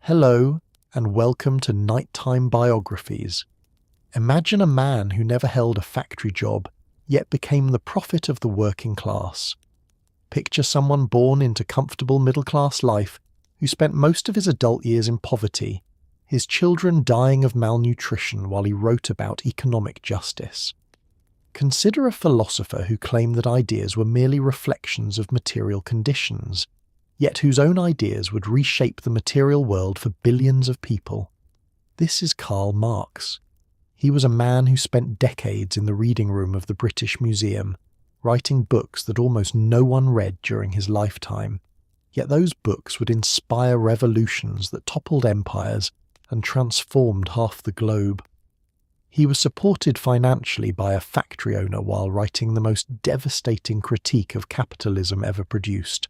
Hello, and welcome to Nighttime Biographies. Imagine a man who never held a factory job, yet became the prophet of the working class. Picture someone born into comfortable middle-class life who spent most of his adult years in poverty, his children dying of malnutrition while he wrote about economic justice. Consider a philosopher who claimed that ideas were merely reflections of material conditions, yet whose own ideas would reshape the material world for billions of people. This is Karl Marx. He was a man who spent decades in the reading room of the British Museum, writing books that almost no one read during his lifetime. Yet those books would inspire revolutions that toppled empires and transformed half the globe. He was supported financially by a factory owner while writing the most devastating critique of capitalism ever produced.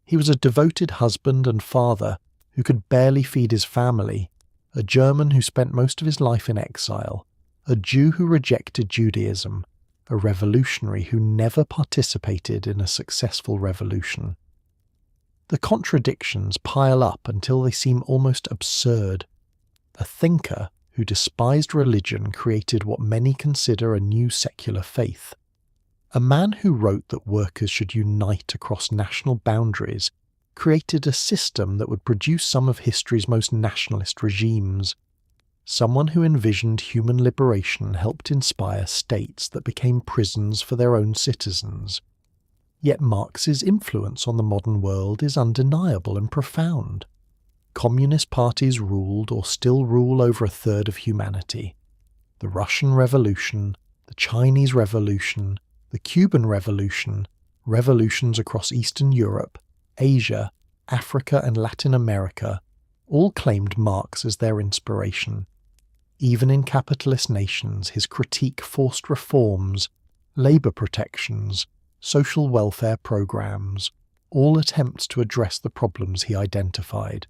He was a devoted husband and father who could barely feed his family, a German who spent most of his life in exile, a Jew who rejected Judaism, a revolutionary who never participated in a successful revolution. The contradictions pile up until they seem almost absurd. A thinker who despised religion created what many consider a new secular faith. A man who wrote that workers should unite across national boundaries created a system that would produce some of history's most nationalist regimes. Someone who envisioned human liberation helped inspire states that became prisons for their own citizens. Yet Marx's influence on the modern world is undeniable and profound. Communist parties ruled or still rule over a third of humanity. The Russian Revolution, the Chinese Revolution, the Cuban Revolution, revolutions across Eastern Europe, Asia, Africa and Latin America all claimed Marx as their inspiration. Even in capitalist nations, his critique forced reforms, labour protections, social welfare programs, all attempts to address the problems he identified.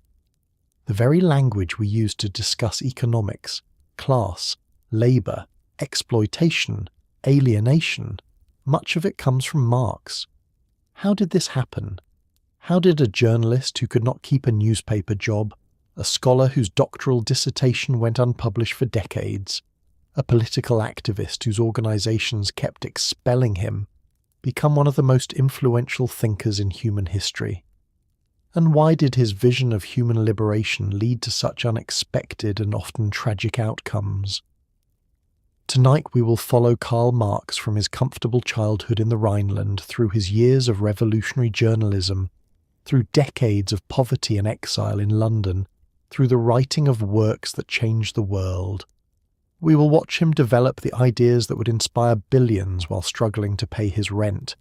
The very language we use to discuss economics, class, labour, exploitation, alienation, much of it comes from Marx. How did this happen? How did a journalist who could not keep a newspaper job, a scholar whose doctoral dissertation went unpublished for decades, a political activist whose organisations kept expelling him, become one of the most influential thinkers in human history? And why did his vision of human liberation lead to such unexpected and often tragic outcomes? Tonight we will follow Karl Marx from his comfortable childhood in the Rhineland through his years of revolutionary journalism, through decades of poverty and exile in London, through the writing of works that changed the world. We will watch him develop the ideas that would inspire billions while struggling to pay his rent.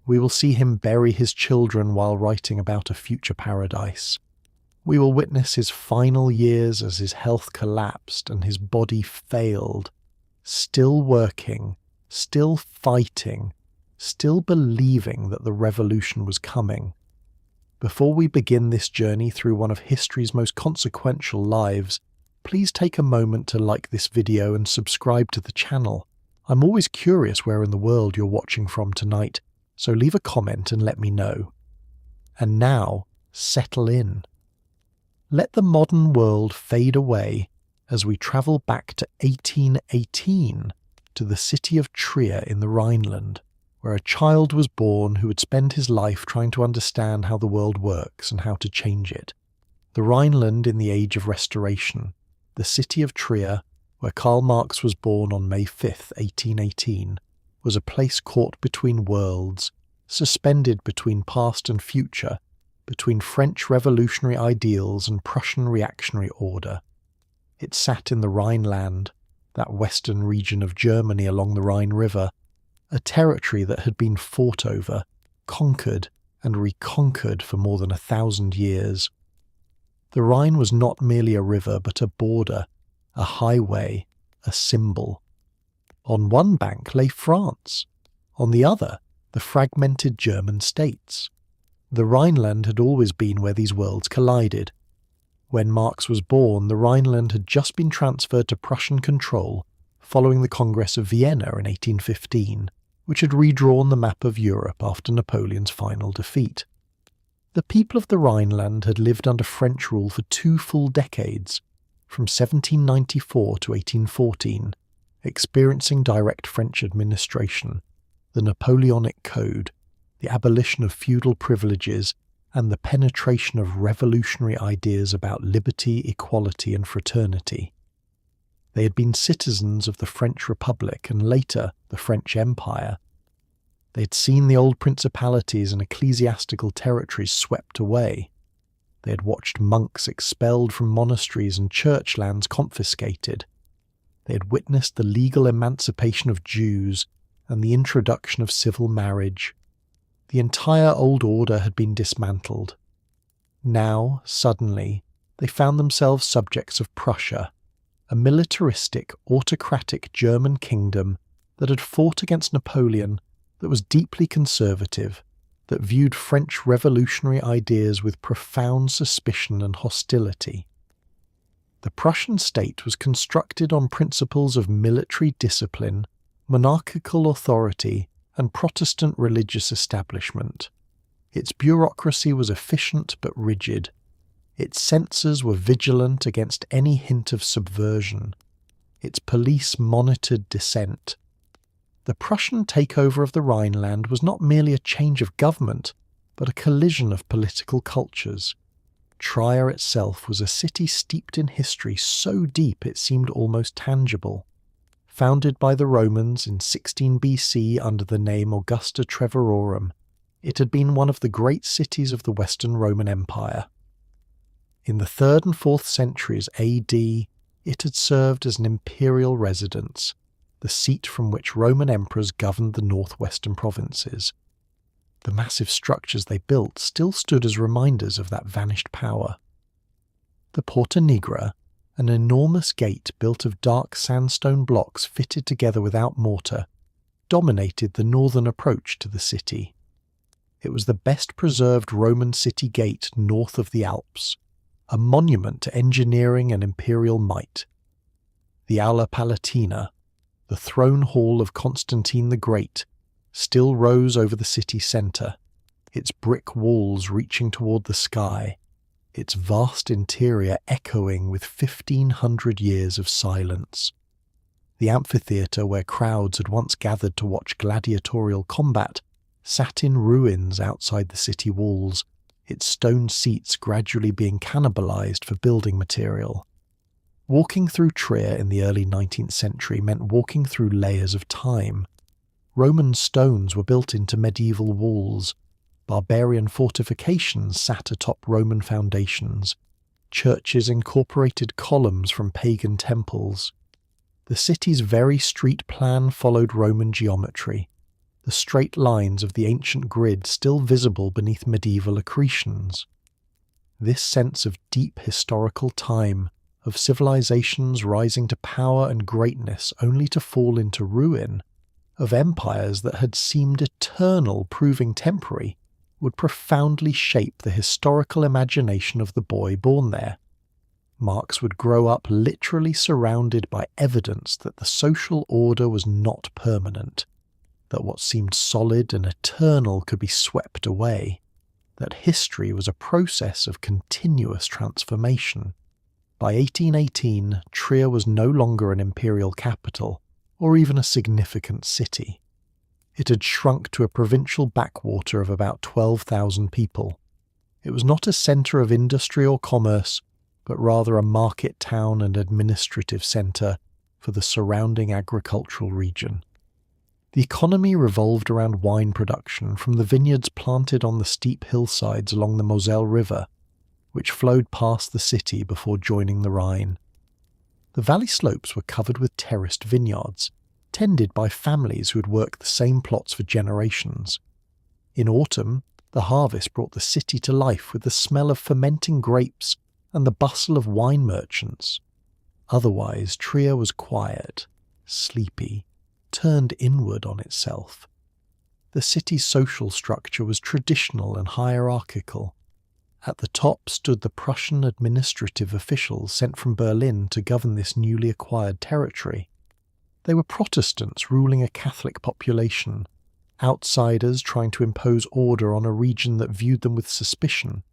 We will see him bury his children while writing about a future paradise. We will witness his final years as his health collapsed and his body failed, still working, still fighting, still believing that the revolution was coming. Before we begin this journey through one of history's most consequential lives, please take a moment to like this video and subscribe to the channel. I'm always curious where in the world you're watching from tonight, so leave a comment and let me know. And now, settle in. Let the modern world fade away as we travel back to 1818 to the city of Trier in the Rhineland, where a child was born who would spend his life trying to understand how the world works and how to change it. The Rhineland in the Age of Restoration, the city of Trier, where Karl Marx was born on May 5, 1818, was a place caught between worlds, suspended between past and future, between French revolutionary ideals and Prussian reactionary order. It sat in the Rhineland, that western region of Germany along the Rhine River, a territory that had been fought over, conquered and reconquered for more than 1,000 years. The Rhine was not merely a river but a border, a highway, a symbol. On one bank lay France, on the other the fragmented German states. The Rhineland had always been where these worlds collided. When Marx was born, the Rhineland had just been transferred to Prussian control following the Congress of Vienna in 1815, which had redrawn the map of Europe after Napoleon's final defeat. The people of the Rhineland had lived under French rule for 2 full decades, from 1794 to 1814, experiencing direct French administration, the Napoleonic Code, the abolition of feudal privileges, and the penetration of revolutionary ideas about liberty, equality, and fraternity. They had been citizens of the French Republic and later the French Empire. They had seen the old principalities and ecclesiastical territories swept away. They had watched monks expelled from monasteries and church lands confiscated. They had witnessed the legal emancipation of Jews and the introduction of civil marriage. The entire old order had been dismantled. Now, suddenly, they found themselves subjects of Prussia, a militaristic, autocratic German kingdom that had fought against Napoleon, that was deeply conservative, that viewed French revolutionary ideas with profound suspicion and hostility. The Prussian state was constructed on principles of military discipline, monarchical authority, and Protestant religious establishment. Its bureaucracy was efficient but rigid. Its censors were vigilant against any hint of subversion. Its police monitored dissent. The Prussian takeover of the Rhineland was not merely a change of government, but a collision of political cultures. Trier itself was a city steeped in history so deep it seemed almost tangible. Founded by the Romans in 16 BC under the name Augusta Treverorum, it had been one of the great cities of the Western Roman Empire. In the 3rd and 4th centuries AD, it had served as an imperial residence, the seat from which Roman emperors governed the northwestern provinces. The massive structures they built still stood as reminders of that vanished power. The Porta Nigra, an enormous gate built of dark sandstone blocks fitted together without mortar, dominated the northern approach to the city. It was the best preserved Roman city gate north of the Alps, a monument to engineering and imperial might. The Aula Palatina, the throne hall of Constantine the Great, still rose over the city centre, its brick walls reaching toward the sky, its vast interior echoing with 1,500 years of silence. The amphitheatre where crowds had once gathered to watch gladiatorial combat sat in ruins outside the city walls, its stone seats gradually being cannibalized for building material. Walking through Trier in the early 19th century meant walking through layers of time. Roman stones were built into medieval walls. Barbarian fortifications sat atop Roman foundations. Churches incorporated columns from pagan temples. The city's very street plan followed Roman geometry, the straight lines of the ancient grid still visible beneath medieval accretions. This sense of deep historical time, of civilizations rising to power and greatness only to fall into ruin, of empires that had seemed eternal proving temporary, would profoundly shape the historical imagination of the boy born there. Marx would grow up literally surrounded by evidence that the social order was not permanent, that what seemed solid and eternal could be swept away, that history was a process of continuous transformation. By 1818, Trier was no longer an imperial capital, or even a significant city. It had shrunk to a provincial backwater of about 12,000 people. It was not a centre of industry or commerce, but rather a market town and administrative centre for the surrounding agricultural region. The economy revolved around wine production from the vineyards planted on the steep hillsides along the Moselle River, which flowed past the city before joining the Rhine. The valley slopes were covered with terraced vineyards, tended by families who had worked the same plots for generations. In autumn, the harvest brought the city to life with the smell of fermenting grapes and the bustle of wine merchants. Otherwise, Trier was quiet, sleepy, turned inward on itself. The city's social structure was traditional and hierarchical. At the top stood the Prussian administrative officials sent from Berlin to govern this newly acquired territory. They were Protestants ruling a Catholic population, outsiders trying to impose order on a region that viewed them with suspicion.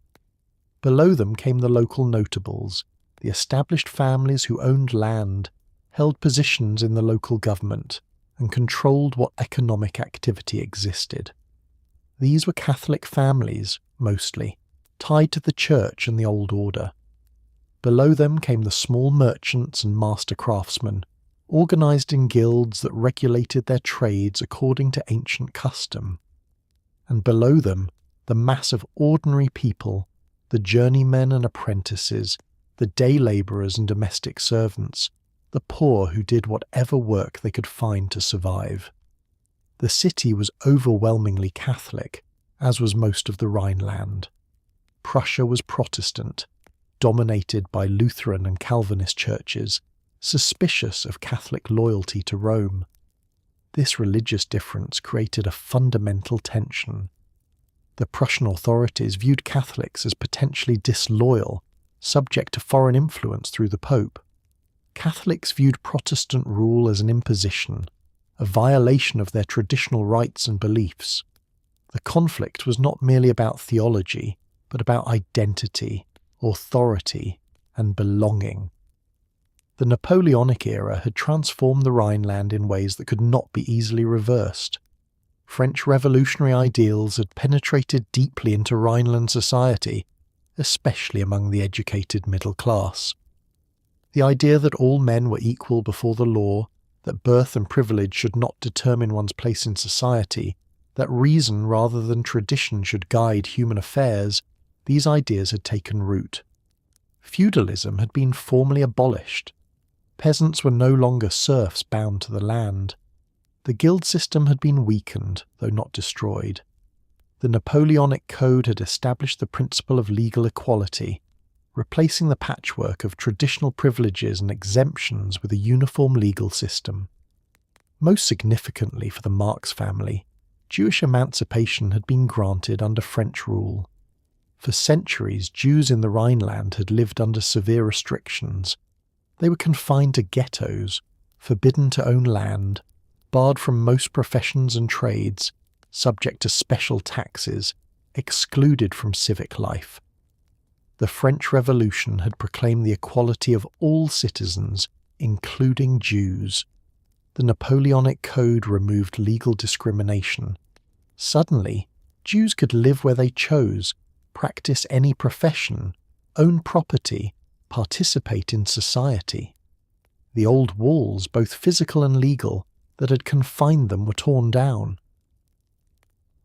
Below them came the local notables, the established families who owned land, held positions in the local government, and controlled what economic activity existed. These were Catholic families, mostly, tied to the church and the old order. Below them came the small merchants and master craftsmen, organised in guilds that regulated their trades according to ancient custom. And below them, the mass of ordinary people, the journeymen and apprentices, the day labourers and domestic servants, the poor who did whatever work they could find to survive. The city was overwhelmingly Catholic, as was most of the Rhineland. Prussia was Protestant, dominated by Lutheran and Calvinist churches, suspicious of Catholic loyalty to Rome. This religious difference created a fundamental tension. The Prussian authorities viewed Catholics as potentially disloyal, subject to foreign influence through the Pope. Catholics viewed Protestant rule as an imposition, a violation of their traditional rights and beliefs. The conflict was not merely about theology, but about identity, authority, and belonging. The Napoleonic era had transformed the Rhineland in ways that could not be easily reversed. French revolutionary ideals had penetrated deeply into Rhineland society, especially among the educated middle class. The idea that all men were equal before the law, that birth and privilege should not determine one's place in society, that reason rather than tradition should guide human affairs, these ideas had taken root. Feudalism had been formally abolished. Peasants were no longer serfs bound to the land. The guild system had been weakened, though not destroyed. The Napoleonic Code had established the principle of legal equality, replacing the patchwork of traditional privileges and exemptions with a uniform legal system. Most significantly for the Marx family, Jewish emancipation had been granted under French rule. For centuries, Jews in the Rhineland had lived under severe restrictions. They were confined to ghettos, forbidden to own land, barred from most professions and trades, subject to special taxes, excluded from civic life. The French Revolution had proclaimed the equality of all citizens, including Jews. The Napoleonic Code removed legal discrimination. Suddenly, Jews could live where they chose, practice any profession, own property, participate in society. The old walls, both physical and legal, that had confined them were torn down.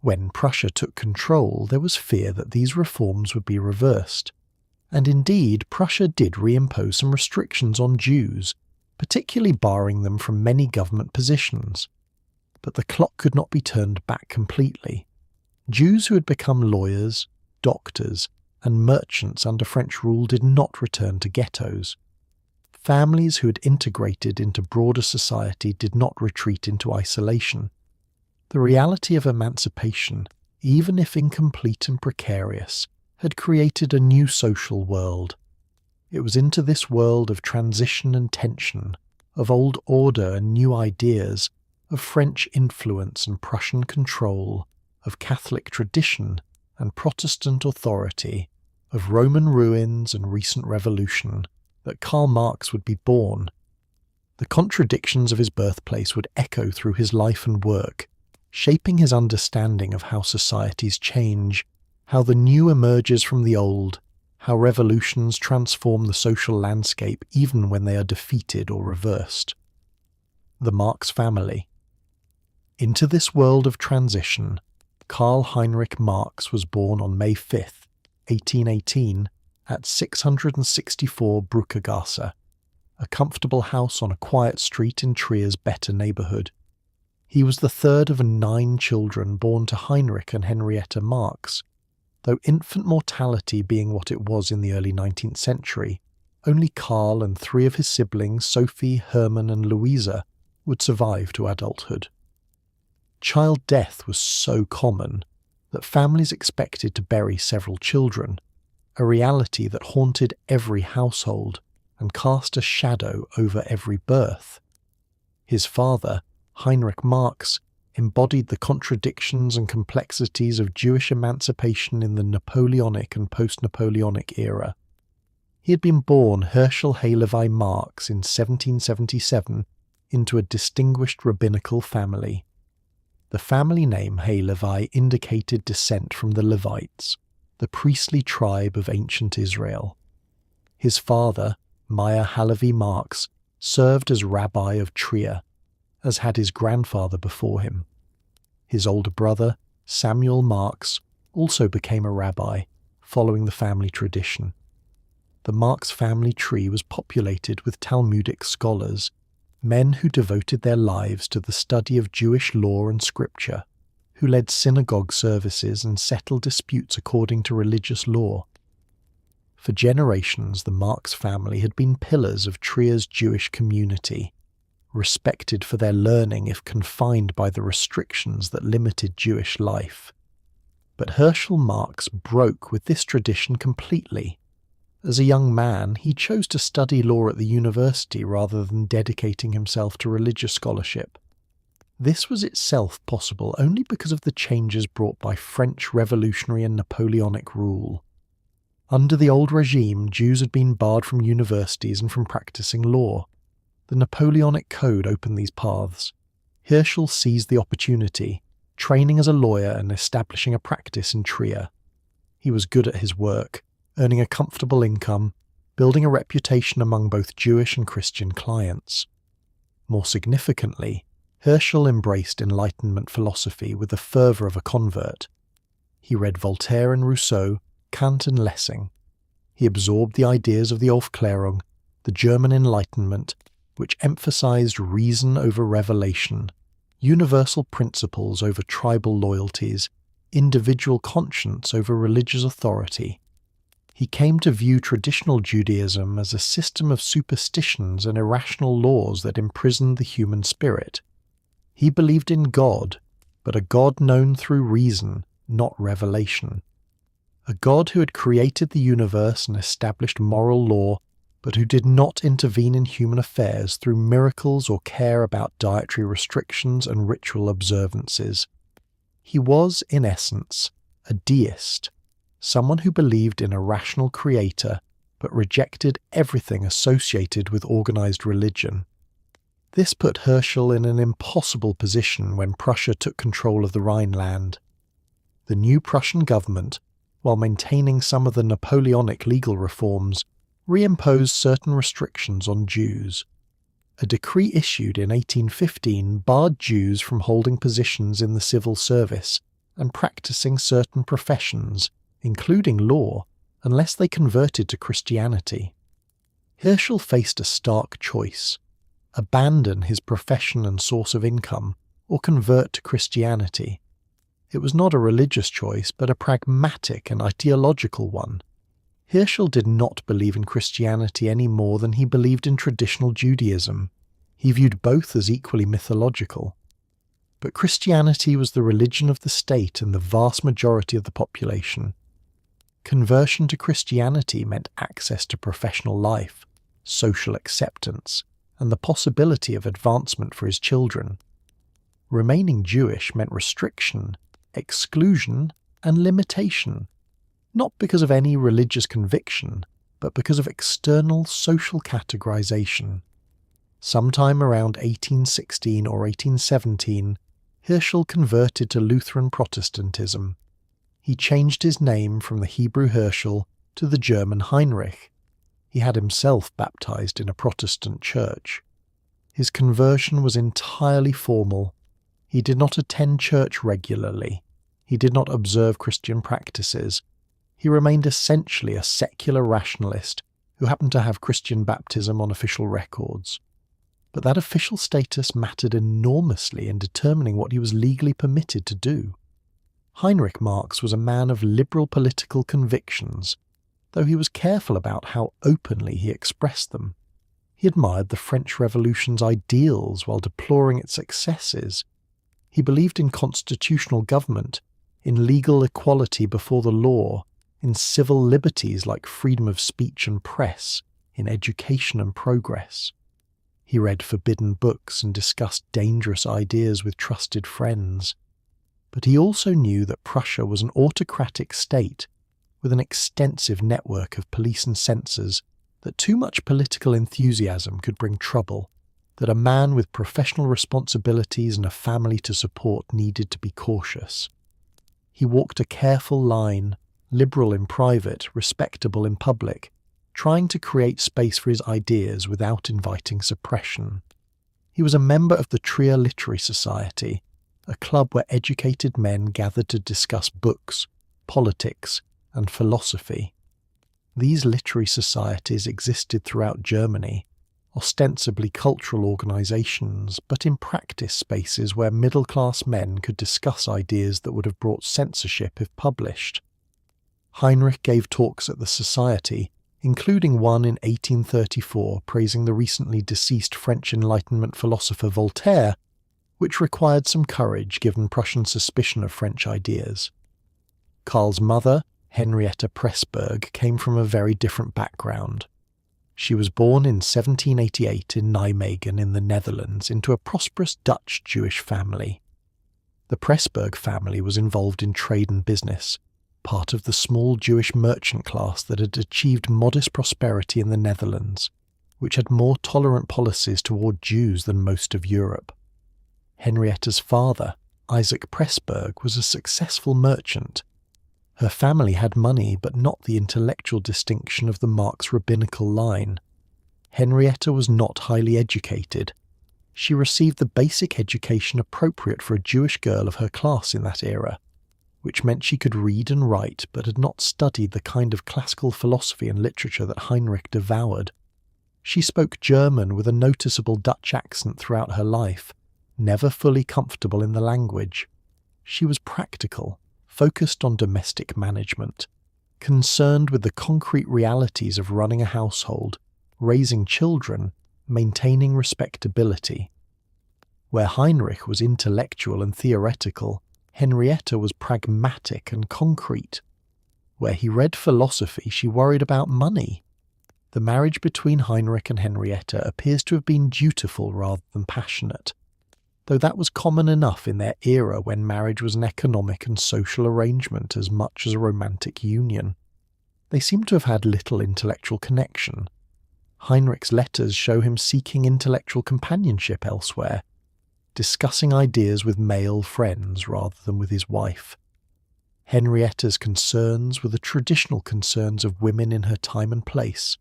When Prussia took control, there was fear that these reforms would be reversed. And indeed, Prussia did reimpose some restrictions on Jews, particularly barring them from many government positions. But the clock could not be turned back completely. Jews who had become lawyers, doctors, and merchants under French rule did not return to ghettos. Families who had integrated into broader society did not retreat into isolation. The reality of emancipation, even if incomplete and precarious, had created a new social world. It was into this world of transition and tension, of old order and new ideas, of French influence and Prussian control, of Catholic tradition and Protestant authority, of Roman ruins and recent revolution, that Karl Marx would be born. The contradictions of his birthplace would echo through his life and work, shaping his understanding of how societies change, how the new emerges from the old, how revolutions transform the social landscape even when they are defeated or reversed. The Marx family. Into this world of transition, Karl Heinrich Marx was born on May 5th, 1818, at 664 Brückegasse, a comfortable house on a quiet street in Trier's better neighbourhood. He was the third of 9 children born to Heinrich and Henrietta Marx. Though infant mortality being what it was in the early 19th century, only Karl and 3 of his siblings, Sophie, Hermann and Louisa, would survive to adulthood. Child death was so common that families expected to bury several children, a reality that haunted every household and cast a shadow over every birth. His father, Heinrich Marx, embodied the contradictions and complexities of Jewish emancipation in the Napoleonic and post-Napoleonic era. He had been born Herschel Levi Marx in 1777 into a distinguished rabbinical family. The family name Levi indicated descent from the Levites, the priestly tribe of ancient Israel. His father, Meyer Halevi Marx, served as rabbi of Trier, as had his grandfather before him. His older brother, Samuel Marx, also became a rabbi, following the family tradition. The Marx family tree was populated with Talmudic scholars, men who devoted their lives to the study of Jewish law and scripture, who led synagogue services and settled disputes according to religious law. For generations, the Marx family had been pillars of Trier's Jewish community, respected for their learning if confined by the restrictions that limited Jewish life. But Herschel Marx broke with this tradition completely. As a young man, he chose to study law at the university rather than dedicating himself to religious scholarship. This was itself possible only because of the changes brought by French revolutionary and Napoleonic rule. Under the old regime, Jews had been barred from universities and from practicing law. The Napoleonic Code opened these paths. Herschel seized the opportunity, training as a lawyer and establishing a practice in Trier. He was good at his work, earning a comfortable income, building a reputation among both Jewish and Christian clients. More significantly, Herschel embraced Enlightenment philosophy with the fervour of a convert. He read Voltaire and Rousseau, Kant and Lessing. He absorbed the ideas of the Aufklärung, the German Enlightenment, which emphasized reason over revelation, universal principles over tribal loyalties, individual conscience over religious authority. He came to view traditional Judaism as a system of superstitions and irrational laws that imprisoned the human spirit. He believed in God, but a God known through reason, not revelation. A God who had created the universe and established moral law, but who did not intervene in human affairs through miracles or care about dietary restrictions and ritual observances. He was, in essence, a deist, someone who believed in a rational creator, but rejected everything associated with organized religion. This put Herschel in an impossible position when Prussia took control of the Rhineland. The new Prussian government, while maintaining some of the Napoleonic legal reforms, reimposed certain restrictions on Jews. A decree issued in 1815 barred Jews from holding positions in the civil service and practicing certain professions, including law, unless they converted to Christianity. Herschel faced a stark choice: abandon his profession and source of income, or convert to Christianity. It was not a religious choice, but a pragmatic and ideological one. Herschel did not believe in Christianity any more than he believed in traditional Judaism. He viewed both as equally mythological. But Christianity was the religion of the state and the vast majority of the population. Conversion to Christianity meant access to professional life, social acceptance, and the possibility of advancement for his children. Remaining Jewish meant restriction, exclusion, and limitation, not because of any religious conviction, but because of external social categorization. Sometime around 1816 or 1817, Herschel converted to Lutheran Protestantism. He changed his name from the Hebrew Herschel to the German Heinrich. He had himself baptized in a Protestant church. His conversion was entirely formal. He did not attend church regularly. He did not observe Christian practices. He remained essentially a secular rationalist who happened to have Christian baptism on official records. But that official status mattered enormously in determining what he was legally permitted to do. Heinrich Marx was a man of liberal political convictions, though he was careful about how openly he expressed them. He admired the French Revolution's ideals while deploring its excesses. He believed in constitutional government, in legal equality before the law, in civil liberties like freedom of speech and press, in education and progress. He read forbidden books and discussed dangerous ideas with trusted friends. But he also knew that Prussia was an autocratic state with an extensive network of police and censors, that too much political enthusiasm could bring trouble, that a man with professional responsibilities and a family to support needed to be cautious. He walked a careful line, liberal in private, respectable in public, trying to create space for his ideas without inviting suppression. He was a member of the Trier Literary Society, a club where educated men gathered to discuss books, politics, and philosophy. These literary societies existed throughout Germany, ostensibly cultural organisations, but in practice spaces where middle-class men could discuss ideas that would have brought censorship if published. Heinrich gave talks at the society, including one in 1834 praising the recently deceased French Enlightenment philosopher Voltaire, which required some courage given Prussian suspicion of French ideas. Karl's mother, Henrietta Pressburg, came from a very different background. She was born in 1788 in Nijmegen in the Netherlands into a prosperous Dutch Jewish family. The Pressburg family was involved in trade and business, part of the small Jewish merchant class that had achieved modest prosperity in the Netherlands, which had more tolerant policies toward Jews than most of Europe. Henrietta's father, Isaac Pressburg, was a successful merchant. Her family had money but not the intellectual distinction of the Marx rabbinical line. Henrietta was not highly educated. She received the basic education appropriate for a Jewish girl of her class in that era, which meant she could read and write but had not studied the kind of classical philosophy and literature that Heinrich devoured. She spoke German with a noticeable Dutch accent throughout her life, never fully comfortable in the language. She was practical, focused on domestic management, concerned with the concrete realities of running a household, raising children, maintaining respectability. Where Heinrich was intellectual and theoretical, Henrietta was pragmatic and concrete. Where he read philosophy, she worried about money. The marriage between Heinrich and Henrietta appears to have been dutiful rather than passionate, though that was common enough in their era when marriage was an economic and social arrangement as much as a romantic union. They seem to have had little intellectual connection. Heinrich's letters show him seeking intellectual companionship elsewhere, discussing ideas with male friends rather than with his wife. Henrietta's concerns were the traditional concerns of women in her time and place,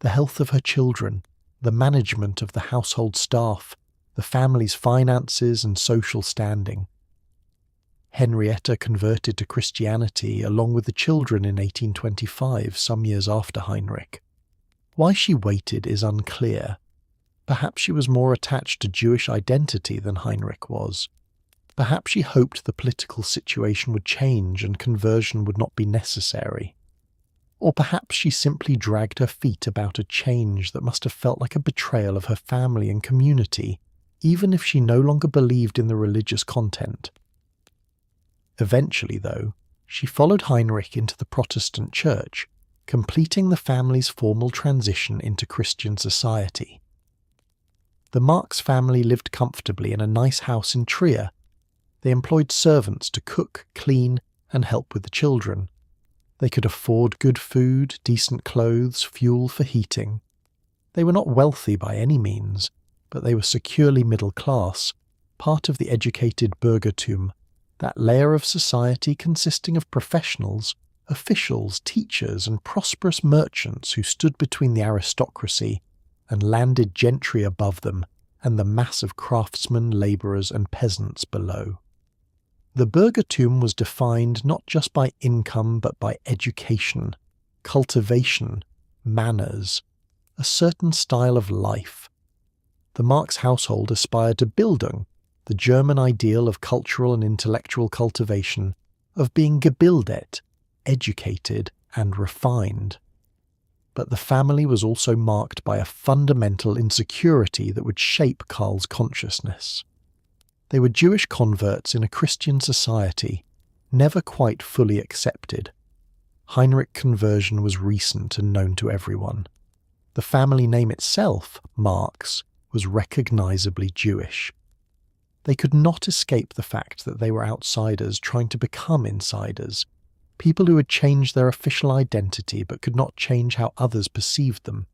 the health of her children, the management of the household staff, the family's finances and social standing. Henrietta converted to Christianity along with the children in 1825, some years after Heinrich. Why she waited is unclear. Perhaps she was more attached to Jewish identity than Heinrich was. Perhaps she hoped the political situation would change and conversion would not be necessary. Or perhaps she simply dragged her feet about a change that must have felt like a betrayal of her family and community, even if she no longer believed in the religious content. Eventually, though, she followed Heinrich into the Protestant Church, completing the family's formal transition into Christian society. The Marx family lived comfortably in a nice house in Trier. They employed servants to cook, clean, and help with the children. They could afford good food, decent clothes, fuel for heating. They were not wealthy by any means, but they were securely middle class, part of the educated Bürgertum, that layer of society consisting of professionals, officials, teachers, and prosperous merchants who stood between the aristocracy and landed gentry above them and the mass of craftsmen, labourers, and peasants below. The Bürgertum was defined not just by income but by education, cultivation, manners, a certain style of life. The Marx household aspired to Bildung, the German ideal of cultural and intellectual cultivation, of being gebildet, educated and refined. But the family was also marked by a fundamental insecurity that would shape Karl's consciousness. They were Jewish converts in a Christian society, never quite fully accepted. Heinrich's conversion was recent and known to everyone. The family name itself, Marx, was recognisably Jewish. They could not escape the fact that they were outsiders trying to become insiders, people who had changed their official identity but could not change how others perceived them.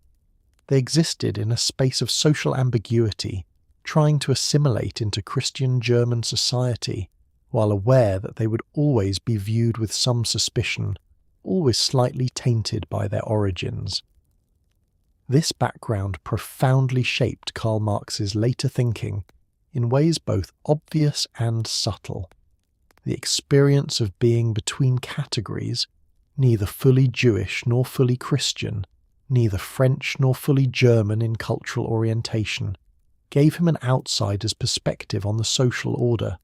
They existed in a space of social ambiguity, trying to assimilate into Christian German society, while aware that they would always be viewed with some suspicion, always slightly tainted by their origins. This background profoundly shaped Karl Marx's later thinking in ways both obvious and subtle. The experience of being between categories, neither fully Jewish nor fully Christian, neither French nor fully German in cultural orientation, gave him an outsider's perspective on the social order.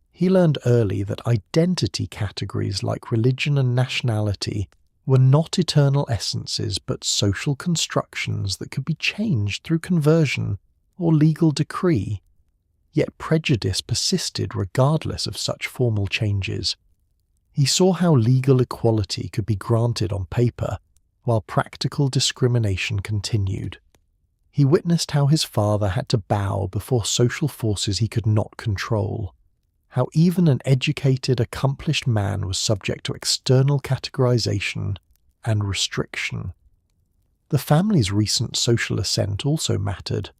He learned early that identity categories like religion and nationality were not eternal essences but social constructions that could be changed through conversion or legal decree. Yet prejudice persisted regardless of such formal changes. He saw how legal equality could be granted on paper, while practical discrimination continued. He witnessed how his father had to bow before social forces he could not control, how even an educated, accomplished man was subject to external categorization and restriction. The family's recent social ascent also mattered.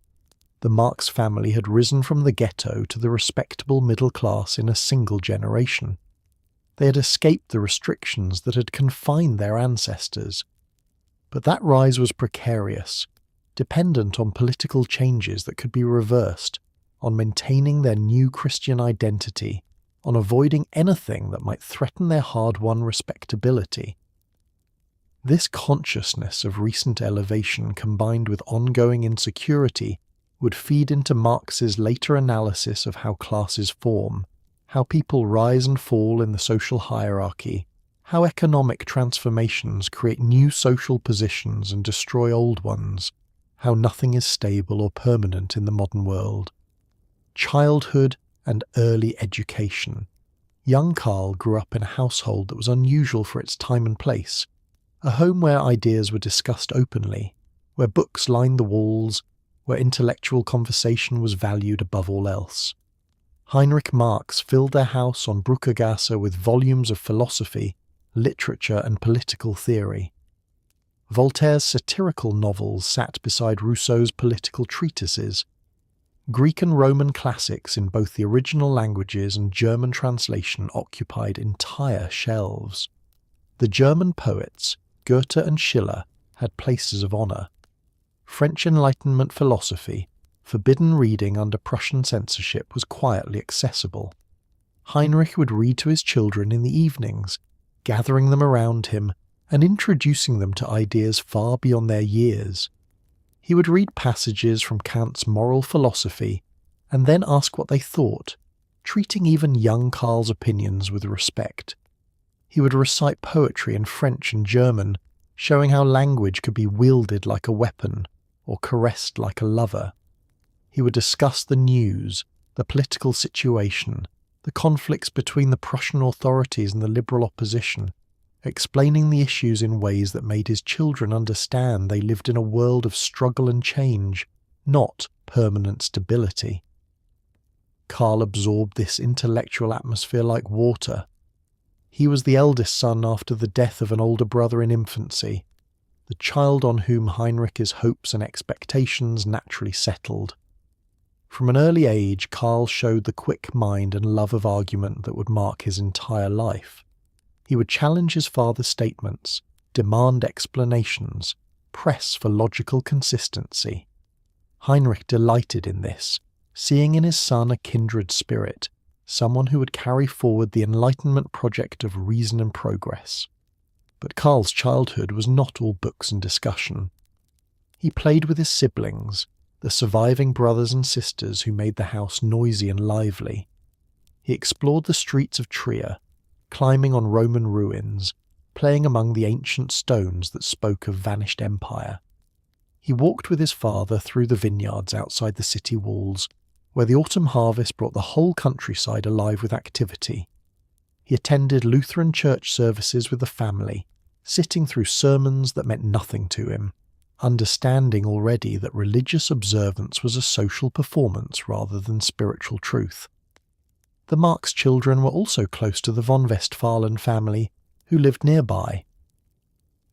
The Marx family had risen from the ghetto to the respectable middle class in a single generation. They had escaped the restrictions that had confined their ancestors. But that rise was precarious, dependent on political changes that could be reversed, on maintaining their new Christian identity, on avoiding anything that might threaten their hard-won respectability. This consciousness of recent elevation combined with ongoing insecurity would feed into Marx's later analysis of how classes form, how people rise and fall in the social hierarchy, how economic transformations create new social positions and destroy old ones, how nothing is stable or permanent in the modern world. Childhood and early education. Young Karl grew up in a household that was unusual for its time and place, a home where ideas were discussed openly, where books lined the walls, where intellectual conversation was valued above all else. Heinrich Marx filled their house on Brückegasse with volumes of philosophy, literature and political theory. Voltaire's satirical novels sat beside Rousseau's political treatises. Greek and Roman classics in both the original languages and German translation occupied entire shelves. The German poets, Goethe and Schiller, had places of honour. French Enlightenment philosophy, forbidden reading under Prussian censorship, was quietly accessible. Heinrich would read to his children in the evenings, gathering them around him and introducing them to ideas far beyond their years. He would read passages from Kant's moral philosophy and then ask what they thought, treating even young Karl's opinions with respect. He would recite poetry in French and German, showing how language could be wielded like a weapon or caressed like a lover. He would discuss the news, the political situation, the conflicts between the Prussian authorities and the liberal opposition, explaining the issues in ways that made his children understand they lived in a world of struggle and change, not permanent stability. Karl absorbed this intellectual atmosphere like water. He was the eldest son after the death of an older brother in infancy, the child on whom Heinrich's hopes and expectations naturally settled. From an early age, Karl showed the quick mind and love of argument that would mark his entire life. He would challenge his father's statements, demand explanations, press for logical consistency. Heinrich delighted in this, seeing in his son a kindred spirit, someone who would carry forward the Enlightenment project of reason and progress. But Karl's childhood was not all books and discussion. He played with his siblings, the surviving brothers and sisters who made the house noisy and lively. He explored the streets of Trier, climbing on Roman ruins, playing among the ancient stones that spoke of vanished empire. He walked with his father through the vineyards outside the city walls, where the autumn harvest brought the whole countryside alive with activity. He attended Lutheran church services with the family, sitting through sermons that meant nothing to him, understanding already that religious observance was a social performance rather than spiritual truth. The Marx children were also close to the von Westphalen family, who lived nearby.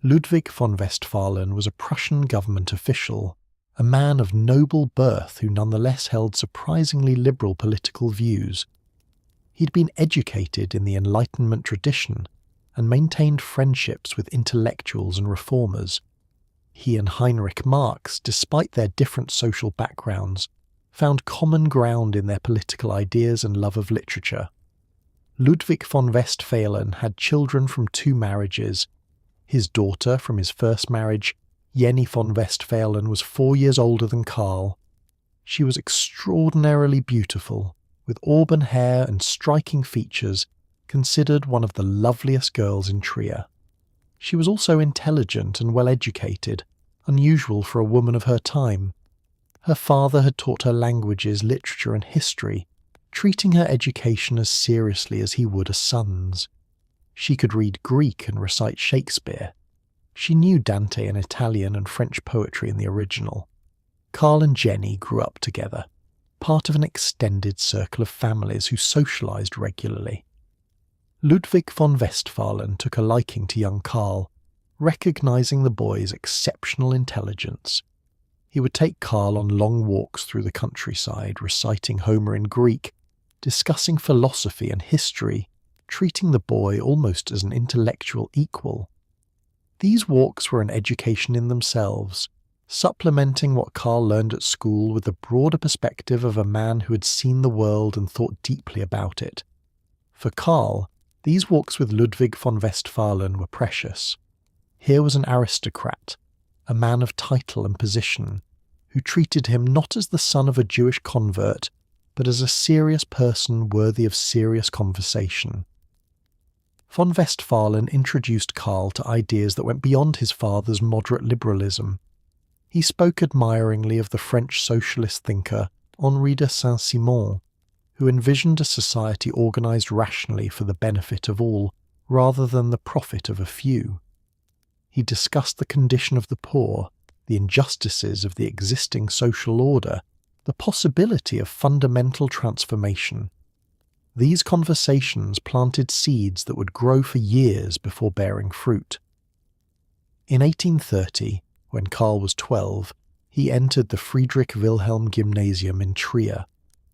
Ludwig von Westphalen was a Prussian government official, a man of noble birth who nonetheless held surprisingly liberal political views. He'd been educated in the Enlightenment tradition and maintained friendships with intellectuals and reformers. He and Heinrich Marx, despite their different social backgrounds, found common ground in their political ideas and love of literature. Ludwig von Westphalen had children from 2 marriages. His daughter from his first marriage, Jenny von Westphalen, was 4 years older than Karl. She was extraordinarily beautiful, with auburn hair and striking features, considered one of the loveliest girls in Trier. She was also intelligent and well-educated, unusual for a woman of her time. Her father had taught her languages, literature and history, treating her education as seriously as he would a son's. She could read Greek and recite Shakespeare. She knew Dante and Italian and French poetry in the original. Karl and Jenny grew up together, part of an extended circle of families who socialized regularly. Ludwig von Westphalen took a liking to young Karl, recognizing the boy's exceptional intelligence. He would take Karl on long walks through the countryside, reciting Homer in Greek, discussing philosophy and history, treating the boy almost as an intellectual equal. These walks were an education in themselves, supplementing what Karl learned at school with the broader perspective of a man who had seen the world and thought deeply about it. For Karl, these walks with Ludwig von Westphalen were precious. Here was an aristocrat, a man of title and position, who treated him not as the son of a Jewish convert, but as a serious person worthy of serious conversation. Von Westphalen introduced Karl to ideas that went beyond his father's moderate liberalism. He spoke admiringly of the French socialist thinker Henri de Saint-Simon, who envisioned a society organized rationally for the benefit of all, rather than the profit of a few. He discussed the condition of the poor, the injustices of the existing social order, the possibility of fundamental transformation. These conversations planted seeds that would grow for years before bearing fruit. In 1830, when Karl was 12, he entered the Friedrich Wilhelm Gymnasium in Trier,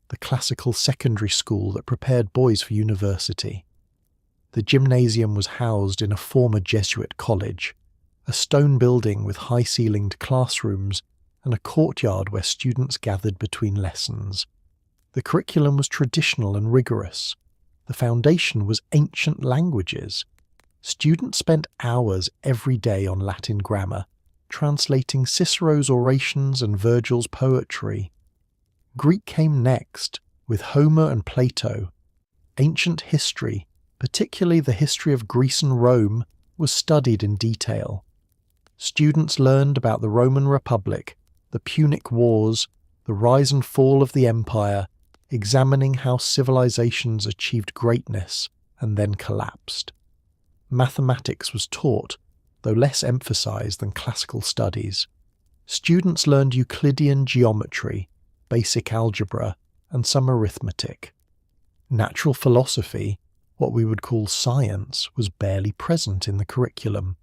the classical secondary school that prepared boys for university. The gymnasium was housed in a former Jesuit college, a stone building with high-ceilinged classrooms and a courtyard where students gathered between lessons. The curriculum was traditional and rigorous. The foundation was ancient languages. Students spent hours every day on Latin grammar, translating Cicero's orations and Virgil's poetry. Greek came next, with Homer and Plato. Ancient history, particularly the history of Greece and Rome, was studied in detail. Students learned about the Roman Republic, the Punic Wars, the rise and fall of the empire, examining how civilizations achieved greatness and then collapsed. Mathematics was taught, though less emphasized than classical studies. Students learned Euclidean geometry, basic algebra, and some arithmetic. Natural philosophy, what we would call science, was barely present in the curriculum.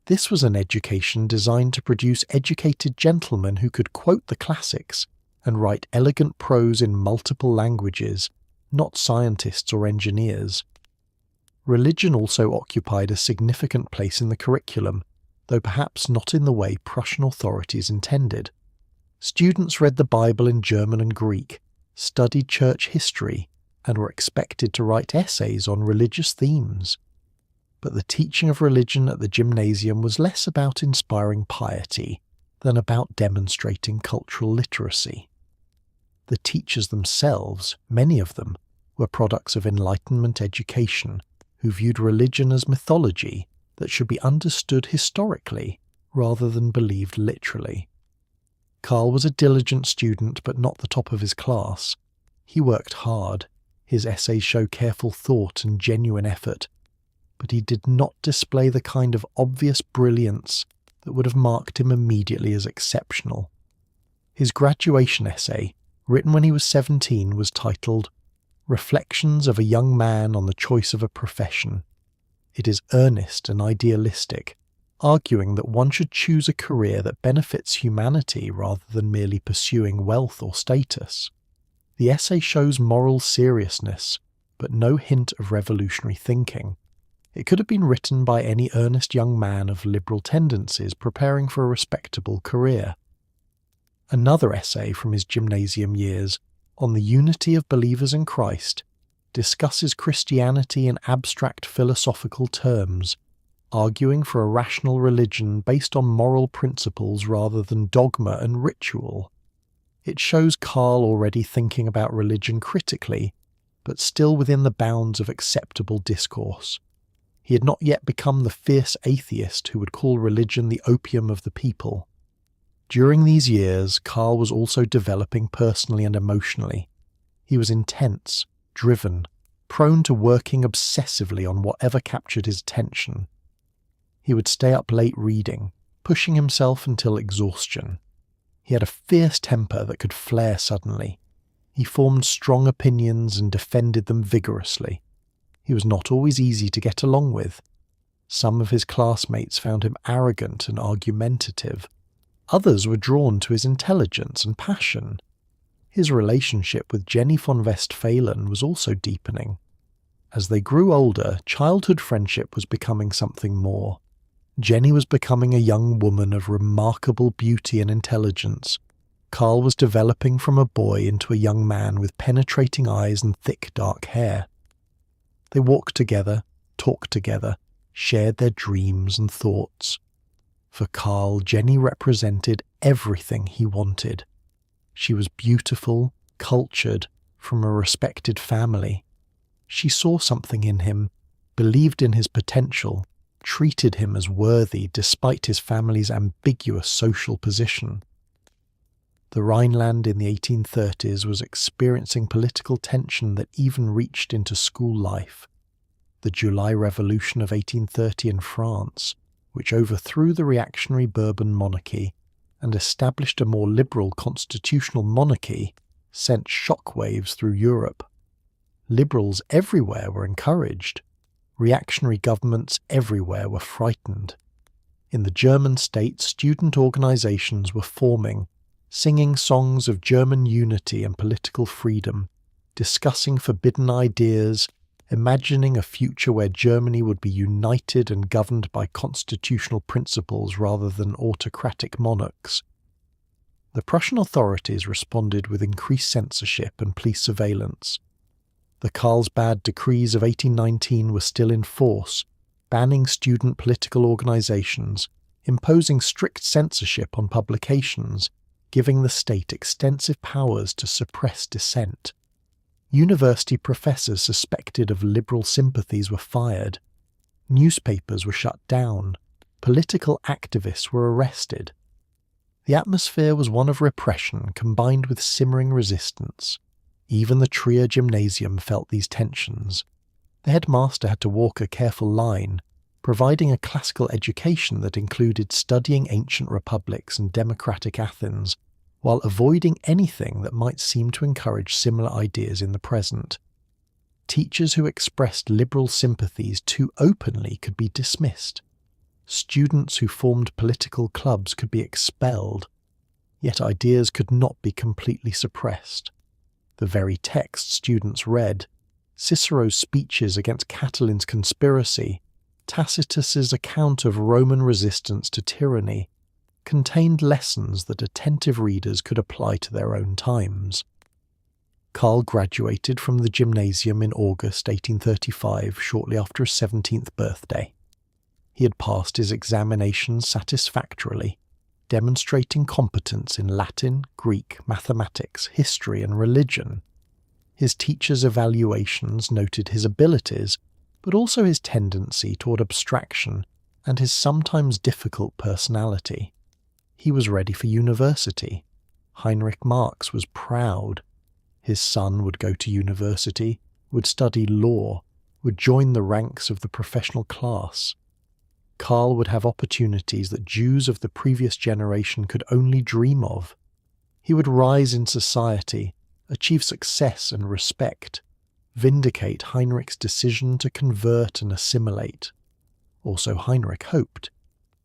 This was an education designed to produce educated gentlemen who could quote the classics and write elegant prose in multiple languages, not scientists or engineers. Religion also occupied a significant place in the curriculum, though perhaps not in the way Prussian authorities intended. Students read the Bible in German and Greek, studied church history, and were expected to write essays on religious themes. But the teaching of religion at the gymnasium was less about inspiring piety than about demonstrating cultural literacy. The teachers themselves, many of them, were products of Enlightenment education who viewed religion as mythology that should be understood historically rather than believed literally. Karl was a diligent student but not the top of his class. He worked hard. His essays show careful thought and genuine effort, but he did not display the kind of obvious brilliance that would have marked him immediately as exceptional. His graduation essay, written when he was 17, was titled Reflections of a Young Man on the Choice of a Profession. It is earnest and idealistic, arguing that one should choose a career that benefits humanity rather than merely pursuing wealth or status. The essay shows moral seriousness, but no hint of revolutionary thinking. It could have been written by any earnest young man of liberal tendencies preparing for a respectable career. Another essay from his gymnasium years, On the Unity of Believers in Christ, discusses Christianity in abstract philosophical terms, arguing for a rational religion based on moral principles rather than dogma and ritual. It shows Karl already thinking about religion critically, but still within the bounds of acceptable discourse. He had not yet become the fierce atheist who would call religion the opium of the people. During these years, Karl was also developing personally and emotionally. He was intense, driven, prone to working obsessively on whatever captured his attention. He would stay up late reading, pushing himself until exhaustion. He had a fierce temper that could flare suddenly. He formed strong opinions and defended them vigorously. He was not always easy to get along with. Some of his classmates found him arrogant and argumentative. Others were drawn to his intelligence and passion. His relationship with Jenny von Westphalen was also deepening. As they grew older, childhood friendship was becoming something more. Jenny was becoming a young woman of remarkable beauty and intelligence. Karl was developing from a boy into a young man with penetrating eyes and thick dark hair. They walked together, talked together, shared their dreams and thoughts. For Karl, Jenny represented everything he wanted. She was beautiful, cultured, from a respected family. She saw something in him, believed in his potential, treated him as worthy despite his family's ambiguous social position. The Rhineland in the 1830s was experiencing political tension that even reached into school life. The July Revolution of 1830 in France, which overthrew the reactionary Bourbon monarchy and established a more liberal constitutional monarchy, sent shockwaves through Europe. Liberals everywhere were encouraged. Reactionary governments everywhere were frightened. In the German state, student organizations were forming, singing songs of German unity and political freedom, discussing forbidden ideas, imagining a future where Germany would be united and governed by constitutional principles rather than autocratic monarchs. The Prussian authorities responded with increased censorship and police surveillance. The Carlsbad decrees of 1819 were still in force, banning student political organizations, imposing strict censorship on publications, giving the state extensive powers to suppress dissent. University professors suspected of liberal sympathies were fired. Newspapers were shut down. Political activists were arrested. The atmosphere was one of repression combined with simmering resistance. Even the Trier Gymnasium felt these tensions. The headmaster had to walk a careful line, providing a classical education that included studying ancient republics and democratic Athens, while avoiding anything that might seem to encourage similar ideas in the present. Teachers who expressed liberal sympathies too openly could be dismissed. Students who formed political clubs could be expelled. Yet ideas could not be completely suppressed. The very texts students read, Cicero's speeches against Catilin's conspiracy, Tacitus's account of Roman resistance to tyranny, contained lessons that attentive readers could apply to their own times. Karl graduated from the gymnasium in August 1835, shortly after his 17th birthday. He had passed his examinations satisfactorily, demonstrating competence in Latin, Greek, mathematics, history, and religion. His teachers' evaluations noted his abilities, but also his tendency toward abstraction and his sometimes difficult personality. He was ready for university. Heinrich Marx was proud. His son would go to university, would study law, would join the ranks of the professional class. Karl would have opportunities that Jews of the previous generation could only dream of. He would rise in society, achieve success and respect, vindicate Heinrich's decision to convert and assimilate. Also Heinrich hoped.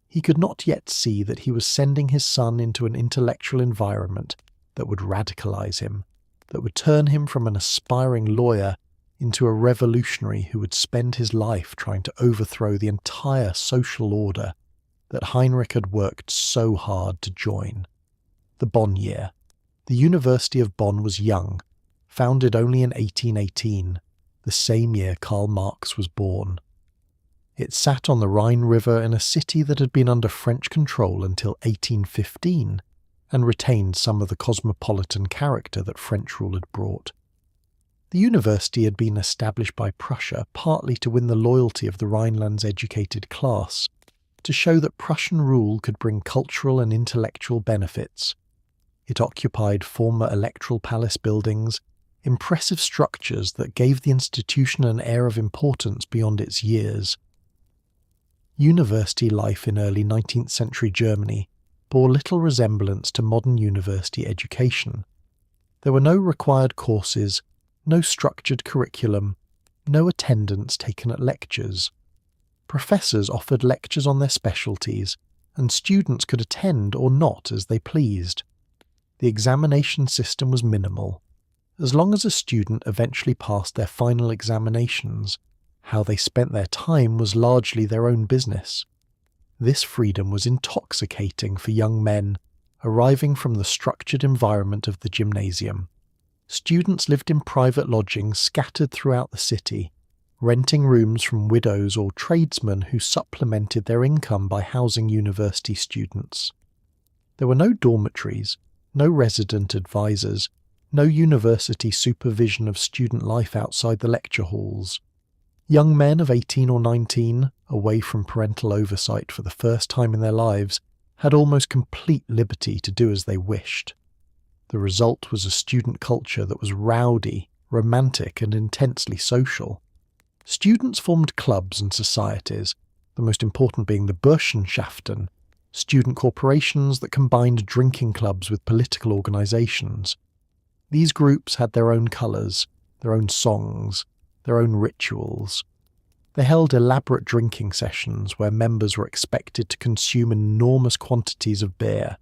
He could not yet see that he was sending his son into an intellectual environment that would radicalize him, that would turn him from an aspiring lawyer into a revolutionary who would spend his life trying to overthrow the entire social order that Heinrich had worked so hard to join. The Bonn year. The University of Bonn was young, founded only in 1818, the same year Karl Marx was born. It sat on the Rhine River in a city that had been under French control until 1815 and retained some of the cosmopolitan character that French rule had brought. The university had been established by Prussia partly to win the loyalty of the Rhineland's educated class, to show that Prussian rule could bring cultural and intellectual benefits. It occupied former electoral palace buildings, impressive structures that gave the institution an air of importance beyond its years. University life in early 19th century Germany bore little resemblance to modern university education. There were no required courses, no structured curriculum, no attendance taken at lectures. Professors offered lectures on their specialties, and students could attend or not as they pleased. The examination system was minimal. As long as a student eventually passed their final examinations, how they spent their time was largely their own business. This freedom was intoxicating for young men arriving from the structured environment of the gymnasium. Students lived in private lodgings scattered throughout the city, renting rooms from widows or tradesmen who supplemented their income by housing university students. There were no dormitories, no resident advisors, no university supervision of student life outside the lecture halls. Young men of 18 or 19, away from parental oversight for the first time in their lives, had almost complete liberty to do as they wished. The result was a student culture that was rowdy, romantic, and intensely social. Students formed clubs and societies, the most important being the Burschenschaften, student corporations that combined drinking clubs with political organizations. These groups had their own colours, their own songs, their own rituals. They held elaborate drinking sessions where members were expected to consume enormous quantities of beer.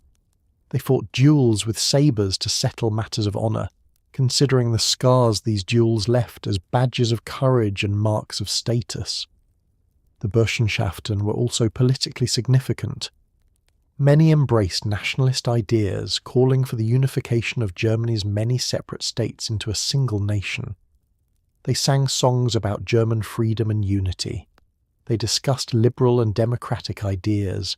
They fought duels with sabres to settle matters of honour, considering the scars these duels left as badges of courage and marks of status. The Burschenschaften were also politically significant. Many embraced nationalist ideas calling for the unification of Germany's many separate states into a single nation. They sang songs about German freedom and unity. They discussed liberal and democratic ideas.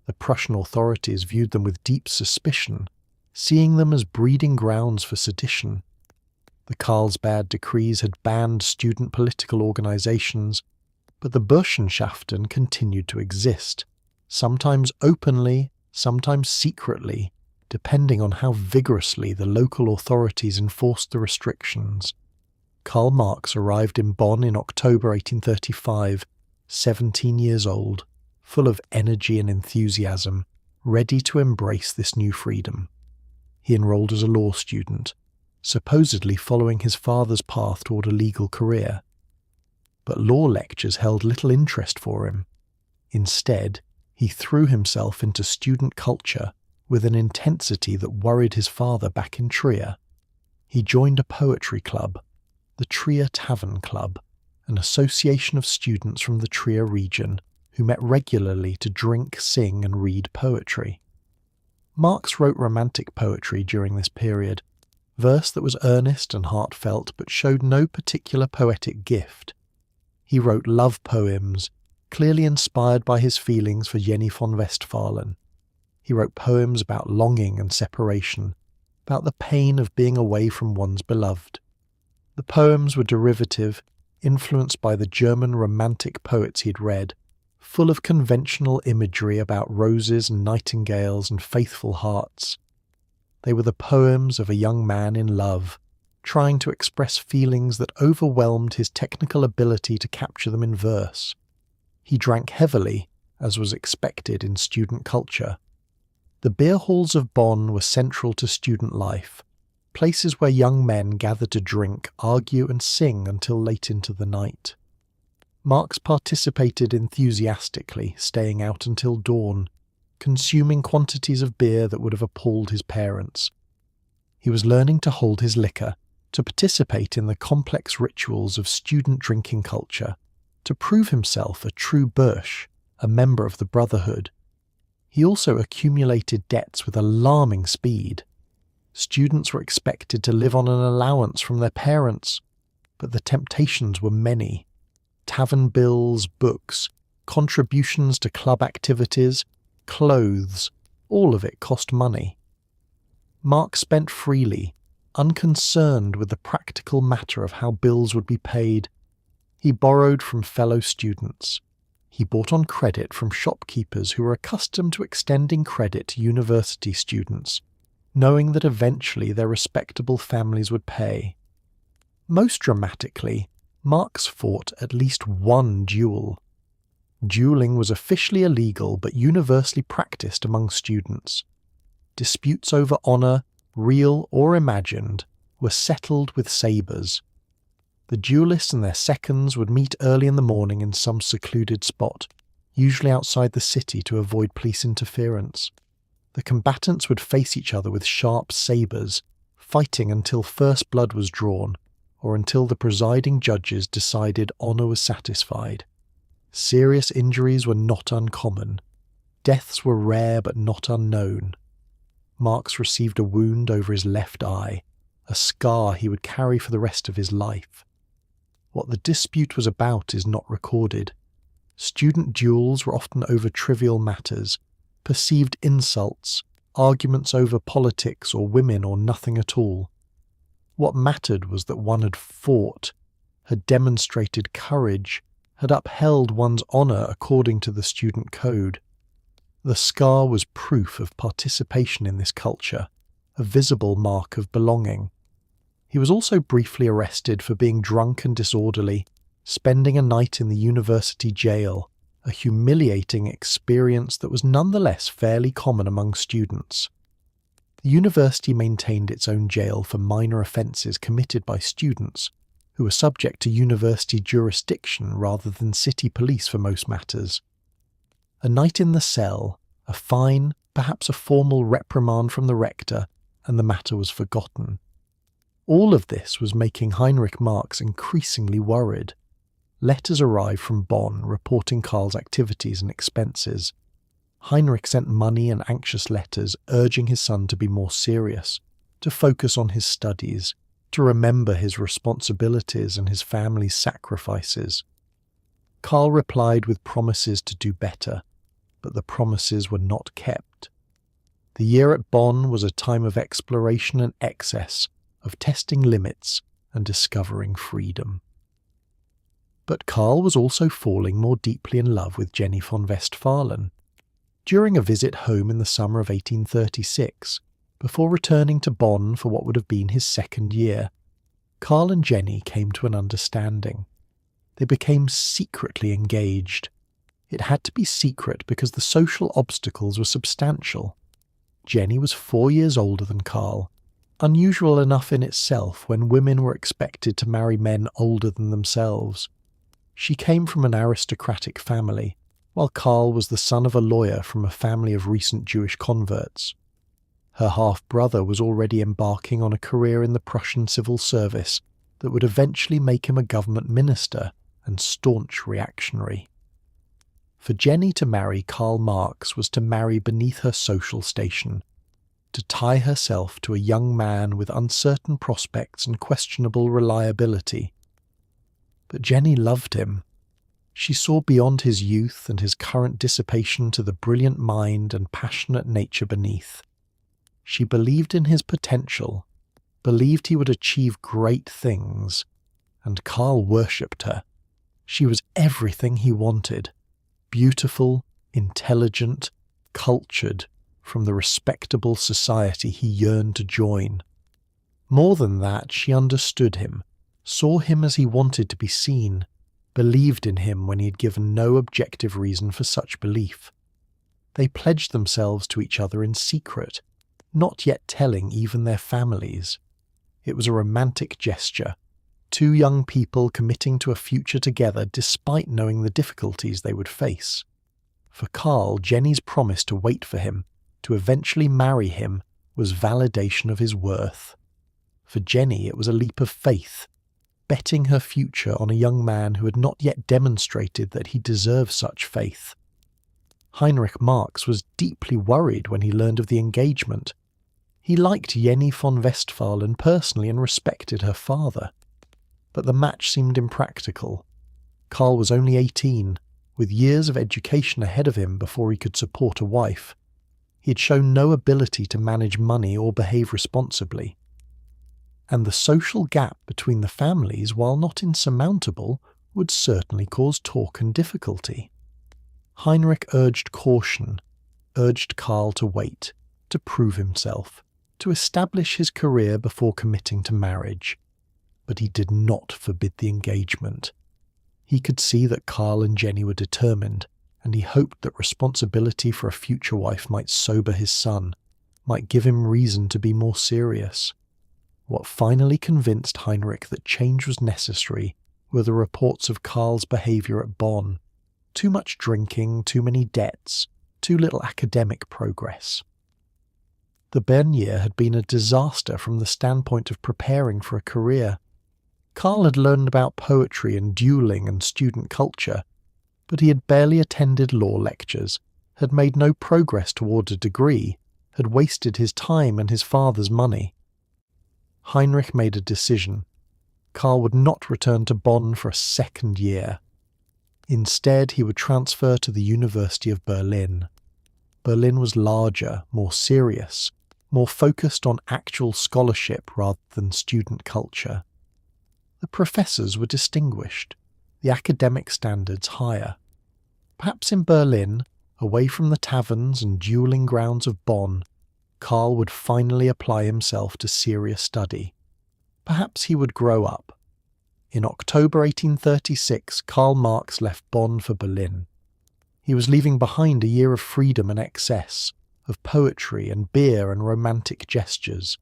The Prussian authorities viewed them with deep suspicion, seeing them as breeding grounds for sedition. The Karlsbad decrees had banned student political organizations, but the Burschenschaften continued to exist, sometimes openly, sometimes secretly, depending on how vigorously the local authorities enforced the restrictions. Karl Marx arrived in Bonn in October 1835, 17 years old, full of energy and enthusiasm, ready to embrace this new freedom. He enrolled as a law student, supposedly following his father's path toward a legal career. But law lectures held little interest for him. Instead, he threw himself into student culture with an intensity that worried his father back in Trier. He joined a poetry club, the Trier Tavern Club, an association of students from the Trier region who met regularly to drink, sing, and read poetry. Marx wrote romantic poetry during this period, verse that was earnest and heartfelt but showed no particular poetic gift. He wrote love poems, clearly inspired by his feelings for Jenny von Westphalen. He wrote poems about longing and separation, about the pain of being away from one's beloved. The poems were derivative, influenced by the German romantic poets he'd read, full of conventional imagery about roses and nightingales and faithful hearts. They were the poems of a young man in love, trying to express feelings that overwhelmed his technical ability to capture them in verse. He drank heavily, as was expected in student culture. The beer halls of Bonn were central to student life, places where young men gathered to drink, argue and sing until late into the night. Marx participated enthusiastically, staying out until dawn, consuming quantities of beer that would have appalled his parents. He was learning to hold his liquor, to participate in the complex rituals of student drinking culture, to prove himself a true Bursch, a member of the Brotherhood. He also accumulated debts with alarming speed. Students were expected to live on an allowance from their parents, but the temptations were many. Tavern bills, books, contributions to club activities, clothes, all of it cost money. Marx spent freely, unconcerned with the practical matter of how bills would be paid. He borrowed from fellow students. He bought on credit from shopkeepers who were accustomed to extending credit to university students, knowing that eventually their respectable families would pay. Most dramatically, Marx fought at least one duel. Dueling was officially illegal but universally practiced among students. Disputes over honour, real or imagined, were settled with sabres. The duelists and their seconds would meet early in the morning in some secluded spot, usually outside the city to avoid police interference. The combatants would face each other with sharp sabres, fighting until first blood was drawn, or until the presiding judges decided honour was satisfied. Serious injuries were not uncommon. Deaths were rare but not unknown. Marx received a wound over his left eye, a scar he would carry for the rest of his life. What the dispute was about is not recorded. Student duels were often over trivial matters, perceived insults, arguments over politics or women or nothing at all. What mattered was that one had fought, had demonstrated courage, had upheld one's honour according to the student code. The scar was proof of participation in this culture, a visible mark of belonging. He was also briefly arrested for being drunk and disorderly, spending a night in the university jail, a humiliating experience that was nonetheless fairly common among students. The university maintained its own jail for minor offences committed by students, who were subject to university jurisdiction rather than city police for most matters. A night in the cell, a fine, perhaps a formal reprimand from the rector, and the matter was forgotten. All of this was making Heinrich Marx increasingly worried. Letters arrived from Bonn reporting Karl's activities and expenses. Heinrich sent money and anxious letters urging his son to be more serious, to focus on his studies, to remember his responsibilities and his family's sacrifices. Karl replied with promises to do better, but the promises were not kept. The year at Bonn was a time of exploration and excess, of testing limits and discovering freedom. But Karl was also falling more deeply in love with Jenny von Westphalen. During a visit home in the summer of 1836, before returning to Bonn for what would have been his second year, Karl and Jenny came to an understanding. They became secretly engaged. It had to be secret because the social obstacles were substantial. Jenny was 4 years older than Karl, unusual enough in itself when women were expected to marry men older than themselves. She came from an aristocratic family, while Karl was the son of a lawyer from a family of recent Jewish converts. Her half-brother was already embarking on a career in the Prussian civil service that would eventually make him a government minister and staunch reactionary. For Jenny to marry Karl Marx was to marry beneath her social station, to tie herself to a young man with uncertain prospects and questionable reliability. But Jenny loved him. She saw beyond his youth and his current dissipation to the brilliant mind and passionate nature beneath. She believed in his potential, believed he would achieve great things, and Karl worshipped her. She was everything he wanted. Beautiful, intelligent, cultured, from the respectable society he yearned to join. More than that, she understood him, saw him as he wanted to be seen, believed in him when he had given no objective reason for such belief. They pledged themselves to each other in secret, not yet telling even their families. It was a romantic gesture, two young people committing to a future together despite knowing the difficulties they would face. For Karl, Jenny's promise to wait for him, to eventually marry him, was validation of his worth. For Jenny, it was a leap of faith, betting her future on a young man who had not yet demonstrated that he deserved such faith. Heinrich Marx was deeply worried when he learned of the engagement. He liked Jenny von Westphalen personally and respected her father. But the match seemed impractical. Karl was only 18, with years of education ahead of him before he could support a wife. He had shown no ability to manage money or behave responsibly. And the social gap between the families, while not insurmountable, would certainly cause talk and difficulty. Heinrich urged caution, urged Karl to wait, to prove himself, to establish his career before committing to marriage. But he did not forbid the engagement. He could see that Karl and Jenny were determined, and he hoped that responsibility for a future wife might sober his son, might give him reason to be more serious. What finally convinced Heinrich that change was necessary were the reports of Karl's behaviour at Bonn. Too much drinking, too many debts, too little academic progress. The Bern year had been a disaster from the standpoint of preparing for a career. Karl had learned about poetry and dueling and student culture, but he had barely attended law lectures, had made no progress toward a degree, had wasted his time and his father's money. Heinrich made a decision. Karl would not return to Bonn for a second year. Instead, he would transfer to the University of Berlin. Berlin was larger, more serious, more focused on actual scholarship rather than student culture. The professors were distinguished, the academic standards higher. Perhaps in Berlin, away from the taverns and dueling grounds of Bonn, Karl would finally apply himself to serious study. Perhaps he would grow up. In October 1836, Karl Marx left Bonn for Berlin. He was leaving behind a year of freedom and excess, of poetry and beer and romantic gestures.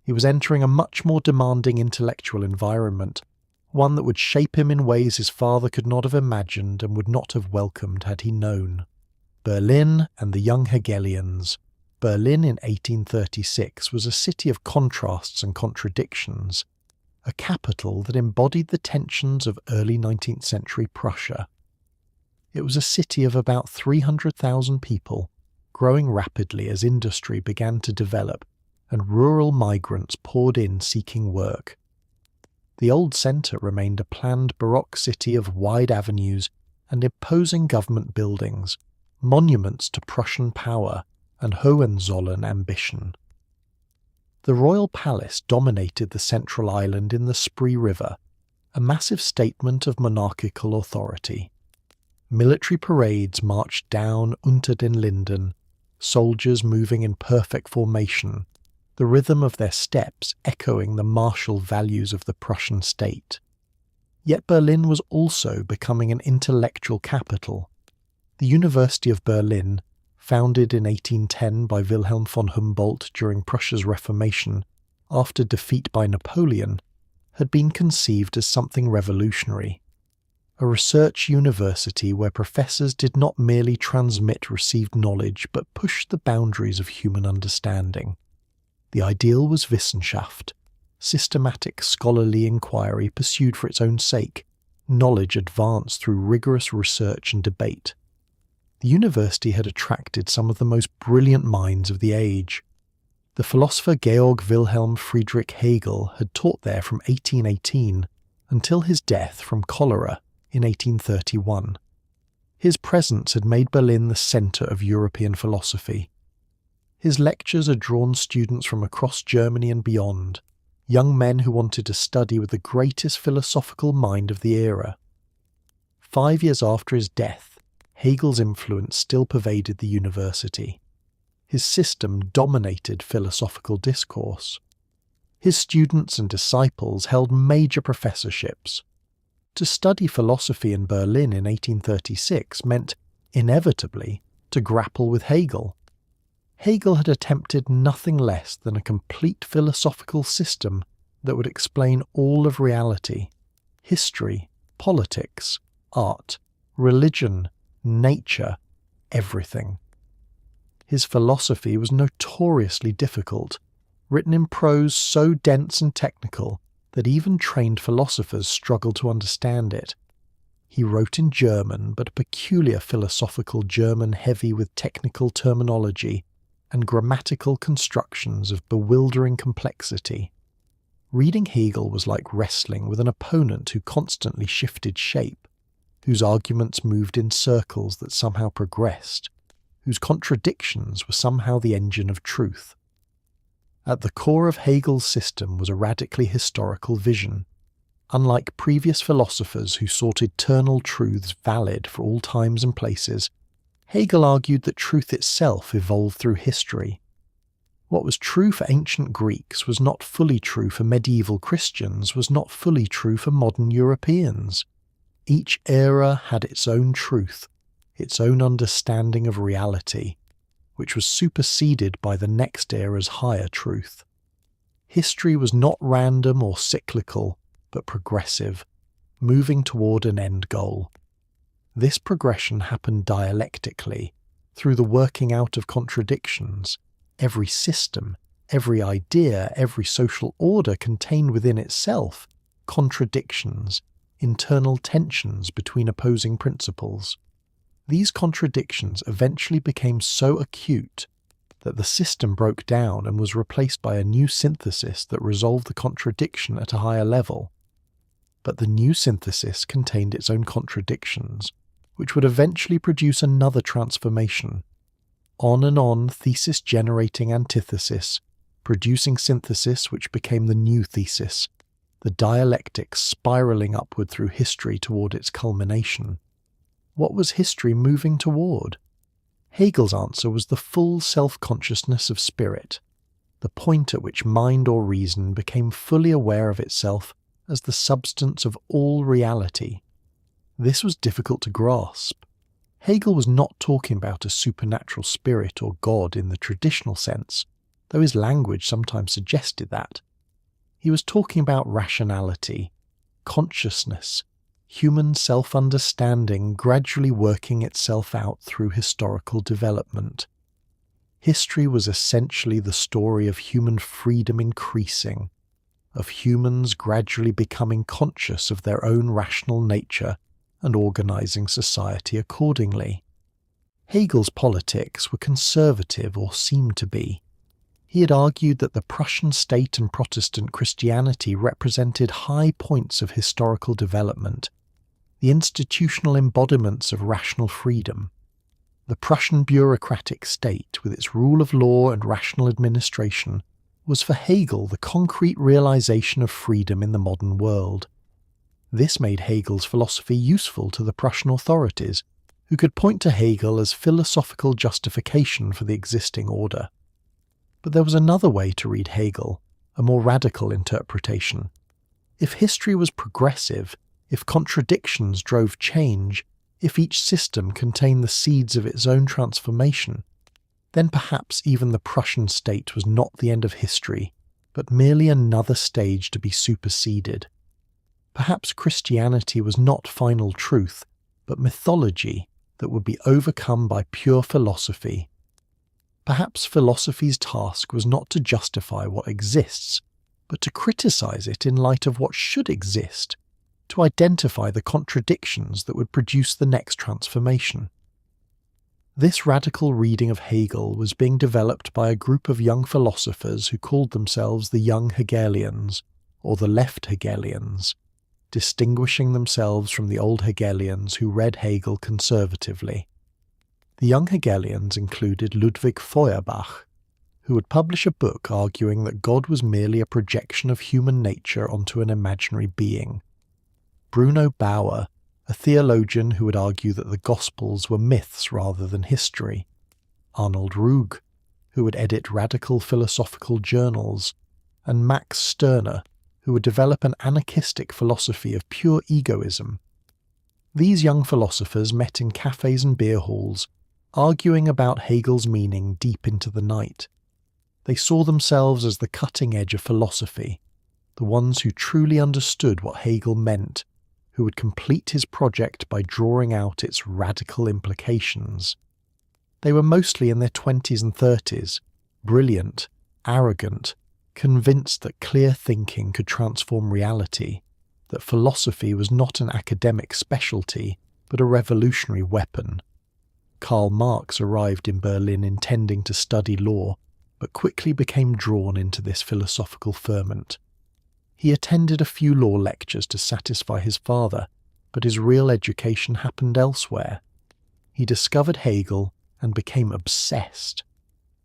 He was entering a much more demanding intellectual environment, one that would shape him in ways his father could not have imagined and would not have welcomed had he known. Berlin and the young Hegelians. Berlin in 1836 was a city of contrasts and contradictions, a capital that embodied the tensions of early 19th century Prussia. It was a city of about 300,000 people, growing rapidly as industry began to develop and rural migrants poured in seeking work. The old centre remained a planned Baroque city of wide avenues and imposing government buildings, monuments to Prussian power and Hohenzollern ambition. The royal palace dominated the central island in the Spree River, a massive statement of monarchical authority. Military parades marched down Unter den Linden, soldiers moving in perfect formation, the rhythm of their steps echoing the martial values of the Prussian state. Yet Berlin was also becoming an intellectual capital. The University of Berlin, founded in 1810 by Wilhelm von Humboldt during Prussia's Reformation, after defeat by Napoleon, had been conceived as something revolutionary. A research university where professors did not merely transmit received knowledge but pushed the boundaries of human understanding. The ideal was Wissenschaft, systematic scholarly inquiry pursued for its own sake, knowledge advanced through rigorous research and debate. The university had attracted some of the most brilliant minds of the age. The philosopher Georg Wilhelm Friedrich Hegel had taught there from 1818 until his death from cholera in 1831. His presence had made Berlin the centre of European philosophy. His lectures had drawn students from across Germany and beyond, young men who wanted to study with the greatest philosophical mind of the era. 5 years after his death, Hegel's influence still pervaded the university. His system dominated philosophical discourse. His students and disciples held major professorships. To study philosophy in Berlin in 1836 meant, inevitably, to grapple with Hegel. Hegel had attempted nothing less than a complete philosophical system that would explain all of reality, history, politics, art, religion, nature, everything. His philosophy was notoriously difficult, written in prose so dense and technical that even trained philosophers struggled to understand it. He wrote in German, but a peculiar philosophical German heavy with technical terminology and grammatical constructions of bewildering complexity. Reading Hegel was like wrestling with an opponent who constantly shifted shape, whose arguments moved in circles that somehow progressed, whose contradictions were somehow the engine of truth. At the core of Hegel's system was a radically historical vision. Unlike previous philosophers who sought eternal truths valid for all times and places, Hegel argued that truth itself evolved through history. What was true for ancient Greeks was not fully true for medieval Christians, was not fully true for modern Europeans. Each era had its own truth, its own understanding of reality, which was superseded by the next era's higher truth. History was not random or cyclical, but progressive, moving toward an end goal. This progression happened dialectically, through the working out of contradictions. Every system, every idea, every social order contained within itself contradictions, internal tensions between opposing principles. These contradictions eventually became so acute that the system broke down and was replaced by a new synthesis that resolved the contradiction at a higher level. But the new synthesis contained its own contradictions, which would eventually produce another transformation. On, thesis generating antithesis, producing synthesis which became the new thesis, the dialectic spiraling upward through history toward its culmination. What was history moving toward? Hegel's answer was the full self-consciousness of spirit, the point at which mind or reason became fully aware of itself as the substance of all reality. This was difficult to grasp. Hegel was not talking about a supernatural spirit or God in the traditional sense, though his language sometimes suggested that. He was talking about rationality, consciousness, human self-understanding gradually working itself out through historical development. History was essentially the story of human freedom increasing, of humans gradually becoming conscious of their own rational nature and organizing society accordingly. Hegel's politics were conservative, or seemed to be. He had argued that the Prussian state and Protestant Christianity represented high points of historical development, the institutional embodiments of rational freedom. The Prussian bureaucratic state, with its rule of law and rational administration, was for Hegel the concrete realization of freedom in the modern world. This made Hegel's philosophy useful to the Prussian authorities, who could point to Hegel as philosophical justification for the existing order. But there was another way to read Hegel, a more radical interpretation. If history was progressive, if contradictions drove change, if each system contained the seeds of its own transformation, then perhaps even the Prussian state was not the end of history, but merely another stage to be superseded. Perhaps Christianity was not final truth, but mythology that would be overcome by pure philosophy. Perhaps philosophy's task was not to justify what exists, but to criticize it in light of what should exist, to identify the contradictions that would produce the next transformation. This radical reading of Hegel was being developed by a group of young philosophers who called themselves the Young Hegelians, or the Left Hegelians, distinguishing themselves from the old Hegelians who read Hegel conservatively. The Young Hegelians included Ludwig Feuerbach, who would publish a book arguing that God was merely a projection of human nature onto an imaginary being. Bruno Bauer, a theologian who would argue that the Gospels were myths rather than history. Arnold Ruge, who would edit radical philosophical journals, and Max Stirner, who would develop an anarchistic philosophy of pure egoism. These young philosophers met in cafes and beer halls, arguing about Hegel's meaning deep into the night. They saw themselves as the cutting edge of philosophy, the ones who truly understood what Hegel meant, who would complete his project by drawing out its radical implications. They were mostly in their 20s and 30s, brilliant, arrogant, convinced that clear thinking could transform reality, that philosophy was not an academic specialty, but a revolutionary weapon. Karl Marx arrived in Berlin intending to study law, but quickly became drawn into this philosophical ferment. He attended a few law lectures to satisfy his father, but his real education happened elsewhere. He discovered Hegel and became obsessed.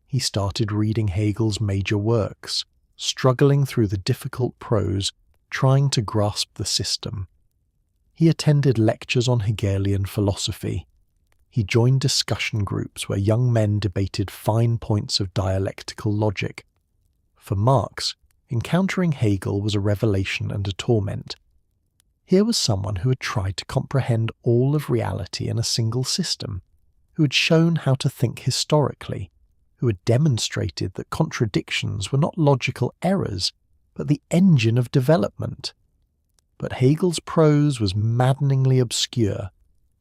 He started reading Hegel's major works, struggling through the difficult prose, trying to grasp the system. He attended lectures on Hegelian philosophy. He joined discussion groups where young men debated fine points of dialectical logic. For Marx, encountering Hegel was a revelation and a torment. Here was someone who had tried to comprehend all of reality in a single system, who had shown how to think historically, who had demonstrated that contradictions were not logical errors, but the engine of development. But Hegel's prose was maddeningly obscure,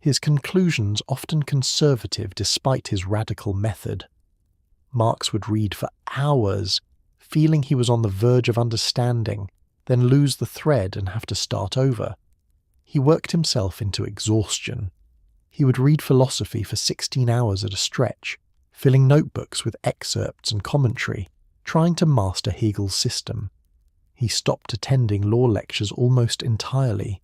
his conclusions often conservative despite his radical method. Marx would read for hours, feeling he was on the verge of understanding, then lose the thread and have to start over. He worked himself into exhaustion. He would read philosophy for 16 hours at a stretch, filling notebooks with excerpts and commentary, trying to master Hegel's system. He stopped attending law lectures almost entirely.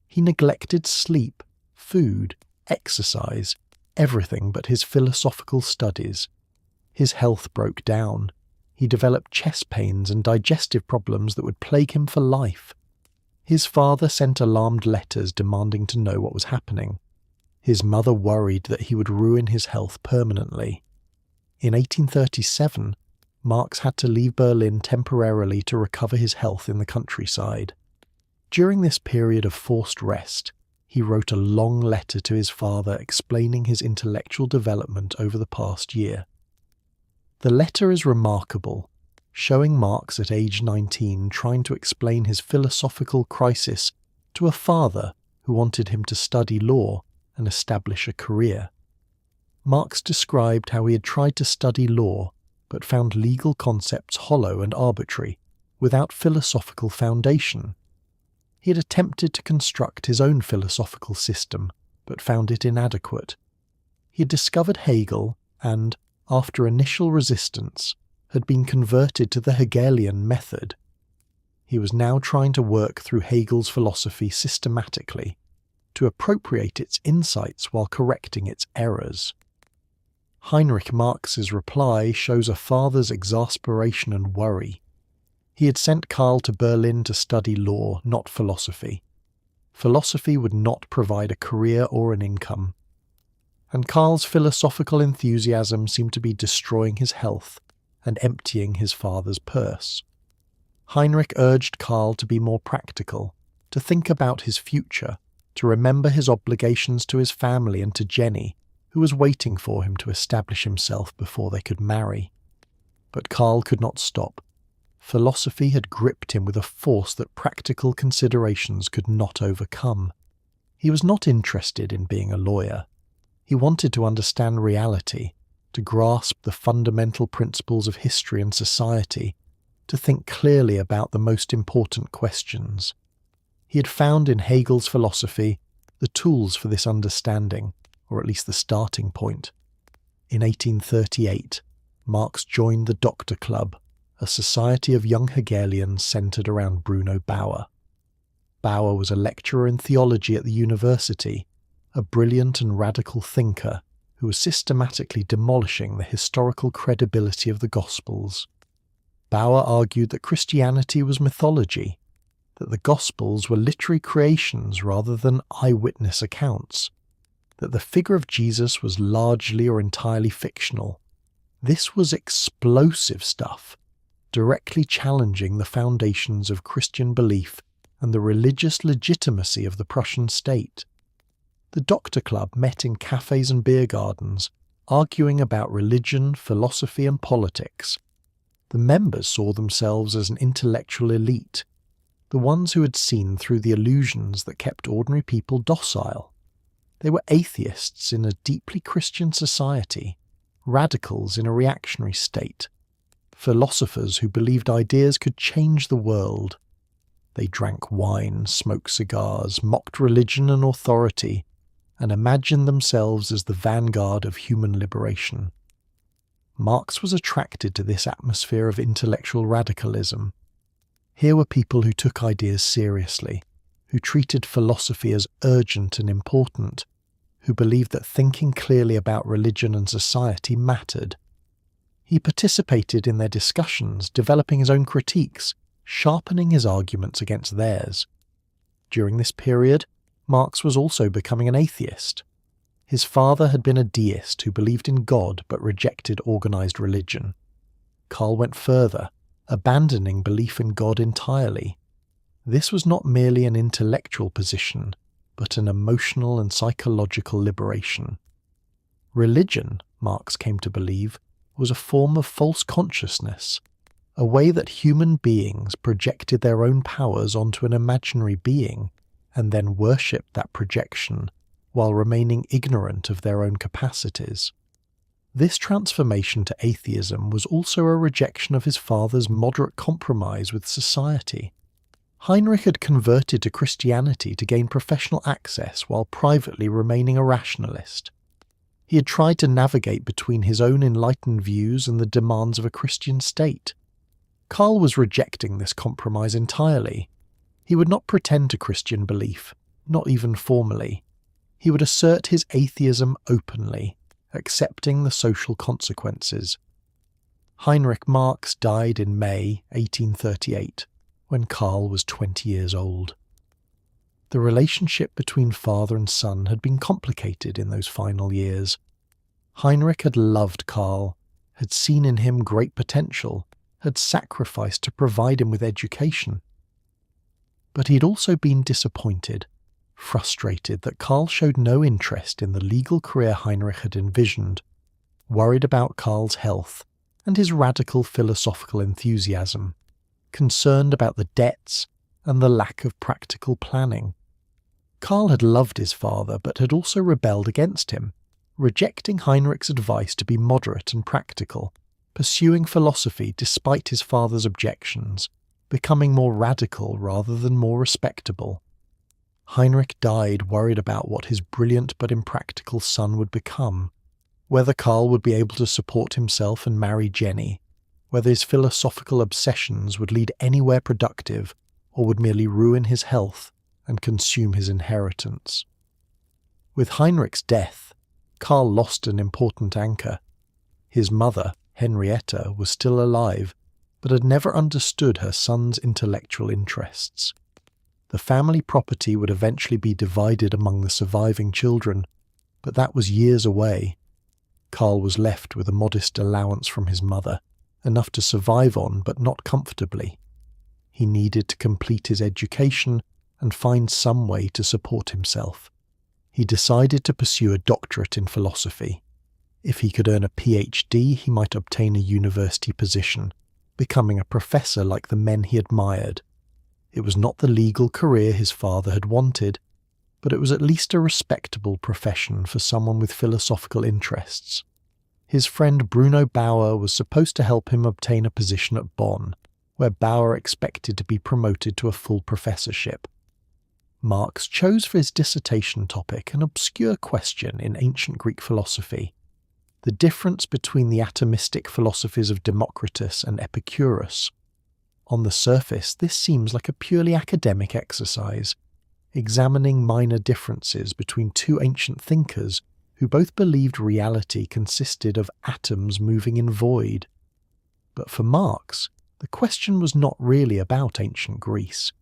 He neglected sleep, food, exercise, everything but his philosophical studies. His health broke down. He developed chest pains and digestive problems that would plague him for life. His father sent alarmed letters demanding to know what was happening. His mother worried that he would ruin his health permanently. In 1837, Marx had to leave Berlin temporarily to recover his health in the countryside. During this period of forced rest, he wrote a long letter to his father explaining his intellectual development over the past year. The letter is remarkable, showing Marx at age 19 trying to explain his philosophical crisis to a father who wanted him to study law and establish a career. Marx described how he had tried to study law but found legal concepts hollow and arbitrary, without philosophical foundation. He had attempted to construct his own philosophical system, but found it inadequate. He had discovered Hegel and, after initial resistance, had been converted to the Hegelian method. He was now trying to work through Hegel's philosophy systematically, to appropriate its insights while correcting its errors. Heinrich Marx's reply shows a father's exasperation and worry. He had sent Karl to Berlin to study law, not philosophy. Philosophy would not provide a career or an income. And Karl's philosophical enthusiasm seemed to be destroying his health and emptying his father's purse. Heinrich urged Karl to be more practical, to think about his future, to remember his obligations to his family and to Jenny, who was waiting for him to establish himself before they could marry. But Karl could not stop. Philosophy had gripped him with a force that practical considerations could not overcome. He was not interested in being a lawyer. He wanted to understand reality, to grasp the fundamental principles of history and society, to think clearly about the most important questions. He had found in Hegel's philosophy the tools for this understanding, or at least the starting point. In 1838, Marx joined the Doctor Club, a society of young Hegelians centered around Bruno Bauer. Bauer was a lecturer in theology at the university, a brilliant and radical thinker who was systematically demolishing the historical credibility of the Gospels. Bauer argued that Christianity was mythology, that the Gospels were literary creations rather than eyewitness accounts, that the figure of Jesus was largely or entirely fictional. This was explosive stuff. directly challenging the foundations of Christian belief and the religious legitimacy of the Prussian state. The Doctor Club met in cafes and beer gardens, arguing about religion, philosophy and politics. The members saw themselves as an intellectual elite, the ones who had seen through the illusions that kept ordinary people docile. They were atheists in a deeply Christian society, radicals in a reactionary state, philosophers who believed ideas could change the world. They drank wine, smoked cigars, mocked religion and authority, and imagined themselves as the vanguard of human liberation. Marx was attracted to this atmosphere of intellectual radicalism. Here were people who took ideas seriously, who treated philosophy as urgent and important, who believed that thinking clearly about religion and society mattered. He participated in their discussions, developing his own critiques, sharpening his arguments against theirs. During this period, Marx was also becoming an atheist. His father had been a deist who believed in God but rejected organized religion. Karl went further, abandoning belief in God entirely. This was not merely an intellectual position, but an emotional and psychological liberation. Religion, Marx came to believe, was a form of false consciousness, a way that human beings projected their own powers onto an imaginary being and then worshipped that projection while remaining ignorant of their own capacities. This transformation to atheism was also a rejection of his father's moderate compromise with society. Heinrich had converted to Christianity to gain professional access while privately remaining a rationalist. He had tried to navigate between his own enlightened views and the demands of a Christian state. Karl was rejecting this compromise entirely. He would not pretend to Christian belief, not even formally. He would assert his atheism openly, accepting the social consequences. Heinrich Marx died in May 1838, when Karl was 20 years old. The relationship between father and son had been complicated in those final years. Heinrich had loved Karl, had seen in him great potential, had sacrificed to provide him with education. But he had also been disappointed, frustrated that Karl showed no interest in the legal career Heinrich had envisioned, worried about Karl's health and his radical philosophical enthusiasm, concerned about the debts and the lack of practical planning. Karl had loved his father but had also rebelled against him, rejecting Heinrich's advice to be moderate and practical, pursuing philosophy despite his father's objections, becoming more radical rather than more respectable. Heinrich died worried about what his brilliant but impractical son would become, whether Karl would be able to support himself and marry Jenny, whether his philosophical obsessions would lead anywhere productive or would merely ruin his health and consume his inheritance. With Heinrich's death, Karl lost an important anchor. His mother, Henrietta, was still alive, but had never understood her son's intellectual interests. The family property would eventually be divided among the surviving children, but that was years away. Karl was left with a modest allowance from his mother, enough to survive on but not comfortably. He needed to complete his education and find some way to support himself. He decided to pursue a doctorate in philosophy. If he could earn a PhD, he might obtain a university position, becoming a professor like the men he admired. It was not the legal career his father had wanted, but it was at least a respectable profession for someone with philosophical interests. His friend Bruno Bauer was supposed to help him obtain a position at Bonn, where Bauer expected to be promoted to a full professorship. Marx chose for his dissertation topic an obscure question in ancient Greek philosophy: the difference between the atomistic philosophies of Democritus and Epicurus. On the surface, this seems like a purely academic exercise, examining minor differences between two ancient thinkers who both believed reality consisted of atoms moving in void. But for Marx, the question was not really about ancient Greece.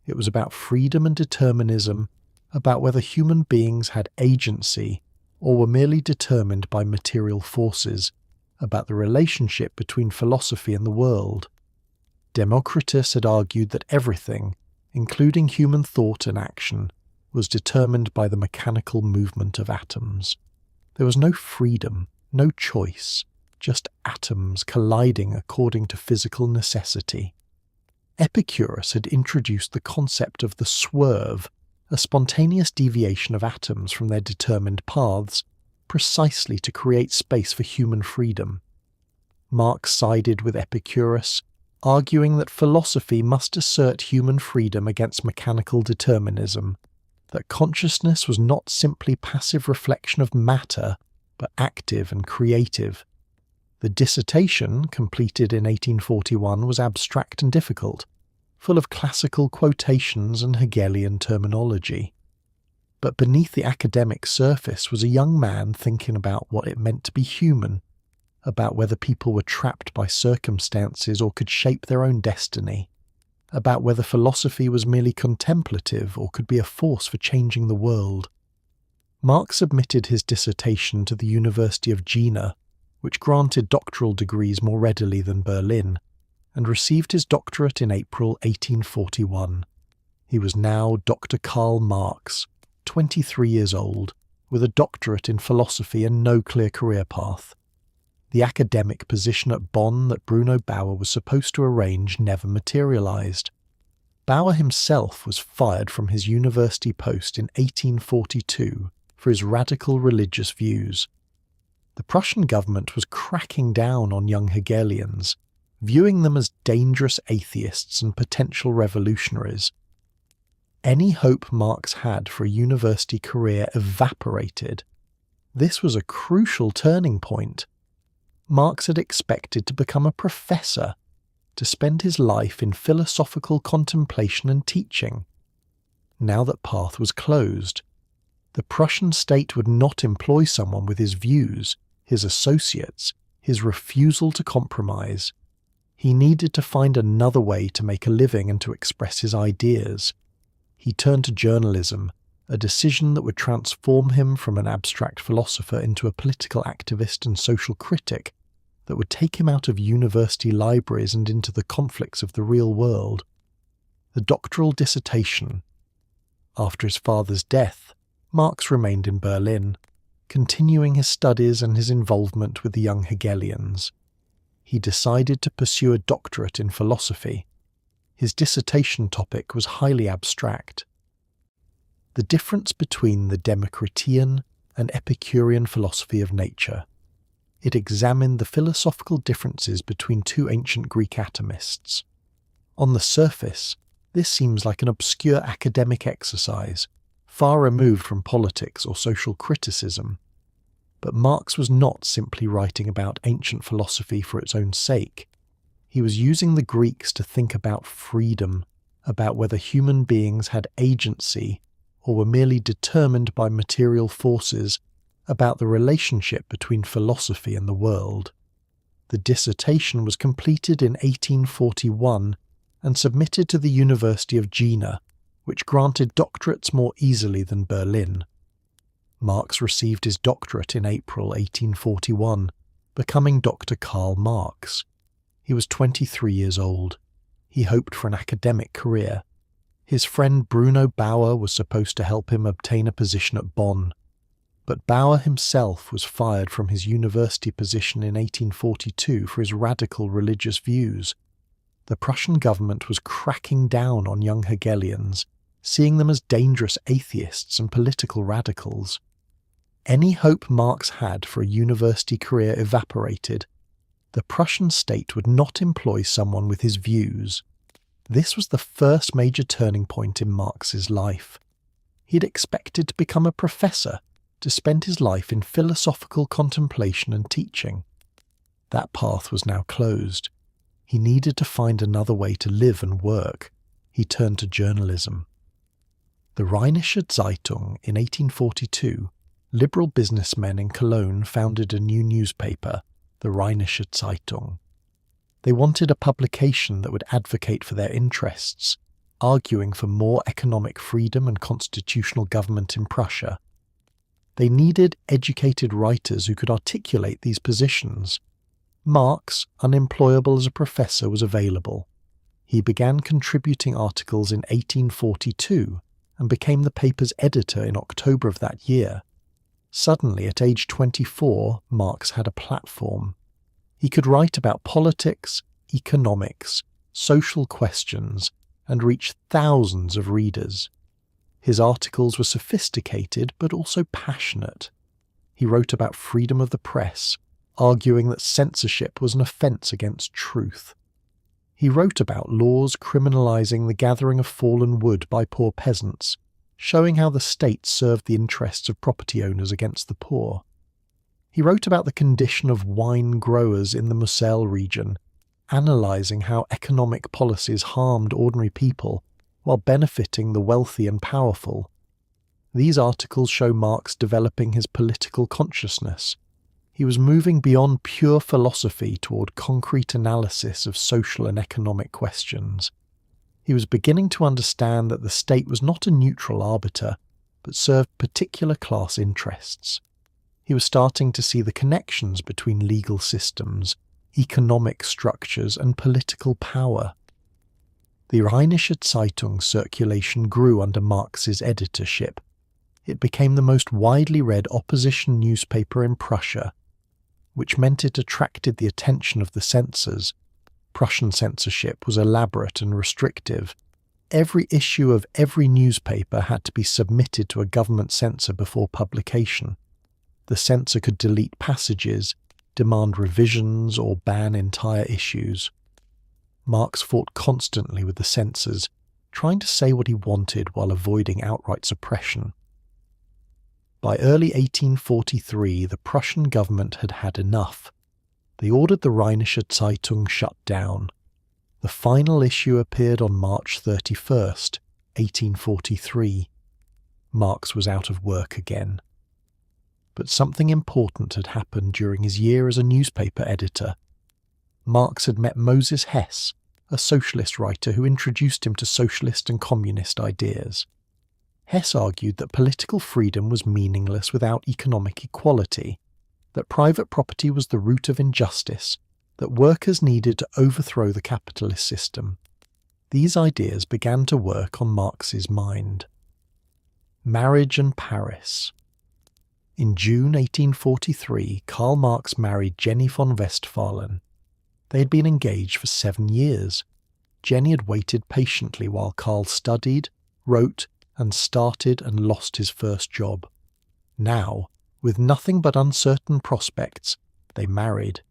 It was about freedom and determinism, about whether human beings had agency or were merely determined by material forces, about the relationship between philosophy and the world. Democritus had argued that everything, including human thought and action, was determined by the mechanical movement of atoms. There was no freedom, no choice, just atoms colliding according to physical necessity. Epicurus had introduced the concept of the swerve, a spontaneous deviation of atoms from their determined paths, precisely to create space for human freedom. Marx sided with Epicurus, arguing that philosophy must assert human freedom against mechanical determinism, that consciousness was not simply passive reflection of matter, but active and creative. The dissertation, completed in 1841, was abstract and difficult, full of classical quotations and Hegelian terminology. But beneath the academic surface was a young man thinking about what it meant to be human, about whether people were trapped by circumstances or could shape their own destiny, about whether philosophy was merely contemplative or could be a force for changing the world. Marx submitted his dissertation to the University of Jena, which granted doctoral degrees more readily than Berlin, and received his doctorate in April 1841. He was now Dr. Karl Marx, 23 years old, with a doctorate in philosophy and no clear career path. The academic position at Bonn that Bruno Bauer was supposed to arrange never materialized. Bauer himself was fired from his university post in 1842 for his radical religious views. The Prussian government was cracking down on young Hegelians, viewing them as dangerous atheists and potential revolutionaries. Any hope Marx had for a university career evaporated. This was a crucial turning point. Marx had expected to become a professor, to spend his life in philosophical contemplation and teaching. Now that path was closed. The Prussian state would not employ someone with his views, his associates, his refusal to compromise. He needed to find another way to make a living and to express his ideas. He turned to journalism, a decision that would transform him from an abstract philosopher into a political activist and social critic, that would take him out of university libraries and into the conflicts of the real world. The doctoral dissertation. After his father's death, Marx remained in Berlin, continuing his studies and his involvement with the young Hegelians. He decided to pursue a doctorate in philosophy. His dissertation topic was highly abstract. The difference between the Democritean and Epicurean philosophy of nature. It examined the philosophical differences between two ancient Greek atomists. On the surface, this seems like an obscure academic exercise, far removed from politics or social criticism. But Marx was not simply writing about ancient philosophy for its own sake. He was using the Greeks to think about freedom, about whether human beings had agency or were merely determined by material forces, about the relationship between philosophy and the world. The dissertation was completed in 1841 and submitted to the University of Jena, which granted doctorates more easily than Berlin. Marx received his doctorate in April 1841, becoming Dr. Karl Marx. He was 23 years old. He hoped for an academic career. His friend Bruno Bauer was supposed to help him obtain a position at Bonn. But Bauer himself was fired from his university position in 1842 for his radical religious views. The Prussian government was cracking down on young Hegelians, seeing them as dangerous atheists and political radicals. Any hope Marx had for a university career evaporated. The Prussian state would not employ someone with his views. This was the first major turning point in Marx's life. He had expected to become a professor, to spend his life in philosophical contemplation and teaching. That path was now closed. He needed to find another way to live and work. He turned to journalism. The Rheinische Zeitung in 1842, liberal businessmen in Cologne founded a new newspaper, the Rheinische Zeitung. They wanted a publication that would advocate for their interests, arguing for more economic freedom and constitutional government in Prussia. They needed educated writers who could articulate these positions. Marx, unemployable as a professor, was available. He began contributing articles in 1842 and became the paper's editor in October of that year. Suddenly, at age 24, Marx had a platform. He could write about politics, economics, social questions, and reach thousands of readers. His articles were sophisticated but also passionate. He wrote about freedom of the press, arguing that censorship was an offence against truth. He wrote about laws criminalising the gathering of fallen wood by poor peasants, showing how the state served the interests of property owners against the poor. He wrote about the condition of wine growers in the Moselle region, analysing how economic policies harmed ordinary people while benefiting the wealthy and powerful. These articles show Marx developing his political consciousness. He was moving beyond pure philosophy toward concrete analysis of social and economic questions. He was beginning to understand that the state was not a neutral arbiter, but served particular class interests. He was starting to see the connections between legal systems, economic structures, and political power. The Rheinische Zeitung circulation grew under Marx's editorship. It became the most widely read opposition newspaper in Prussia, which meant it attracted the attention of the censors. Prussian censorship was elaborate and restrictive. Every issue of every newspaper had to be submitted to a government censor before publication. The censor could delete passages, demand revisions, or ban entire issues. Marx fought constantly with the censors, trying to say what he wanted while avoiding outright suppression. By early 1843, the Prussian government had had enough. They ordered the Rheinische Zeitung shut down. The final issue appeared on March 31st, 1843. Marx was out of work again. But something important had happened during his year as a newspaper editor. Marx had met Moses Hess, a socialist writer who introduced him to socialist and communist ideas. Hess argued that political freedom was meaningless without economic equality, that private property was the root of injustice, that workers needed to overthrow the capitalist system. These ideas began to work on Marx's mind. Marriage and Paris. In June 1843, Karl Marx married Jenny von Westphalen. They had been engaged for 7 years. Jenny had waited patiently while Karl studied, wrote, and started and lost his first job. Now, with nothing but uncertain prospects, they married.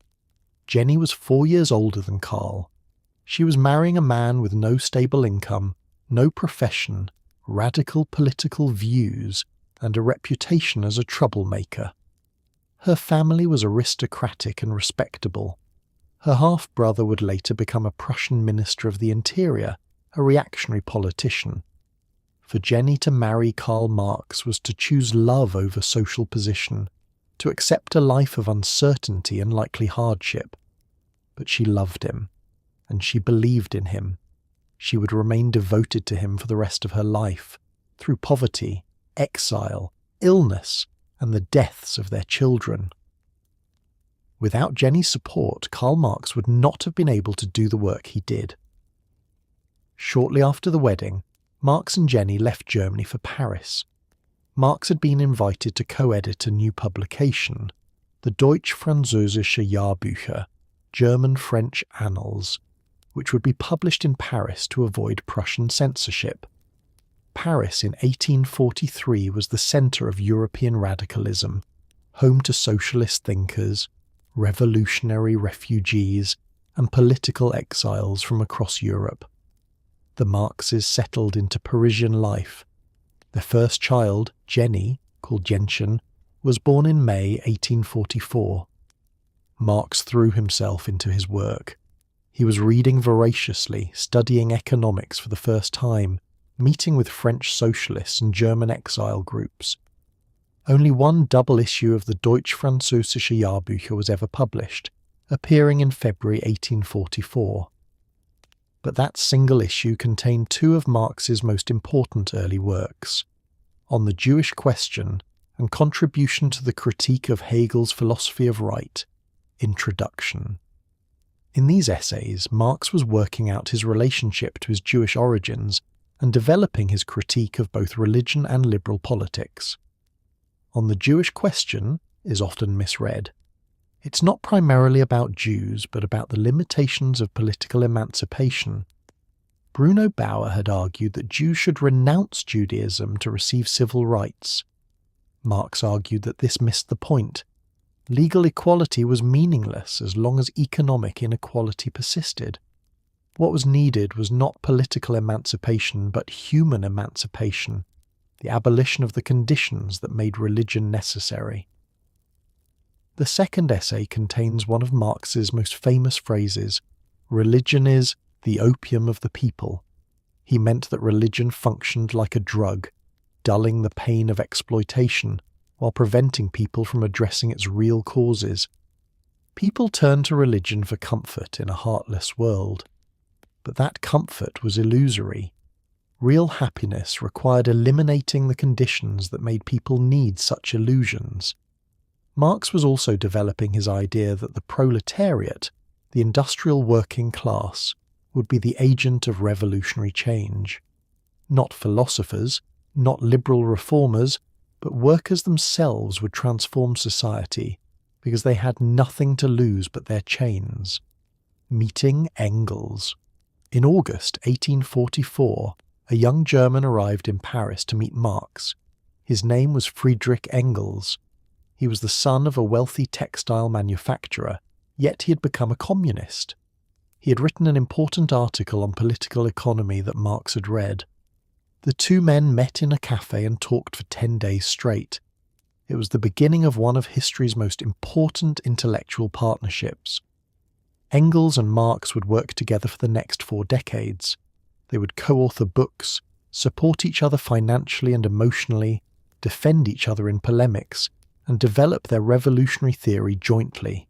Jenny was 4 years older than Karl. She was marrying a man with no stable income, no profession, radical political views, and a reputation as a troublemaker. Her family was aristocratic and respectable. Her half-brother would later become a Prussian Minister of the Interior, a reactionary politician. For Jenny to marry Karl Marx was to choose love over social position, to accept a life of uncertainty and likely hardship. But she loved him, and she believed in him. She would remain devoted to him for the rest of her life, through poverty, exile, illness, and the deaths of their children. Without Jenny's support, Karl Marx would not have been able to do the work he did. Shortly after the wedding, Marx and Jenny left Germany for Paris. Marx had been invited to co-edit a new publication, the Deutsch-Französische Jahrbücher, German-French Annals, which would be published in Paris to avoid Prussian censorship. Paris in 1843 was the centre of European radicalism, home to socialist thinkers, revolutionary refugees, and political exiles from across Europe. The Marxes settled into Parisian life. Their first child, Jenny, called Jenchen, was born in May 1844. Marx threw himself into his work. He was reading voraciously, studying economics for the first time, meeting with French socialists and German exile groups. Only one double issue of the Deutsch-Französische Jahrbücher was ever published, appearing in February 1844. But that single issue contained two of Marx's most important early works, On the Jewish Question and Contribution to the Critique of Hegel's Philosophy of Right, Introduction. In these essays, Marx was working out his relationship to his Jewish origins and developing his critique of both religion and liberal politics. On the Jewish question is often misread. It's not primarily about Jews, but about the limitations of political emancipation. Bruno Bauer had argued that Jews should renounce Judaism to receive civil rights. Marx argued that this missed the point. Legal equality was meaningless as long as economic inequality persisted. What was needed was not political emancipation, but human emancipation, the abolition of the conditions that made religion necessary. The second essay contains one of Marx's most famous phrases: "Religion is the opium of the people." He meant that religion functioned like a drug, dulling the pain of exploitation while preventing people from addressing its real causes. People turned to religion for comfort in a heartless world. But that comfort was illusory. Real happiness required eliminating the conditions that made people need such illusions. Marx was also developing his idea that the proletariat, the industrial working class, would be the agent of revolutionary change. Not philosophers, not liberal reformers, but workers themselves would transform society because they had nothing to lose but their chains. Meeting Engels. In August 1844, a young German arrived in Paris to meet Marx. His name was Friedrich Engels. He was the son of a wealthy textile manufacturer, yet he had become a communist. He had written an important article on political economy that Marx had read. The two men met in a cafe and talked for 10 days straight. It was the beginning of one of history's most important intellectual partnerships. Engels and Marx would work together for the next 4 decades. They would co-author books, support each other financially and emotionally, defend each other in polemics, and develop their revolutionary theory jointly.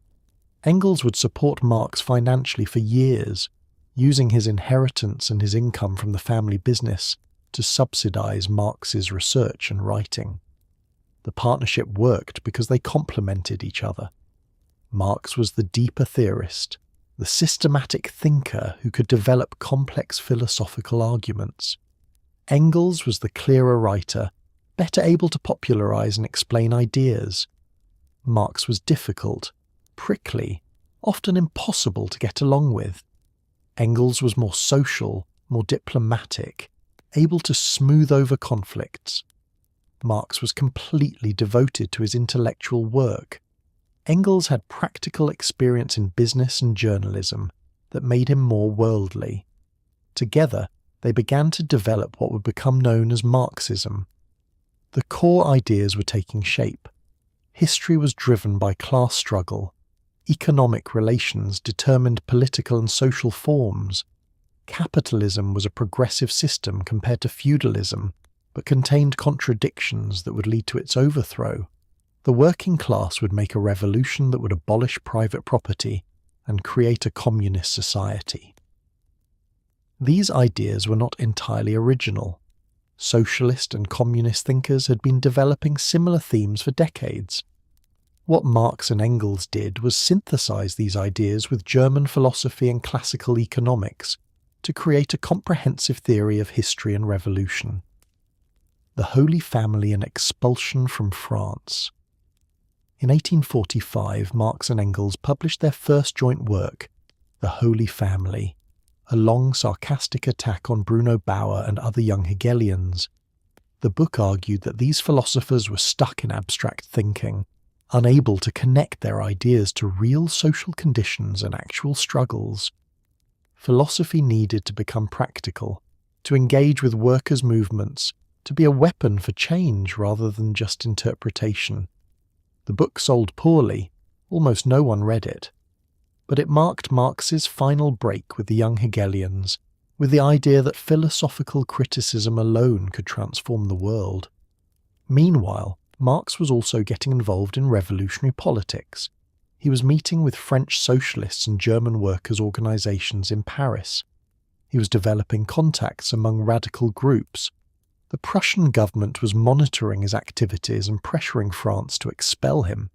Engels would support Marx financially for years, using his inheritance and his income from the family business to subsidize Marx's research and writing. The partnership worked because they complemented each other. Marx was the deeper theorist, the systematic thinker who could develop complex philosophical arguments. Engels was the clearer writer, better able to popularize and explain ideas. Marx was difficult, prickly, often impossible to get along with. Engels was more social, more diplomatic, able to smooth over conflicts. Marx was completely devoted to his intellectual work. Engels had practical experience in business and journalism that made him more worldly. Together, they began to develop what would become known as Marxism. The core ideas were taking shape. History was driven by class struggle. Economic relations determined political and social forms. Capitalism was a progressive system compared to feudalism, but contained contradictions that would lead to its overthrow. The working class would make a revolution that would abolish private property and create a communist society. These ideas were not entirely original. Socialist and communist thinkers had been developing similar themes for decades. What Marx and Engels did was synthesize these ideas with German philosophy and classical economics to create a comprehensive theory of history and revolution. The Holy Family and expulsion from France. In 1845, Marx and Engels published their first joint work, The Holy Family, a long sarcastic attack on Bruno Bauer and other young Hegelians. The book argued that these philosophers were stuck in abstract thinking, unable to connect their ideas to real social conditions and actual struggles. Philosophy needed to become practical, to engage with workers' movements, to be a weapon for change rather than just interpretation. The book sold poorly, almost no one read it. But it marked Marx's final break with the young Hegelians, with the idea that philosophical criticism alone could transform the world. Meanwhile, Marx was also getting involved in revolutionary politics. He was meeting with French socialists and German workers' organizations in Paris. He was developing contacts among radical groups. The Prussian government was monitoring his activities and pressuring France to expel him.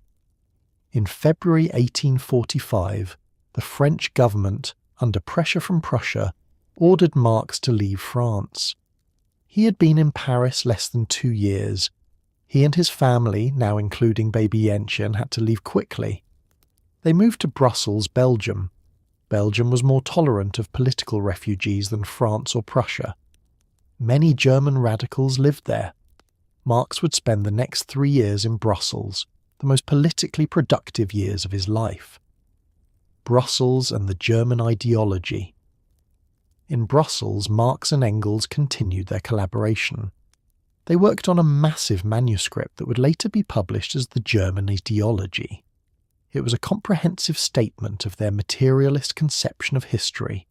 In February 1845, the French government, under pressure from Prussia, ordered Marx to leave France. He had been in Paris less than 2 years. He and his family, now including baby Jentchen, had to leave quickly. They moved to Brussels, Belgium. Belgium was more tolerant of political refugees than France or Prussia. Many German radicals lived there. Marx would spend the next 3 years in Brussels, the most politically productive years of his life. Brussels and the German ideology. In Brussels, Marx and Engels continued their collaboration. They worked on a massive manuscript that would later be published as the German ideology. It was a comprehensive statement of their materialist conception of history.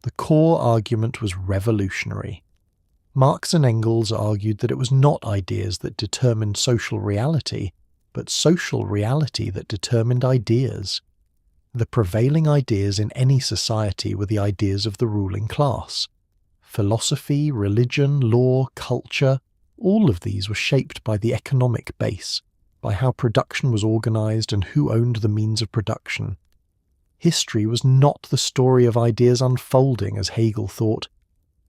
The core argument was revolutionary. Marx and Engels argued that it was not ideas that determined social reality, but social reality that determined ideas. The prevailing ideas in any society were the ideas of the ruling class. Philosophy, religion, law, culture, all of these were shaped by the economic base, by how production was organised and who owned the means of production. History was not the story of ideas unfolding, as Hegel thought,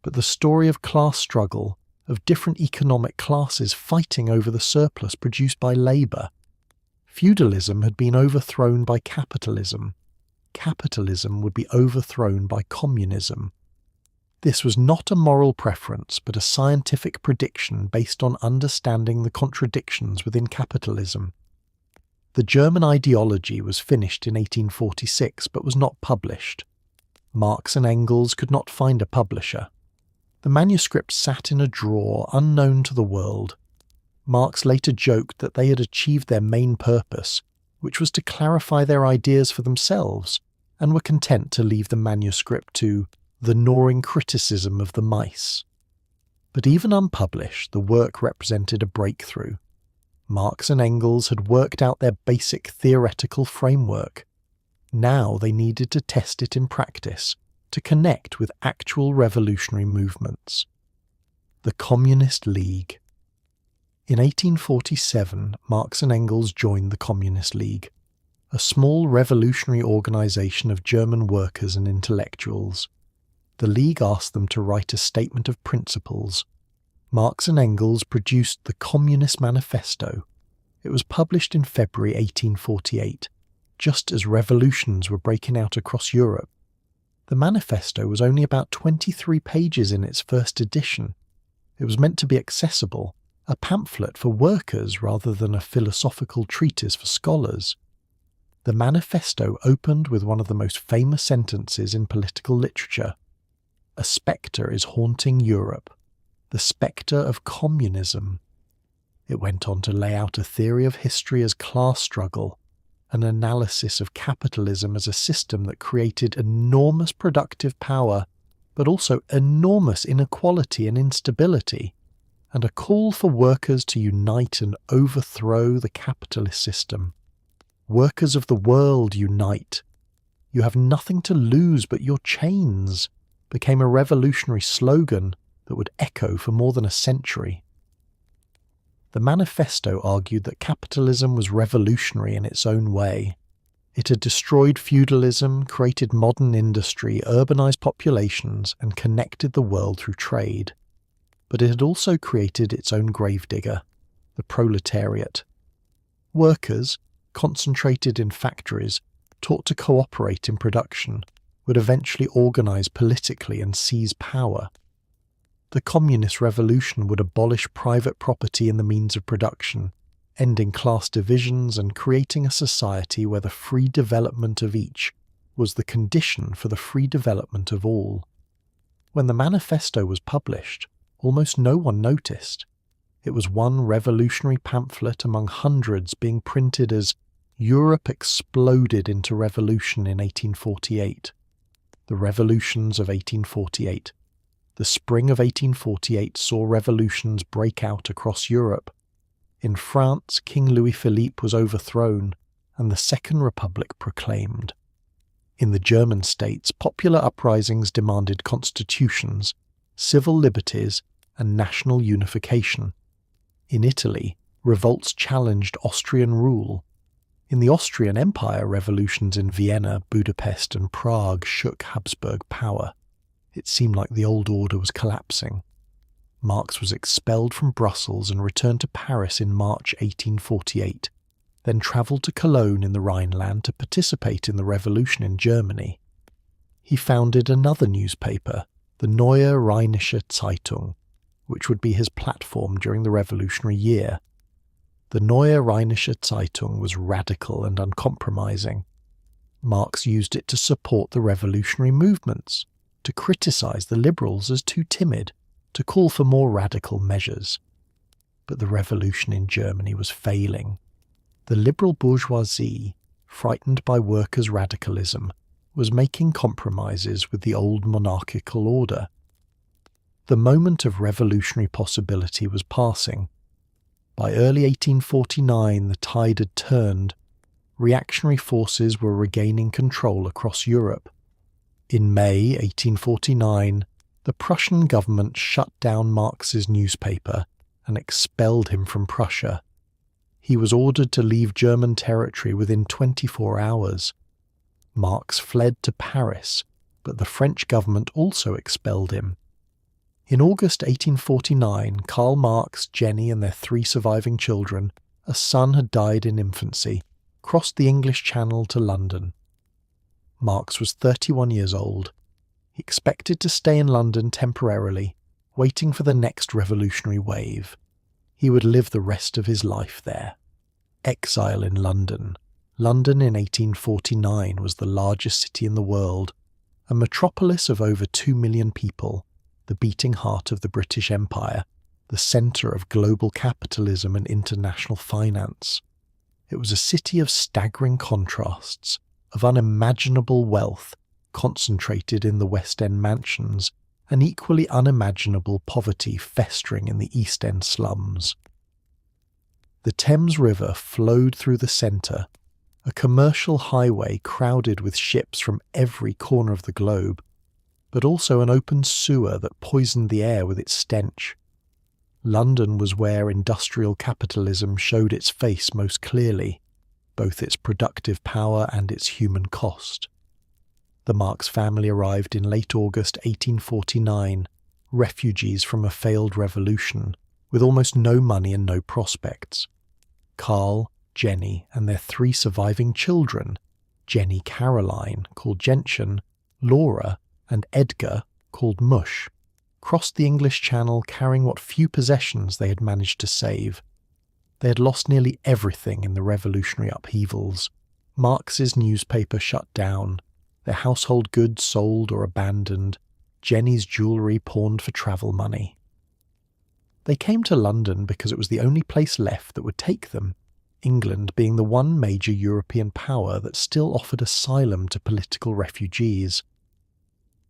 but the story of class struggle, of different economic classes fighting over the surplus produced by labour. Feudalism had been overthrown by capitalism. Capitalism would be overthrown by communism. This was not a moral preference, but a scientific prediction based on understanding the contradictions within capitalism. The German ideology was finished in 1846, but was not published. Marx and Engels could not find a publisher. The manuscript sat in a drawer unknown to the world. Marx later joked that they had achieved their main purpose, which was to clarify their ideas for themselves, and were content to leave the manuscript to the gnawing criticism of the mice. But even unpublished, the work represented a breakthrough. Marx and Engels had worked out their basic theoretical framework. Now they needed to test it in practice, to connect with actual revolutionary movements. The Communist League. In 1847, Marx and Engels joined the Communist League, a small revolutionary organisation of German workers and intellectuals. The League asked them to write a statement of principles. Marx and Engels produced the Communist Manifesto. It was published in February 1848, just as revolutions were breaking out across Europe. The manifesto was only about 23 pages in its first edition. It was meant to be accessible, a pamphlet for workers rather than a philosophical treatise for scholars. The manifesto opened with one of the most famous sentences in political literature. A spectre is haunting Europe, the spectre of communism. It went on to lay out a theory of history as class struggle, an analysis of capitalism as a system that created enormous productive power, but also enormous inequality and instability, and a call for workers to unite and overthrow the capitalist system. Workers of the world, unite. You have nothing to lose but your chains, became a revolutionary slogan that would echo for more than a century. The manifesto argued that capitalism was revolutionary in its own way. It had destroyed feudalism, created modern industry, urbanized populations, and connected the world through trade. But it had also created its own gravedigger, the proletariat. Workers, concentrated in factories, taught to cooperate in production, would eventually organize politically and seize power. The communist revolution would abolish private property in the means of production, ending class divisions and creating a society where the free development of each was the condition for the free development of all. When the manifesto was published, almost no one noticed. It was one revolutionary pamphlet among hundreds being printed as Europe exploded into revolution in 1848. The revolutions of 1848. The spring of 1848 saw revolutions break out across Europe. In France, King Louis-Philippe was overthrown and the Second Republic proclaimed. In the German states, popular uprisings demanded constitutions, civil liberties, and national unification. In Italy, revolts challenged Austrian rule. In the Austrian Empire, revolutions in Vienna, Budapest and Prague shook Habsburg power. It seemed like the old order was collapsing. Marx was expelled from Brussels and returned to Paris in March 1848, then travelled to Cologne in the Rhineland to participate in the revolution in Germany. He founded another newspaper, the Neue Rheinische Zeitung, which would be his platform during the revolutionary year. The Neue Rheinische Zeitung was radical and uncompromising. Marx used it to support the revolutionary movements, to criticise the liberals as too timid, to call for more radical measures. But the revolution in Germany was failing. The liberal bourgeoisie, frightened by workers' radicalism, was making compromises with the old monarchical order. The moment of revolutionary possibility was passing. By early 1849 the tide had turned. Reactionary forces were regaining control across Europe. In May 1849, the Prussian government shut down Marx's newspaper and expelled him from Prussia. He was ordered to leave German territory within 24 hours. Marx fled to Paris, but the French government also expelled him. In August 1849, Karl Marx, Jenny and their 3 surviving children, a son had died in infancy, crossed the English Channel to London. Marx was 31 years old. He expected to stay in London temporarily, waiting for the next revolutionary wave. He would live the rest of his life there. Exile in London. London in 1849 was the largest city in the world, a metropolis of over 2 million people, the beating heart of the British Empire, the centre of global capitalism and international finance. It was a city of staggering contrasts, of unimaginable wealth, concentrated in the West End mansions, and equally unimaginable poverty festering in the East End slums. The Thames River flowed through the centre, a commercial highway crowded with ships from every corner of the globe, but also an open sewer that poisoned the air with its stench. London was where industrial capitalism showed its face most clearly, both its productive power and its human cost. The Marx family arrived in late August 1849, refugees from a failed revolution, with almost no money and no prospects. Karl, Jenny, and their 3 surviving children, Jenny Caroline, called Gentian, Laura, and Edgar, called Mush, crossed the English Channel carrying what few possessions they had managed to save. They had lost nearly everything in the revolutionary upheavals. Marx's newspaper shut down, their household goods sold or abandoned, Jenny's jewellery pawned for travel money. They came to London because it was the only place left that would take them, England being the one major European power that still offered asylum to political refugees.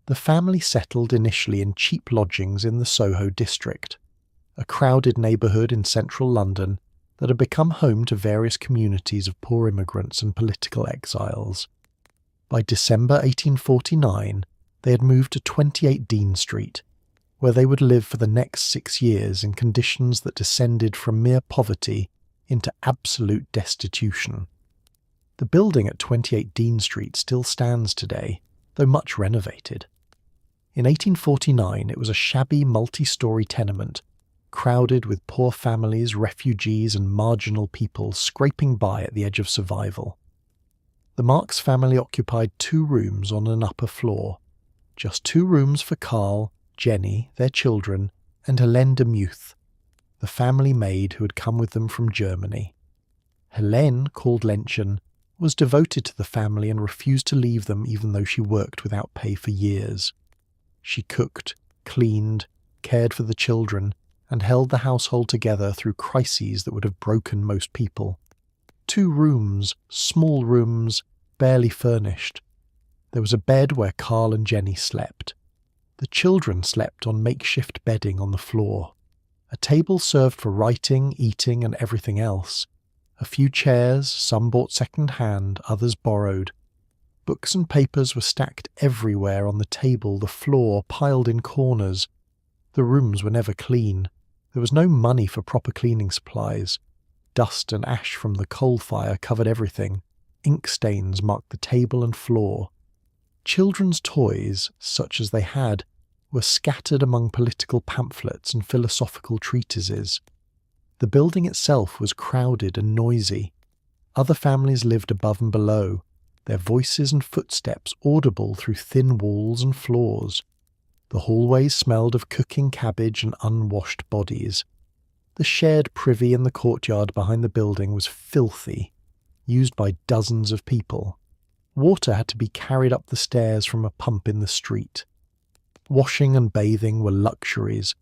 The family settled initially in cheap lodgings in the Soho district, a crowded neighbourhood in central London that had become home to various communities of poor immigrants and political exiles. By December 1849, they had moved to 28 Dean Street, where they would live for the next 6 years in conditions that descended from mere poverty into absolute destitution. The building at 28 Dean Street still stands today, though much renovated. In 1849, it was a shabby multi-storey tenement, crowded with poor families, refugees and marginal people scraping by at the edge of survival. The Marx family occupied 2 rooms on an upper floor, just 2 rooms for Karl, Jenny, their children, and Helene de Muth, the family maid who had come with them from Germany. Helene, called Lenchen, was devoted to the family and refused to leave them even though she worked without pay for years. She cooked, cleaned, cared for the children, and held the household together through crises that would have broken most people. 2 rooms, small rooms, barely furnished. There was a bed where Karl and Jenny slept. The children slept on makeshift bedding on the floor. A table served for writing, eating, and everything else. A few chairs, some bought second-hand, others borrowed. Books and papers were stacked everywhere on the table, the floor, piled in corners. The rooms were never clean. There was no money for proper cleaning supplies. Dust and ash from the coal fire covered everything. Ink stains marked the table and floor. Children's toys, such as they had, were scattered among political pamphlets and philosophical treatises. The building itself was crowded and noisy. Other families lived above and below, their voices and footsteps audible through thin walls and floors. The hallways smelled of cooking cabbage and unwashed bodies. The shared privy in the courtyard behind the building was filthy, used by dozens of people. Water had to be carried up the stairs from a pump in the street. Washing and bathing were luxuries,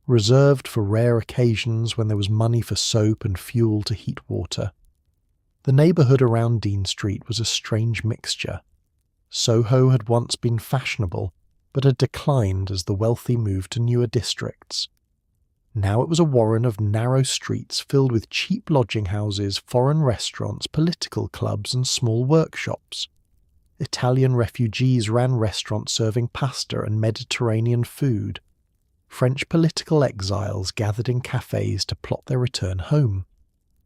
reserved for rare occasions when there was money for soap and fuel to heat water. The neighbourhood around Dean Street was a strange mixture. Soho had once been fashionable, but had declined as the wealthy moved to newer districts. Now it was a warren of narrow streets filled with cheap lodging houses, foreign restaurants, political clubs and small workshops. Italian refugees ran restaurants serving pasta and Mediterranean food. French political exiles gathered in cafes to plot their return home.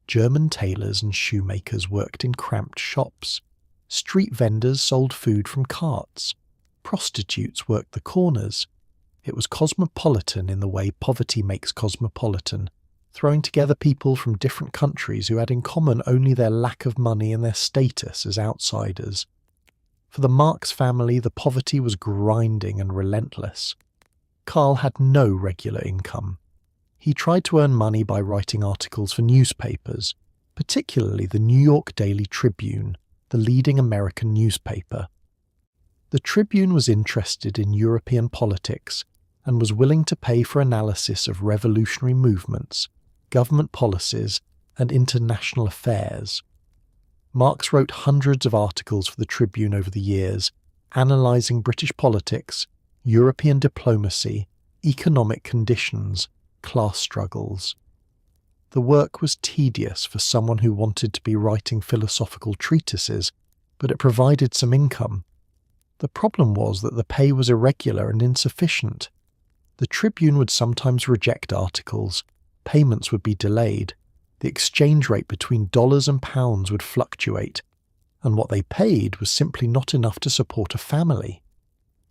German tailors and shoemakers worked in cramped shops. Street vendors sold food from carts. Prostitutes worked the corners. It was cosmopolitan in the way poverty makes cosmopolitan, throwing together people from different countries who had in common only their lack of money and their status as outsiders. For the Marx family, the poverty was grinding and relentless. Karl had no regular income. He tried to earn money by writing articles for newspapers, particularly the New York Daily Tribune, the leading American newspaper. The Tribune was interested in European politics and was willing to pay for analysis of revolutionary movements, government policies, and international affairs. Marx wrote hundreds of articles for the Tribune over the years, analysing British politics, European diplomacy, economic conditions, class struggles. The work was tedious for someone who wanted to be writing philosophical treatises, but it provided some income. The problem was that the pay was irregular and insufficient. The Tribune would sometimes reject articles, payments would be delayed, the exchange rate between dollars and pounds would fluctuate, and what they paid was simply not enough to support a family.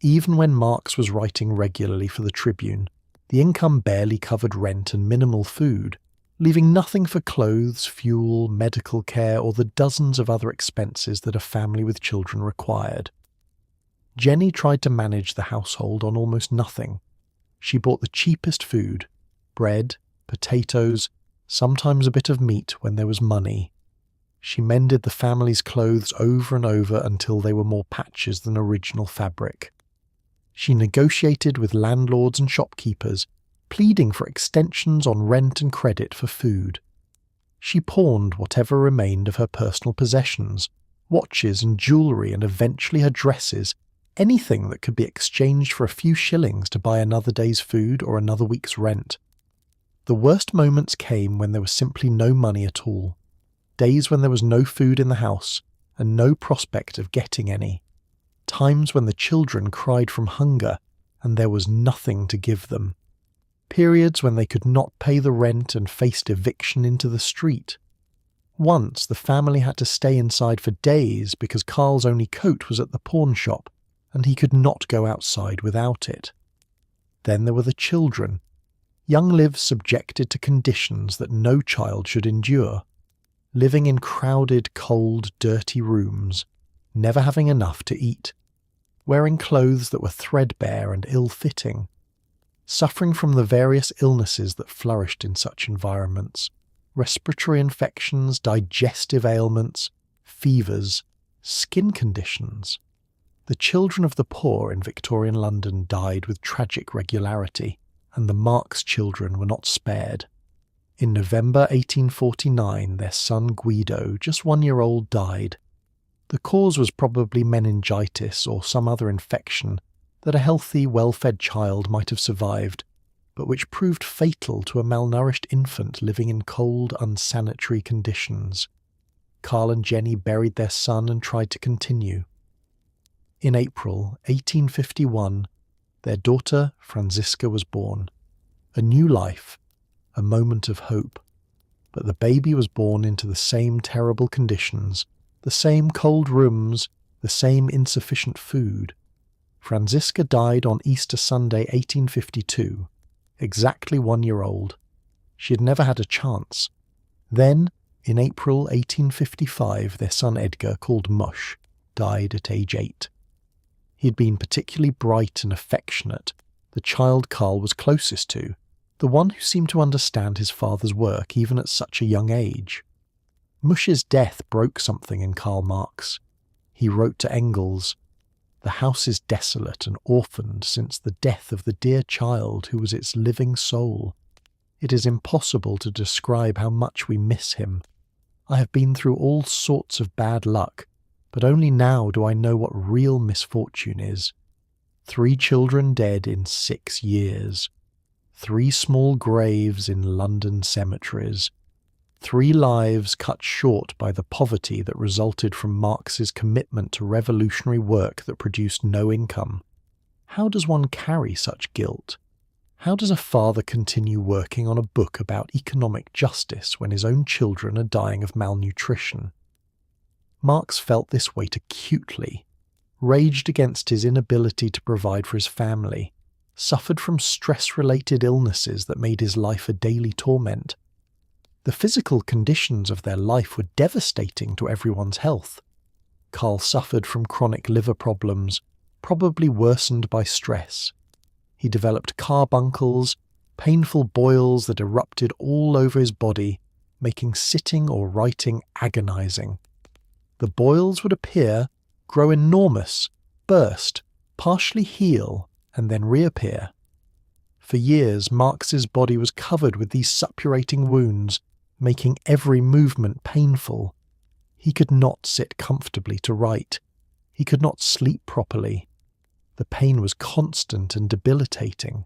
Even when Marx was writing regularly for the Tribune, the income barely covered rent and minimal food, leaving nothing for clothes, fuel, medical care, or the dozens of other expenses that a family with children required. Jenny tried to manage the household on almost nothing. She bought the cheapest food, bread, potatoes, sometimes a bit of meat when there was money. She mended the family's clothes over and over until they were more patches than original fabric. She negotiated with landlords and shopkeepers, pleading for extensions on rent and credit for food. She pawned whatever remained of her personal possessions, watches and jewellery, and eventually her dresses, anything that could be exchanged for a few shillings to buy another day's food or another week's rent. The worst moments came when there was simply no money at all, days when there was no food in the house and no prospect of getting any, times when the children cried from hunger and there was nothing to give them, periods when they could not pay the rent and faced eviction into the street. Once the family had to stay inside for days because Karl's only coat was at the pawn shop and he could not go outside without it. Then there were the children, young lives subjected to conditions that no child should endure, living in crowded, cold, dirty rooms, never having enough to eat, wearing clothes that were threadbare and ill-fitting, suffering from the various illnesses that flourished in such environments, respiratory infections, digestive ailments, fevers, skin conditions. The children of the poor in Victorian London died with tragic regularity, and the Marx children were not spared. In November 1849, their son Guido, just 1 year old, died. The cause was probably meningitis or some other infection that a healthy, well-fed child might have survived, but which proved fatal to a malnourished infant living in cold, unsanitary conditions. Karl and Jenny buried their son and tried to continue. In April 1851, their daughter Franziska was born. A new life, a moment of hope. but the baby was born into the same terrible conditions, the same cold rooms, the same insufficient food. Franziska died on Easter Sunday 1852, exactly 1 year old. She had never had a chance. Then, in April 1855, their son Edgar, called Mush, died at age 8. He had been particularly bright and affectionate, the child Karl was closest to, the one who seemed to understand his father's work even at such a young age. Mush's death broke something in Karl Marx. He wrote to Engels, "The house is desolate and orphaned since the death of the dear child who was its living soul. It is impossible to describe how much we miss him. I have been through all sorts of bad luck, but only now do I know what real misfortune is. 3 children dead in 6 years. 3 small graves in London cemeteries. 3 lives cut short by the poverty that resulted from Marx's commitment to revolutionary work that produced no income. How does one carry such guilt? How does a father continue working on a book about economic justice when his own children are dying of malnutrition?" Marx felt this weight acutely, raged against his inability to provide for his family, suffered from stress-related illnesses that made his life a daily torment. The physical conditions of their life were devastating to everyone's health. Karl suffered from chronic liver problems, probably worsened by stress. He developed carbuncles, painful boils that erupted all over his body, making sitting or writing agonizing. The boils would appear, grow enormous, burst, partially heal, and then reappear. For years, Marx's body was covered with these suppurating wounds, making every movement painful. He could not sit comfortably to write. He could not sleep properly. The pain was constant and debilitating.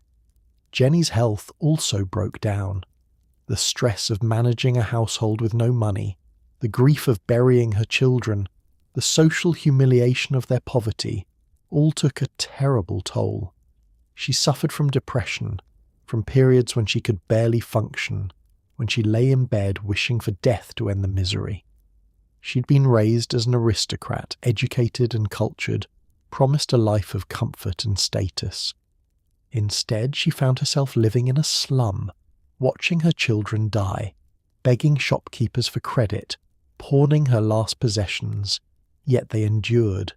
Jenny's health also broke down. The stress of managing a household with no money, the grief of burying her children, the social humiliation of their poverty, all took a terrible toll. She suffered from depression, from periods when she could barely function, when she lay in bed wishing for death to end the misery. She'd been raised as an aristocrat, educated and cultured, promised a life of comfort and status. Instead, she found herself living in a slum, watching her children die, begging shopkeepers for credit, pawning her last possessions, yet they endured.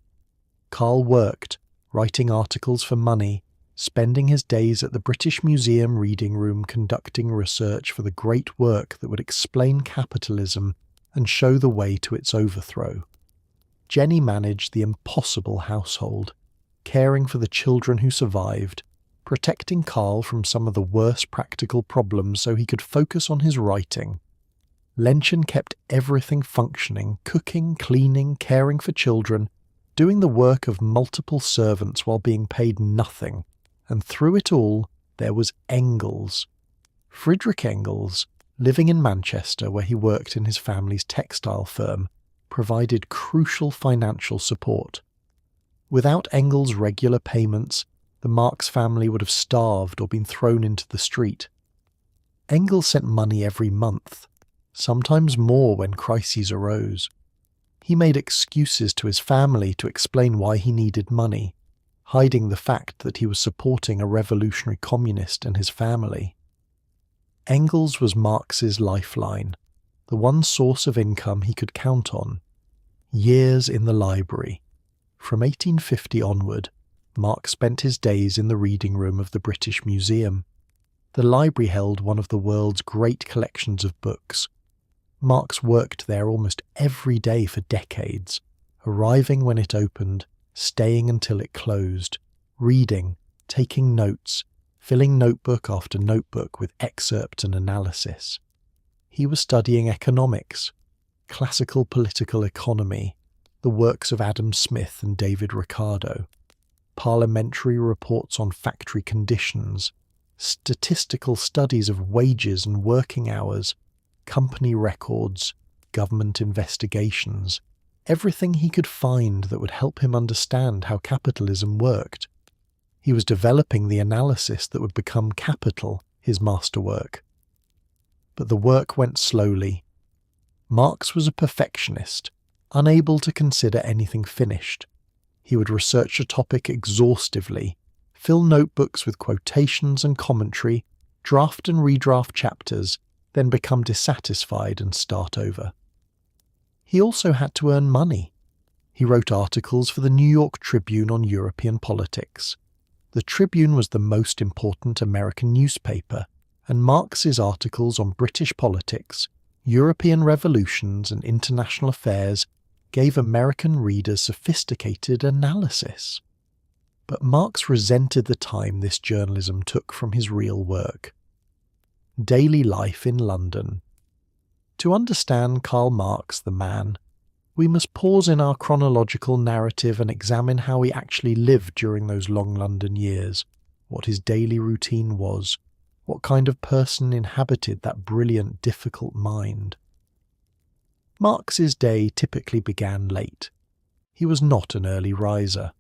Karl worked, writing articles for money, spending his days at the British Museum reading room conducting research for the great work that would explain capitalism and show the way to its overthrow. Jenny managed the impossible household, caring for the children who survived, protecting Karl from some of the worst practical problems so he could focus on his writing. Lenchen kept everything functioning, cooking, cleaning, caring for children, doing the work of multiple servants while being paid nothing, and through it all there was Engels. Friedrich Engels, living in Manchester where he worked in his family's textile firm, provided crucial financial support. Without Engels' regular payments, the Marx family would have starved or been thrown into the street. Engels sent money every month, sometimes more when crises arose. He made excuses to his family to explain why he needed money, hiding the fact that he was supporting a revolutionary communist and his family. Engels was Marx's lifeline, the one source of income he could count on. Years in the library. From 1850 onward, Marx spent his days in the reading room of the British Museum. The library held one of the world's great collections of books. Marx worked there almost every day for decades, arriving when it opened, staying until it closed, reading, taking notes, filling notebook after notebook with excerpt and analysis. He was studying economics, classical political economy, the works of Adam Smith and David Ricardo, parliamentary reports on factory conditions, statistical studies of wages and working hours, company records, government investigations, everything he could find that would help him understand how capitalism worked. He was developing the analysis that would become Capital, his masterwork. but the work went slowly. Marx was a perfectionist, unable to consider anything finished. He would research a topic exhaustively, fill notebooks with quotations and commentary, draft and redraft chapters, then become dissatisfied and start over. He also had to earn money. He wrote articles for the New York Tribune on European politics. The Tribune was the most important American newspaper, and Marx's articles on British politics, European revolutions and international affairs gave American readers sophisticated analysis. But Marx resented the time this journalism took from his real work. Daily life in London. To understand Karl Marx, the man, we must pause in our chronological narrative and examine how he actually lived during those long London years, what his daily routine was, what kind of person inhabited that brilliant, difficult mind. Marx's day typically began late. He was not an early riser.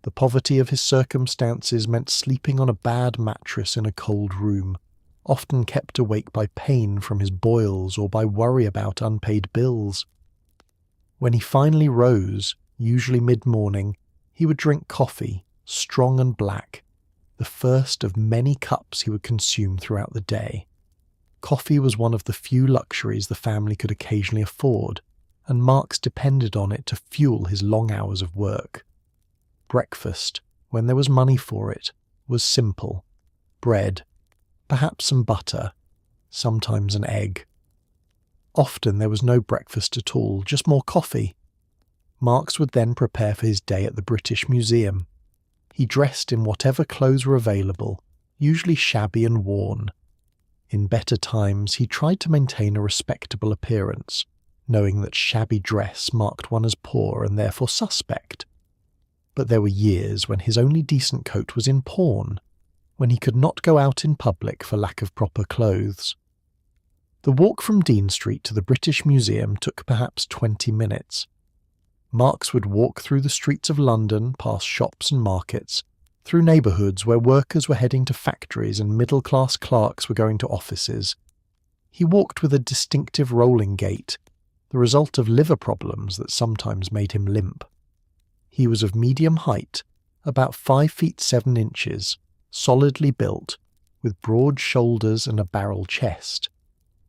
The poverty of his circumstances meant sleeping on a bad mattress in a cold room, often kept awake by pain from his boils or by worry about unpaid bills. When he finally rose, usually mid-morning, he would drink coffee, strong and black, the first of many cups he would consume throughout the day. Coffee was one of the few luxuries the family could occasionally afford, and Marx depended on it to fuel his long hours of work. Breakfast, when there was money for it, was simple. Bread, perhaps some butter, sometimes an egg. Often there was no breakfast at all, just more coffee. Marx would then prepare for his day at the British Museum. He dressed in whatever clothes were available, usually shabby and worn. In better times he tried to maintain a respectable appearance, knowing that shabby dress marked one as poor and therefore suspect. But there were years when his only decent coat was in pawn, when he could not go out in public for lack of proper clothes. The walk from Dean Street to the British Museum took perhaps 20 minutes. Marx would walk through the streets of London, past shops and markets, through neighbourhoods where workers were heading to factories and middle-class clerks were going to offices. He walked with a distinctive rolling gait, the result of liver problems that sometimes made him limp. He was of medium height, about 5 feet 7 inches, solidly built, with broad shoulders and a barrel chest.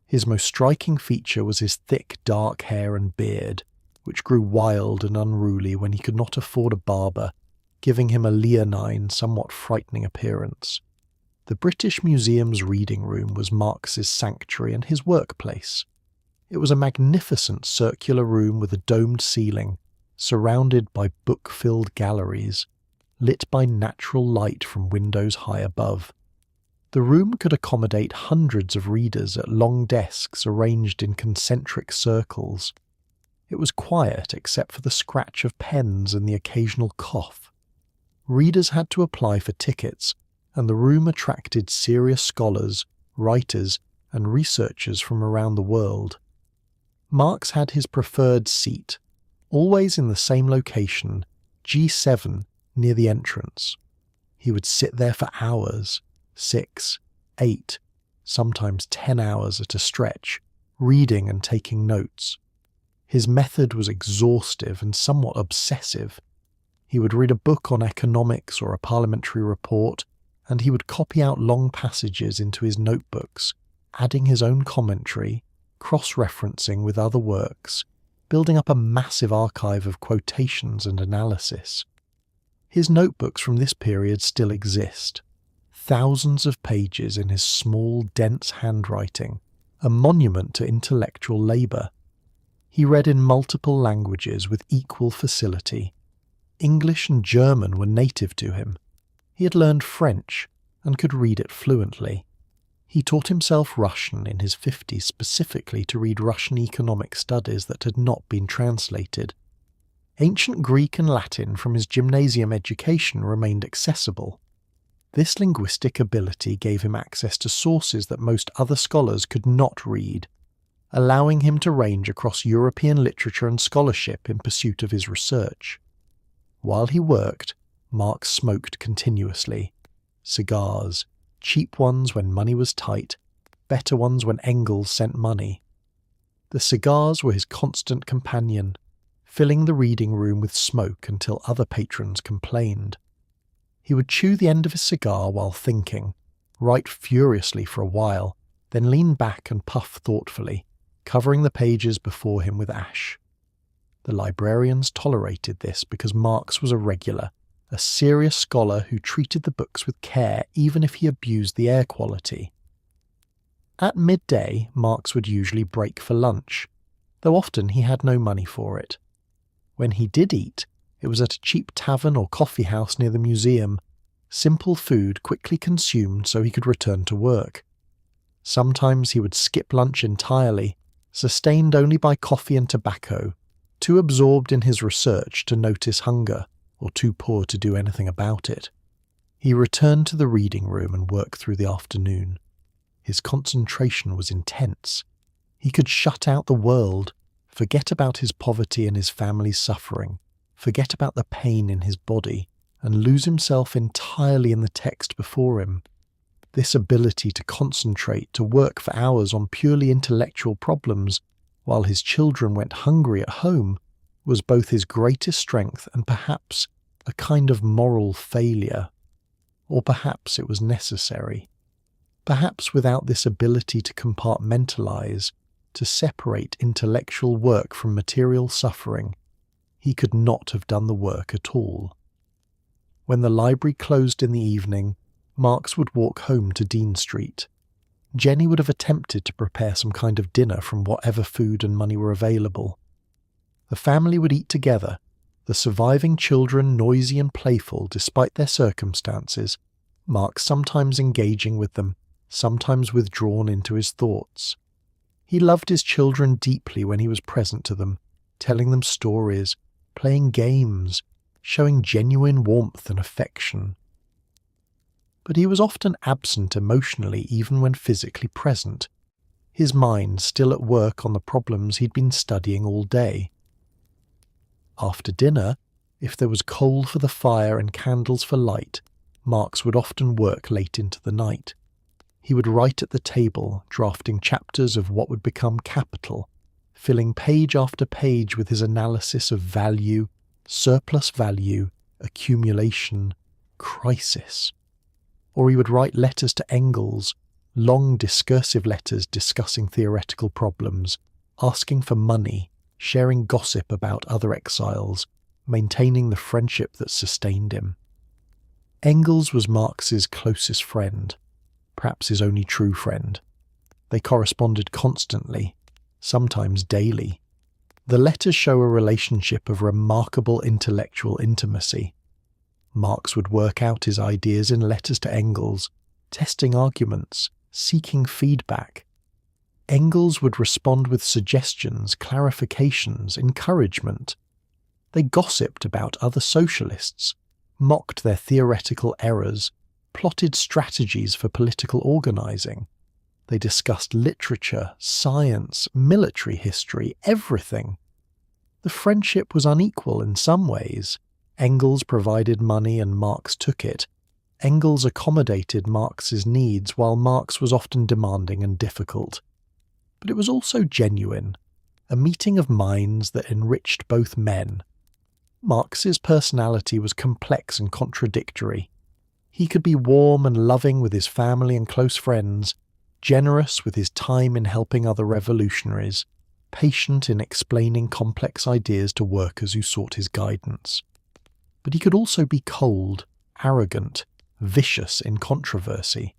His most striking feature was his thick, dark hair and beard, which grew wild and unruly when he could not afford a barber, giving him a leonine, somewhat frightening appearance. The British Museum's reading room was Marx's sanctuary and his workplace. It was a magnificent circular room with a domed ceiling, surrounded by book-filled galleries, lit by natural light from windows high above. The room could accommodate hundreds of readers at long desks arranged in concentric circles. It was quiet except for the scratch of pens and the occasional cough. Readers had to apply for tickets, and the room attracted serious scholars, writers, and researchers from around the world. Marx had his preferred seat, always in the same location, G7, near the entrance. He would sit there for hours, 6, 8, sometimes 10 hours at a stretch, reading and taking notes. His method was exhaustive and somewhat obsessive. He would read a book on economics or a parliamentary report, and he would copy out long passages into his notebooks, adding his own commentary, cross-referencing with other works, building up a massive archive of quotations and analysis. His notebooks from this period still exist. Thousands of pages in his small, dense handwriting, a monument to intellectual labour. He read in multiple languages with equal facility. English and German were native to him. He had learned French and could read it fluently. He taught himself Russian in his 50s specifically to read Russian economic studies that had not been translated. Ancient Greek and Latin from his gymnasium education remained accessible. This linguistic ability gave him access to sources that most other scholars could not read, allowing him to range across European literature and scholarship in pursuit of his research. While he worked, Marx smoked continuously. Cigars, cheap ones when money was tight, better ones when Engels sent money. The cigars were his constant companion, filling the reading room with smoke until other patrons complained. He would chew the end of his cigar while thinking, write furiously for a while, then lean back and puff thoughtfully, covering the pages before him with ash. The librarians tolerated this because Marx was a regular, a serious scholar who treated the books with care even if he abused the air quality. At midday, Marx would usually break for lunch, though often he had no money for it. When he did eat, it was at a cheap tavern or coffee house near the museum, simple food quickly consumed so he could return to work. Sometimes he would skip lunch entirely, sustained only by coffee and tobacco, too absorbed in his research to notice hunger, or too poor to do anything about it. He returned to the reading room and worked through the afternoon. His concentration was intense. He could shut out the world, forget about his poverty and his family's suffering, forget about the pain in his body, and lose himself entirely in the text before him. This ability to concentrate, to work for hours on purely intellectual problems, while his children went hungry at home, was both his greatest strength and perhaps a kind of moral failure. Or perhaps it was necessary. Perhaps without this ability to compartmentalize, to separate intellectual work from material suffering, he could not have done the work at all. When the library closed in the evening, Marx would walk home to Dean Street. Jenny would have attempted to prepare some kind of dinner from whatever food and money were available. The family would eat together, the surviving children noisy and playful despite their circumstances, Marx sometimes engaging with them, sometimes withdrawn into his thoughts. He loved his children deeply when he was present to them, telling them stories, playing games, showing genuine warmth and affection. But he was often absent emotionally even when physically present, his mind still at work on the problems he'd been studying all day. After dinner, if there was coal for the fire and candles for light, Marx would often work late into the night. He would write at the table, drafting chapters of what would become Capital, filling page after page with his analysis of value, surplus value, accumulation, crisis. Or he would write letters to Engels, long discursive letters discussing theoretical problems, asking for money, sharing gossip about other exiles, maintaining the friendship that sustained him. Engels was Marx's closest friend, perhaps his only true friend. They corresponded constantly, sometimes daily. The letters show a relationship of remarkable intellectual intimacy. Marx would work out his ideas in letters to Engels, testing arguments, seeking feedback. Engels would respond with suggestions, clarifications, encouragement. They gossiped about other socialists, mocked their theoretical errors, plotted strategies for political organizing. They discussed literature, science, military history, everything. The friendship was unequal in some ways. Engels provided money and Marx took it. Engels accommodated Marx's needs while Marx was often demanding and difficult. But it was also genuine, a meeting of minds that enriched both men. Marx's personality was complex and contradictory. He could be warm and loving with his family and close friends, generous with his time in helping other revolutionaries, patient in explaining complex ideas to workers who sought his guidance. But he could also be cold, arrogant, vicious in controversy.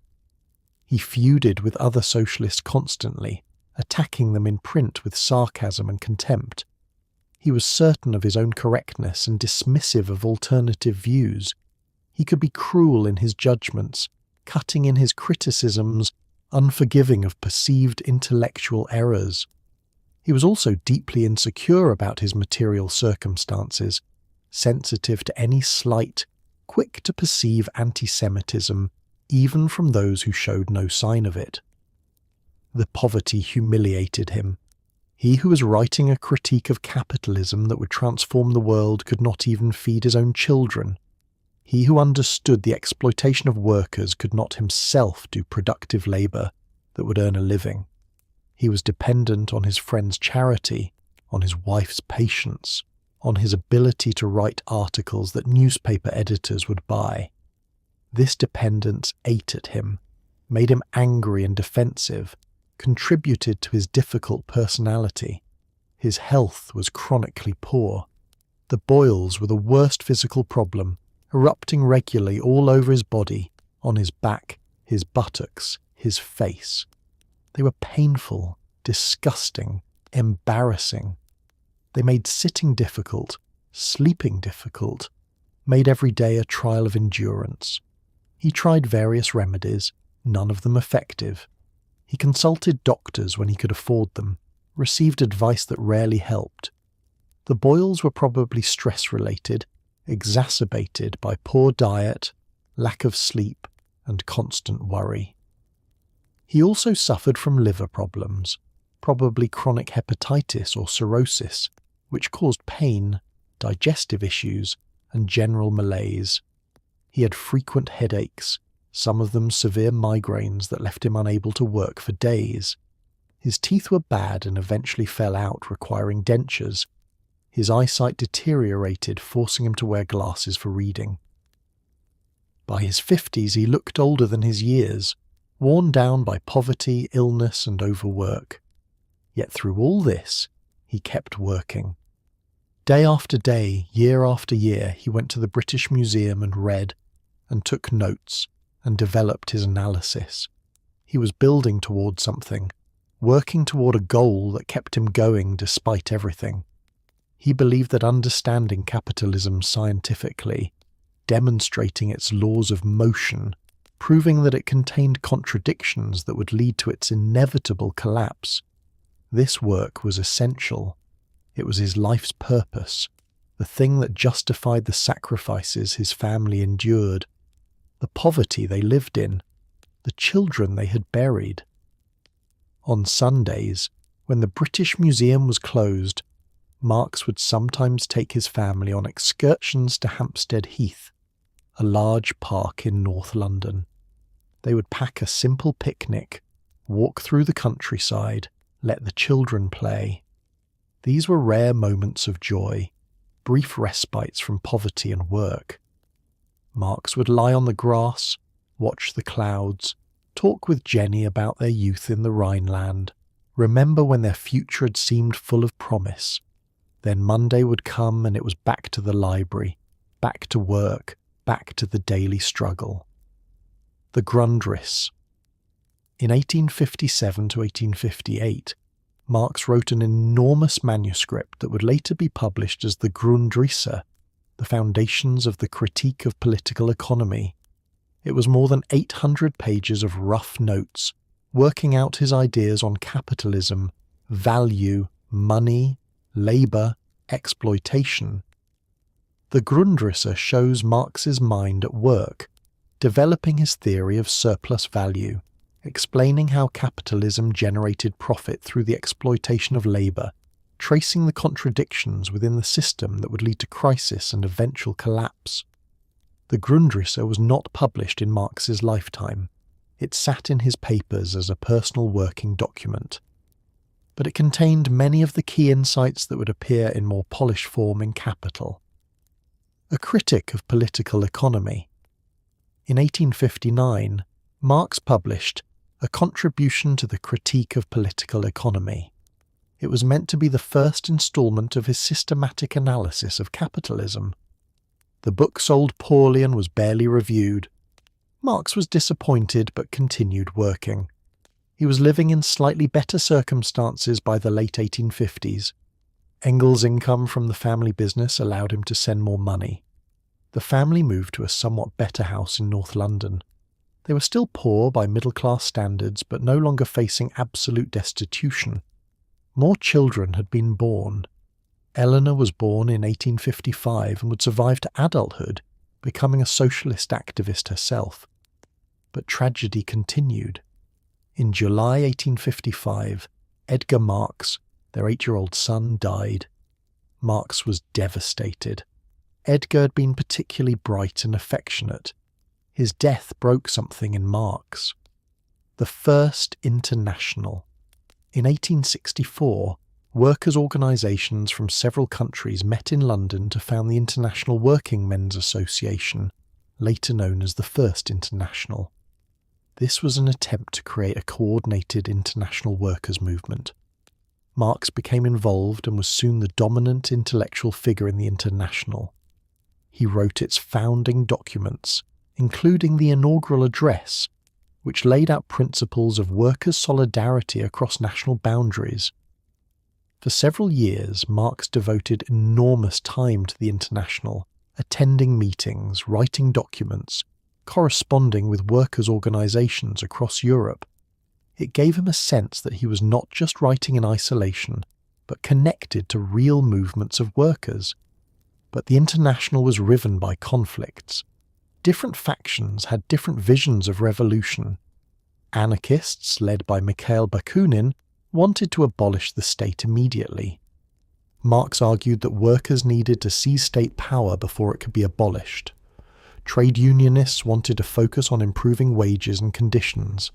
He feuded with other socialists constantly, attacking them in print with sarcasm and contempt. He was certain of his own correctness and dismissive of alternative views. He could be cruel in his judgments, cutting in his criticisms, unforgiving of perceived intellectual errors. He was also deeply insecure about his material circumstances, sensitive to any slight, quick to perceive anti-Semitism, even from those who showed no sign of it. The poverty humiliated him. He who was writing a critique of capitalism that would transform the world could not even feed his own children. He who understood the exploitation of workers could not himself do productive labour, that would earn a living. He was dependent on his friend's charity, on his wife's patience, on his ability to write articles that newspaper editors would buy. This dependence ate at him, made him angry and defensive, contributed to his difficult personality. His health was chronically poor. The boils were the worst physical problem, erupting regularly all over his body, on his back, his buttocks, his face. They were painful, disgusting, embarrassing. They made sitting difficult, sleeping difficult, made every day a trial of endurance. He tried various remedies, none of them effective. He consulted doctors when he could afford them, received advice that rarely helped. The boils were probably stress-related, exacerbated by poor diet, lack of sleep, and constant worry. He also suffered from liver problems, probably chronic hepatitis or cirrhosis, which caused pain, digestive issues, and general malaise. He had frequent headaches, some of them severe migraines that left him unable to work for days. His teeth were bad and eventually fell out, requiring dentures. His eyesight deteriorated, forcing him to wear glasses for reading. By his 50s, he looked older than his years, worn down by poverty, illness, and overwork. Yet through all this, he kept working. Day after day, year after year, he went to the British Museum and read, and took notes, and developed his analysis. He was building toward something, working toward a goal that kept him going despite everything. He believed that understanding capitalism scientifically, demonstrating its laws of motion, proving that it contained contradictions that would lead to its inevitable collapse, this work was essential. It was his life's purpose, the thing that justified the sacrifices his family endured, the poverty they lived in, the children they had buried. On Sundays, when the British Museum was closed, Marx would sometimes take his family on excursions to Hampstead Heath, a large park in North London. They would pack a simple picnic, walk through the countryside, let the children play. These were rare moments of joy, brief respites from poverty and work. Marx would lie on the grass, watch the clouds, talk with Jenny about their youth in the Rhineland, remember when their future had seemed full of promise. Then Monday would come and it was back to the library, back to work, back to the daily struggle. The Grundriss. In 1857 to 1858, Marx wrote an enormous manuscript that would later be published as the Grundrisse, the foundations of the critique of political economy. It was more than 800 pages of rough notes, working out his ideas on capitalism, value, money, labour, exploitation. The Grundrisse shows Marx's mind at work, developing his theory of surplus value, explaining how capitalism generated profit through the exploitation of labour, tracing the contradictions within the system that would lead to crisis and eventual collapse. The Grundrisse was not published in Marx's lifetime. It sat in his papers as a personal working document. But it contained many of the key insights that would appear in more polished form in Capital. A critic of political economy. In 1859, Marx published A Contribution to the Critique of Political Economy. It was meant to be the first installment of his systematic analysis of capitalism. The book sold poorly and was barely reviewed. Marx was disappointed but continued working. He was living in slightly better circumstances by the late 1850s. Engels' income from the family business allowed him to send more money. The family moved to a somewhat better house in North London. They were still poor by middle-class standards, but no longer facing absolute destitution. More children had been born. Eleanor was born in 1855 and would survive to adulthood, becoming a socialist activist herself. But tragedy continued. In July 1855, Edgar Marx, their 8-year-old son, died. Marx was devastated. Edgar had been particularly bright and affectionate. His death broke something in Marx. The First International. In 1864, workers' organisations from several countries met in London to found the International Working Men's Association, later known as the First International. This was an attempt to create a coordinated international workers' movement. Marx became involved and was soon the dominant intellectual figure in the International. He wrote its founding documents, including the inaugural address, which laid out principles of workers' solidarity across national boundaries. For several years, Marx devoted enormous time to the International, attending meetings, writing documents, corresponding with workers' organisations across Europe. It gave him a sense that he was not just writing in isolation, but connected to real movements of workers. But the International was riven by conflicts. Different factions had different visions of revolution. Anarchists, led by Mikhail Bakunin, wanted to abolish the state immediately. Marx argued that workers needed to seize state power before it could be abolished. Trade unionists wanted to focus on improving wages and conditions.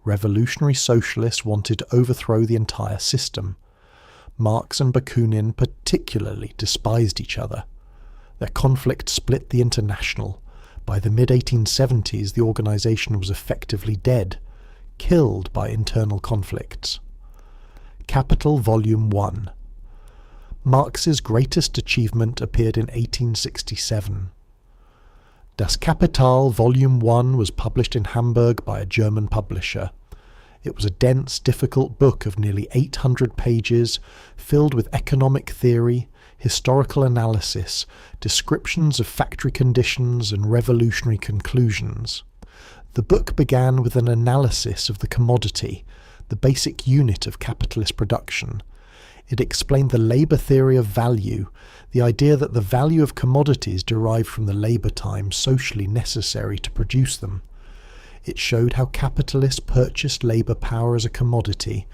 Revolutionary socialists wanted to overthrow the entire system. Marx and Bakunin particularly despised each other. Their conflict split the International. By the mid-1870s, the organisation was effectively dead, killed by internal conflicts. Capital Volume 1. Marx's greatest achievement appeared in 1867. Das Kapital Volume 1 was published in Hamburg by a German publisher. It was a dense, difficult book of nearly 800 pages, filled with economic theory, historical analysis, descriptions of factory conditions, and revolutionary conclusions. The book began with an analysis of the commodity, the basic unit of capitalist production. It explained the labour theory of value, the idea that the value of commodities derived from the labour time socially necessary to produce them. It showed how capitalists purchased labour power as a commodity,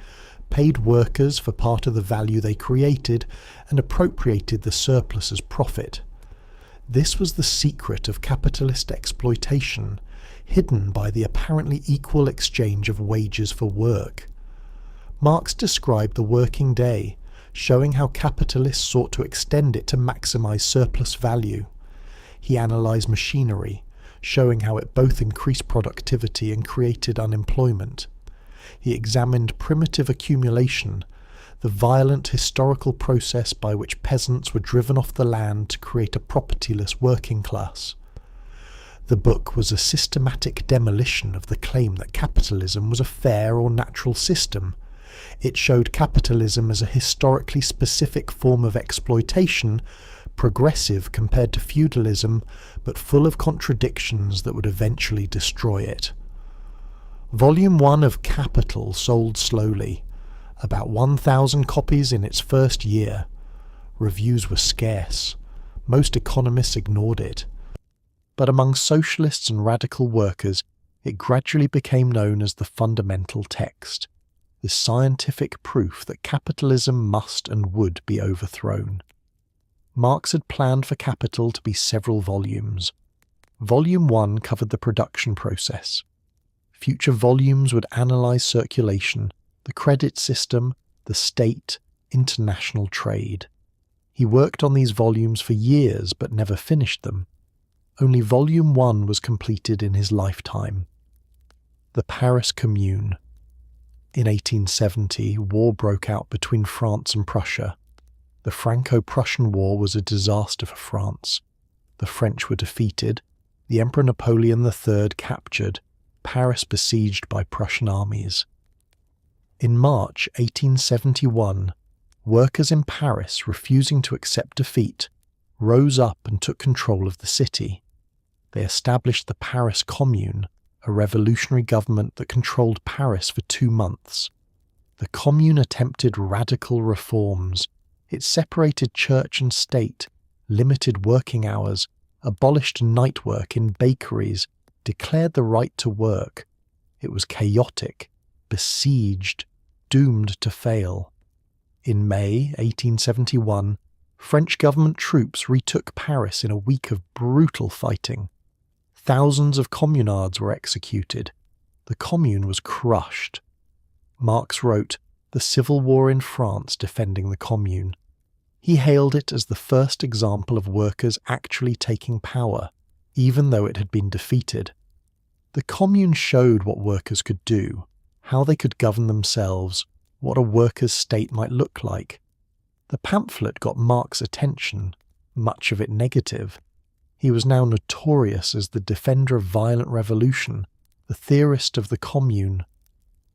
paid workers for part of the value they created, and appropriated the surplus as profit. This was the secret of capitalist exploitation, hidden by the apparently equal exchange of wages for work. Marx described the working day, showing how capitalists sought to extend it to maximize surplus value. He analyzed machinery, showing how it both increased productivity and created unemployment. He examined primitive accumulation, the violent historical process by which peasants were driven off the land to create a propertyless working class. The book was a systematic demolition of the claim that capitalism was a fair or natural system. It showed capitalism as a historically specific form of exploitation, progressive compared to feudalism, but full of contradictions that would eventually destroy it. Volume 1 of Capital sold slowly, about 1,000 copies in its first year. Reviews were scarce. Most economists ignored it. But among socialists and radical workers, it gradually became known as the fundamental text, the scientific proof that capitalism must and would be overthrown. Marx had planned for Capital to be several volumes. Volume 1 covered the production process. Future volumes would analyse circulation, the credit system, the state, international trade. He worked on these volumes for years but never finished them. Only Volume 1 was completed in his lifetime. The Paris Commune. In 1870, war broke out between France and Prussia. The Franco-Prussian War was a disaster for France. The French were defeated, the Emperor Napoleon III captured, Paris besieged by Prussian armies. In March 1871, workers in Paris, refusing to accept defeat, rose up and took control of the city. They established the Paris Commune, a revolutionary government that controlled Paris for 2 months. The Commune attempted radical reforms. It separated church and state, limited working hours, abolished night work in bakeries, declared the right to work. It was chaotic, besieged, doomed to fail. In May 1871, French government troops retook Paris in a week of brutal fighting. Thousands of communards were executed. The Commune was crushed. Marx wrote The Civil War in France defending the Commune. He hailed it as the first example of workers actually taking power, even though it had been defeated. The Commune showed what workers could do, how they could govern themselves, what a workers' state might look like. The pamphlet got Marx's attention, much of it negative. He was now notorious as the defender of violent revolution, the theorist of the Commune.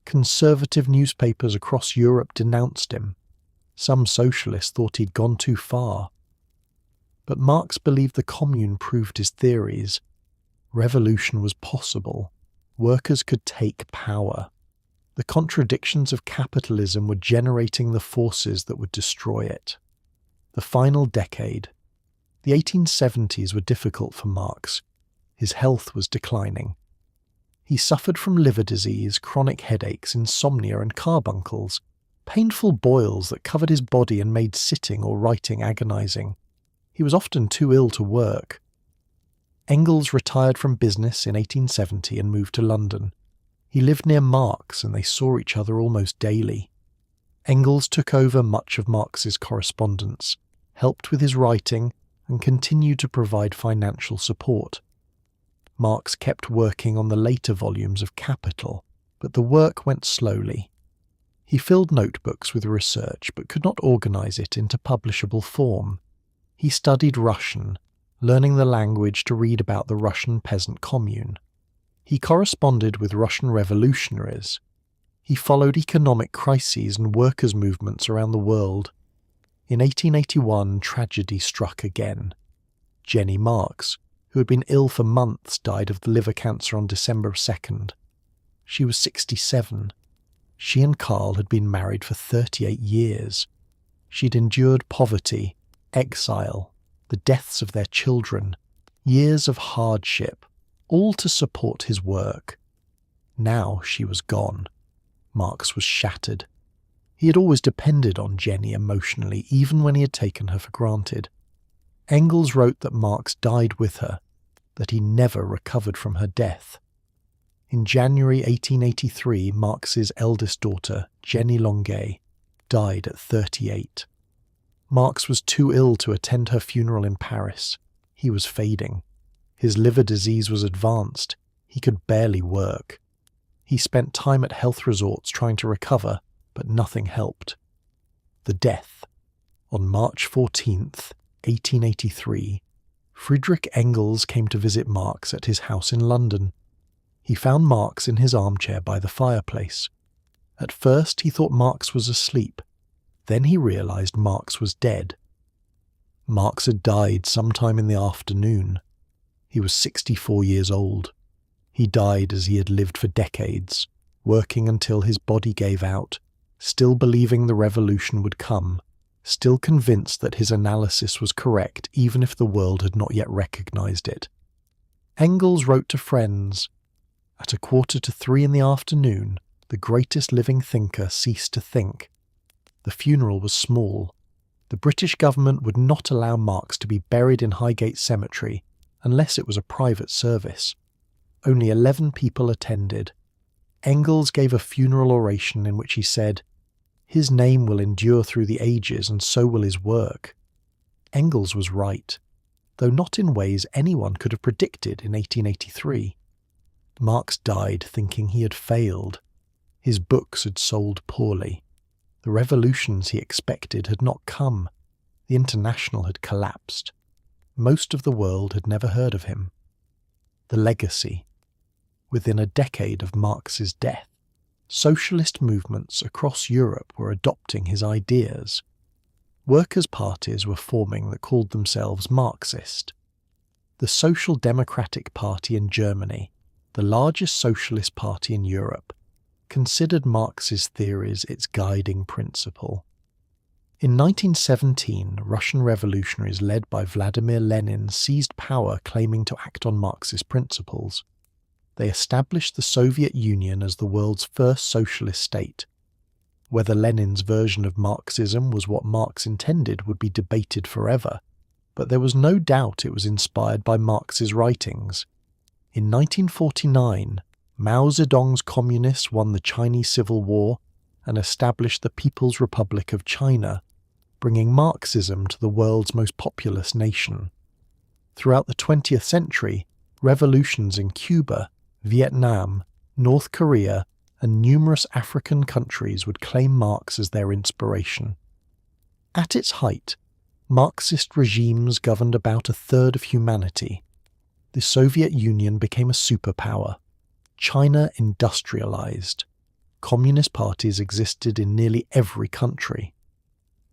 Conservative newspapers across Europe denounced him. Some socialists thought he'd gone too far. But Marx believed the Commune proved his theories. Revolution was possible. Workers could take power. The contradictions of capitalism were generating the forces that would destroy it. The final decade. The 1870s were difficult for Marx. His health was declining. He suffered from liver disease, chronic headaches, insomnia and carbuncles, painful boils that covered his body and made sitting or writing agonizing. He was often too ill to work. Engels retired from business in 1870 and moved to London. He lived near Marx and they saw each other almost daily. Engels took over much of Marx's correspondence, helped with his writing, and continued to provide financial support. Marx kept working on the later volumes of Capital, but the work went slowly. He filled notebooks with research but could not organize it into publishable form. He studied Russian, learning the language to read about the Russian peasant commune. He corresponded with Russian revolutionaries. He followed economic crises and workers' movements around the world. In 1881, tragedy struck again. Jenny Marx, who had been ill for months, died of the liver cancer on December 2nd. She was 67. She and Karl had been married for 38 years. She'd endured poverty, exile, the deaths of their children, years of hardship, all to support his work. Now she was gone. Marx was shattered. He had always depended on Jenny emotionally, even when he had taken her for granted. Engels wrote that Marx died with her, that he never recovered from her death. In January 1883, Marx's eldest daughter, Jenny Longuet, died at 38. Marx was too ill to attend her funeral in Paris. He was fading. His liver disease was advanced. He could barely work. He spent time at health resorts trying to recover, but nothing helped. The death. On March 14th, 1883, Friedrich Engels came to visit Marx at his house in London. He found Marx in his armchair by the fireplace. At first he thought Marx was asleep. Then he realized Marx was dead. Marx had died sometime in the afternoon. He was 64 years old. He died as he had lived for decades, working until his body gave out, still believing the revolution would come, still convinced that his analysis was correct even if the world had not yet recognized it. Engels wrote to friends, "At 2:45 in the afternoon, the greatest living thinker ceased to think." The funeral was small. The British government would not allow Marx to be buried in Highgate Cemetery unless it was a private service. Only 11 people attended. Engels gave a funeral oration in which he said, "His name will endure through the ages and so will his work." Engels was right, though not in ways anyone could have predicted in 1883. Marx died thinking he had failed. His books had sold poorly. The revolutions he expected had not come. The International had collapsed. Most of the world had never heard of him. The legacy. Within a decade of Marx's death, socialist movements across Europe were adopting his ideas. Workers' parties were forming that called themselves Marxist. The Social Democratic Party in Germany, the largest socialist party in Europe, considered Marx's theories its guiding principle. In 1917, Russian revolutionaries led by Vladimir Lenin seized power claiming to act on Marxist principles. They established the Soviet Union as the world's first socialist state. Whether Lenin's version of Marxism was what Marx intended would be debated forever, but there was no doubt it was inspired by Marx's writings. In 1949, Mao Zedong's communists won the Chinese Civil War and established the People's Republic of China, bringing Marxism to the world's most populous nation. Throughout the 20th century, revolutions in Cuba, Vietnam, North Korea, and numerous African countries would claim Marx as their inspiration. At its height, Marxist regimes governed about a third of humanity. The Soviet Union became a superpower. China industrialized. Communist parties existed in nearly every country.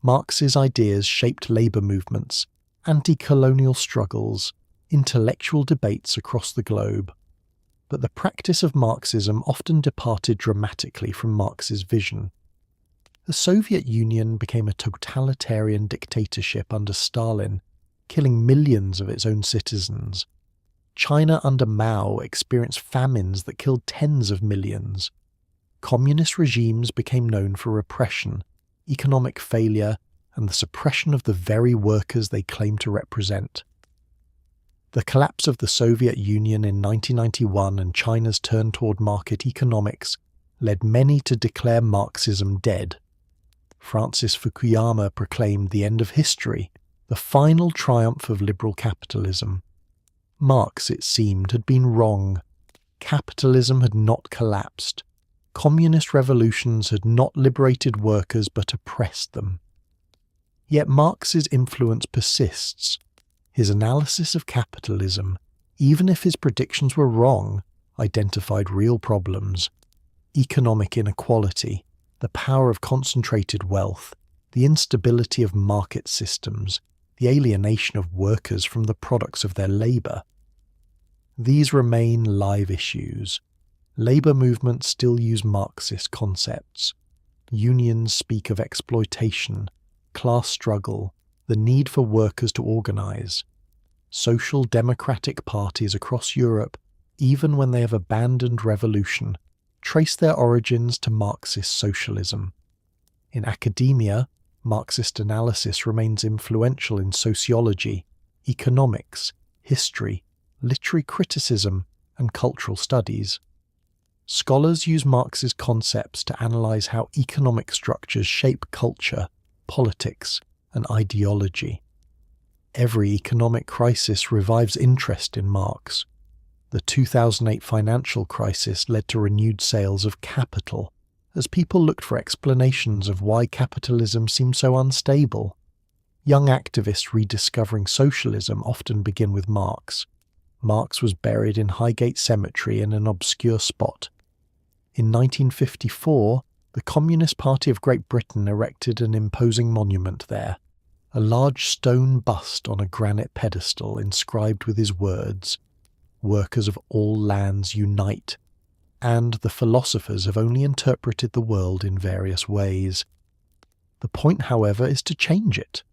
Marx's ideas shaped labor movements, anti-colonial struggles, intellectual debates across the globe. But the practice of Marxism often departed dramatically from Marx's vision. The Soviet Union became a totalitarian dictatorship under Stalin, killing millions of its own citizens. China under Mao experienced famines that killed tens of millions. Communist regimes became known for repression, economic failure, and the suppression of the very workers they claimed to represent. The collapse of the Soviet Union in 1991 and China's turn toward market economics led many to declare Marxism dead. Francis Fukuyama proclaimed the end of history, the final triumph of liberal capitalism. Marx, it seemed, had been wrong. Capitalism had not collapsed. Communist revolutions had not liberated workers but oppressed them. Yet Marx's influence persists. His analysis of capitalism, even if his predictions were wrong, identified real problems: economic inequality, the power of concentrated wealth, the instability of market systems, the alienation of workers from the products of their labour. These remain live issues. Labour movements still use Marxist concepts. Unions speak of exploitation, class struggle, the need for workers to organise. Social democratic parties across Europe, even when they have abandoned revolution, trace their origins to Marxist socialism. In academia, Marxist analysis remains influential in sociology, economics, history, literary criticism, and cultural studies. Scholars use Marx's concepts to analyse how economic structures shape culture, politics, and ideology. Every economic crisis revives interest in Marx. The 2008 financial crisis led to renewed sales of capital, as people looked for explanations of why capitalism seemed so unstable. Young activists rediscovering socialism often begin with Marx. Marx was buried in Highgate Cemetery in an obscure spot. In 1954, the Communist Party of Great Britain erected an imposing monument there, a large stone bust on a granite pedestal inscribed with his words, "Workers of all lands unite," and the philosophers have only interpreted the world in various ways. The point, however, is to change it.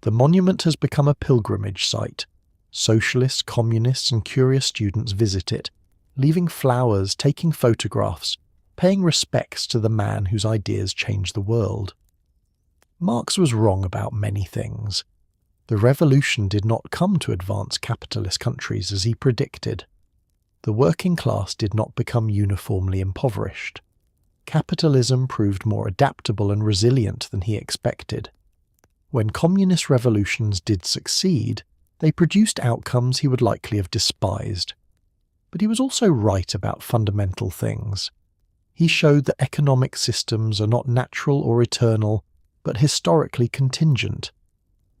The monument has become a pilgrimage site. Socialists, communists, and curious students visit it, leaving flowers, taking photographs, paying respects to the man whose ideas changed the world. Marx was wrong about many things. The revolution did not come to advance capitalist countries as he predicted. The working class did not become uniformly impoverished. Capitalism proved more adaptable and resilient than he expected. When communist revolutions did succeed, they produced outcomes he would likely have despised. But he was also right about fundamental things. He showed that economic systems are not natural or eternal, but historically contingent.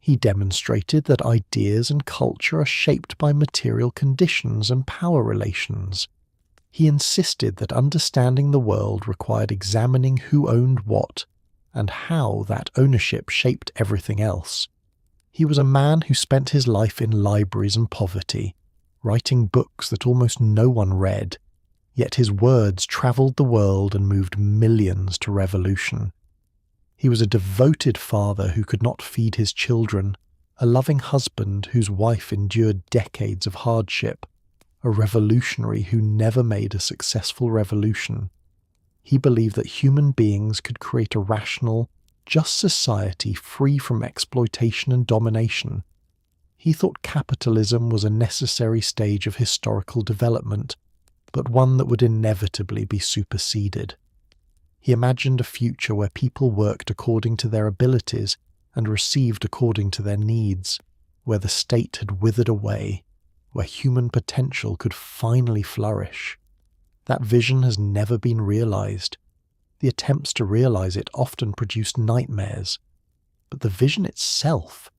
He demonstrated that ideas and culture are shaped by material conditions and power relations. He insisted that understanding the world required examining who owned what, and how that ownership shaped everything else. He was a man who spent his life in libraries and poverty, writing books that almost no one read, yet his words travelled the world and moved millions to revolution. He was a devoted father who could not feed his children, a loving husband whose wife endured decades of hardship, a revolutionary who never made a successful revolution. He believed that human beings could create a rational, just society free from exploitation and domination. He thought capitalism was a necessary stage of historical development, but one that would inevitably be superseded. He imagined a future where people worked according to their abilities and received according to their needs, where the state had withered away, where human potential could finally flourish. That vision has never been realized. The attempts to realize it often produced nightmares. But the vision itself,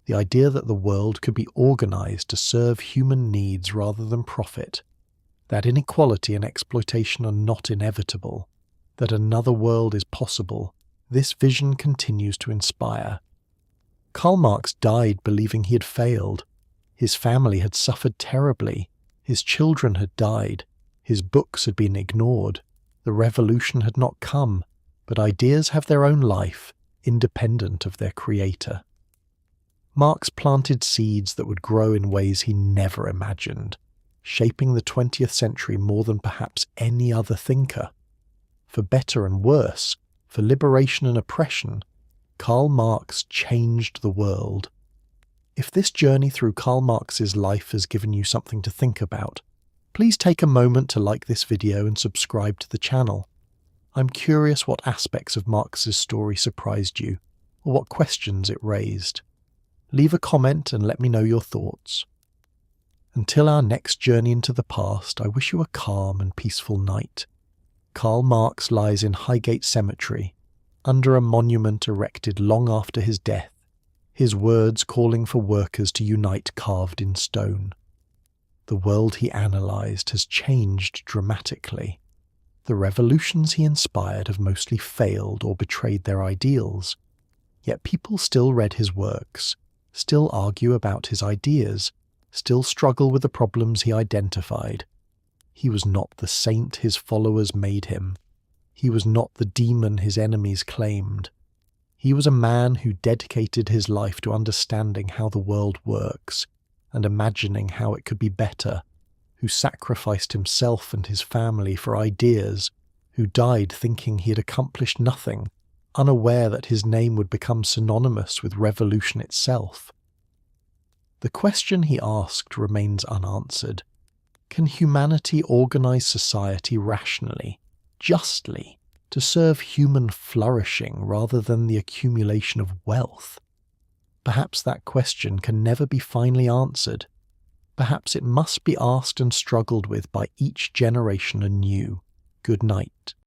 the idea that the world could be organized to serve human needs rather than profit, that inequality and exploitation are not inevitable, that another world is possible, this vision continues to inspire. Karl Marx died believing he had failed. His family had suffered terribly. His children had died. His books had been ignored. The revolution had not come, but ideas have their own life, independent of their creator. Marx planted seeds that would grow in ways he never imagined, shaping the 20th century more than perhaps any other thinker. For better and worse, for liberation and oppression, Karl Marx changed the world. If this journey through Karl Marx's life has given you something to think about, please take a moment to like this video and subscribe to the channel. I'm curious what aspects of Marx's story surprised you, or what questions it raised. Leave a comment and let me know your thoughts. Until our next journey into the past, I wish you a calm and peaceful night. Karl Marx lies in Highgate Cemetery, under a monument erected long after his death, his words calling for workers to unite carved in stone. The world he analysed has changed dramatically. The revolutions he inspired have mostly failed or betrayed their ideals, yet people still read his works, still argue about his ideas, still struggle with the problems he identified. He was not the saint his followers made him. He was not the demon his enemies claimed. He was a man who dedicated his life to understanding how the world works and imagining how it could be better, who sacrificed himself and his family for ideas, who died thinking he had accomplished nothing, unaware that his name would become synonymous with revolution itself. The question he asked remains unanswered. Can humanity organize society rationally, justly, to serve human flourishing rather than the accumulation of wealth? Perhaps that question can never be finally answered. Perhaps it must be asked and struggled with by each generation anew. Good night.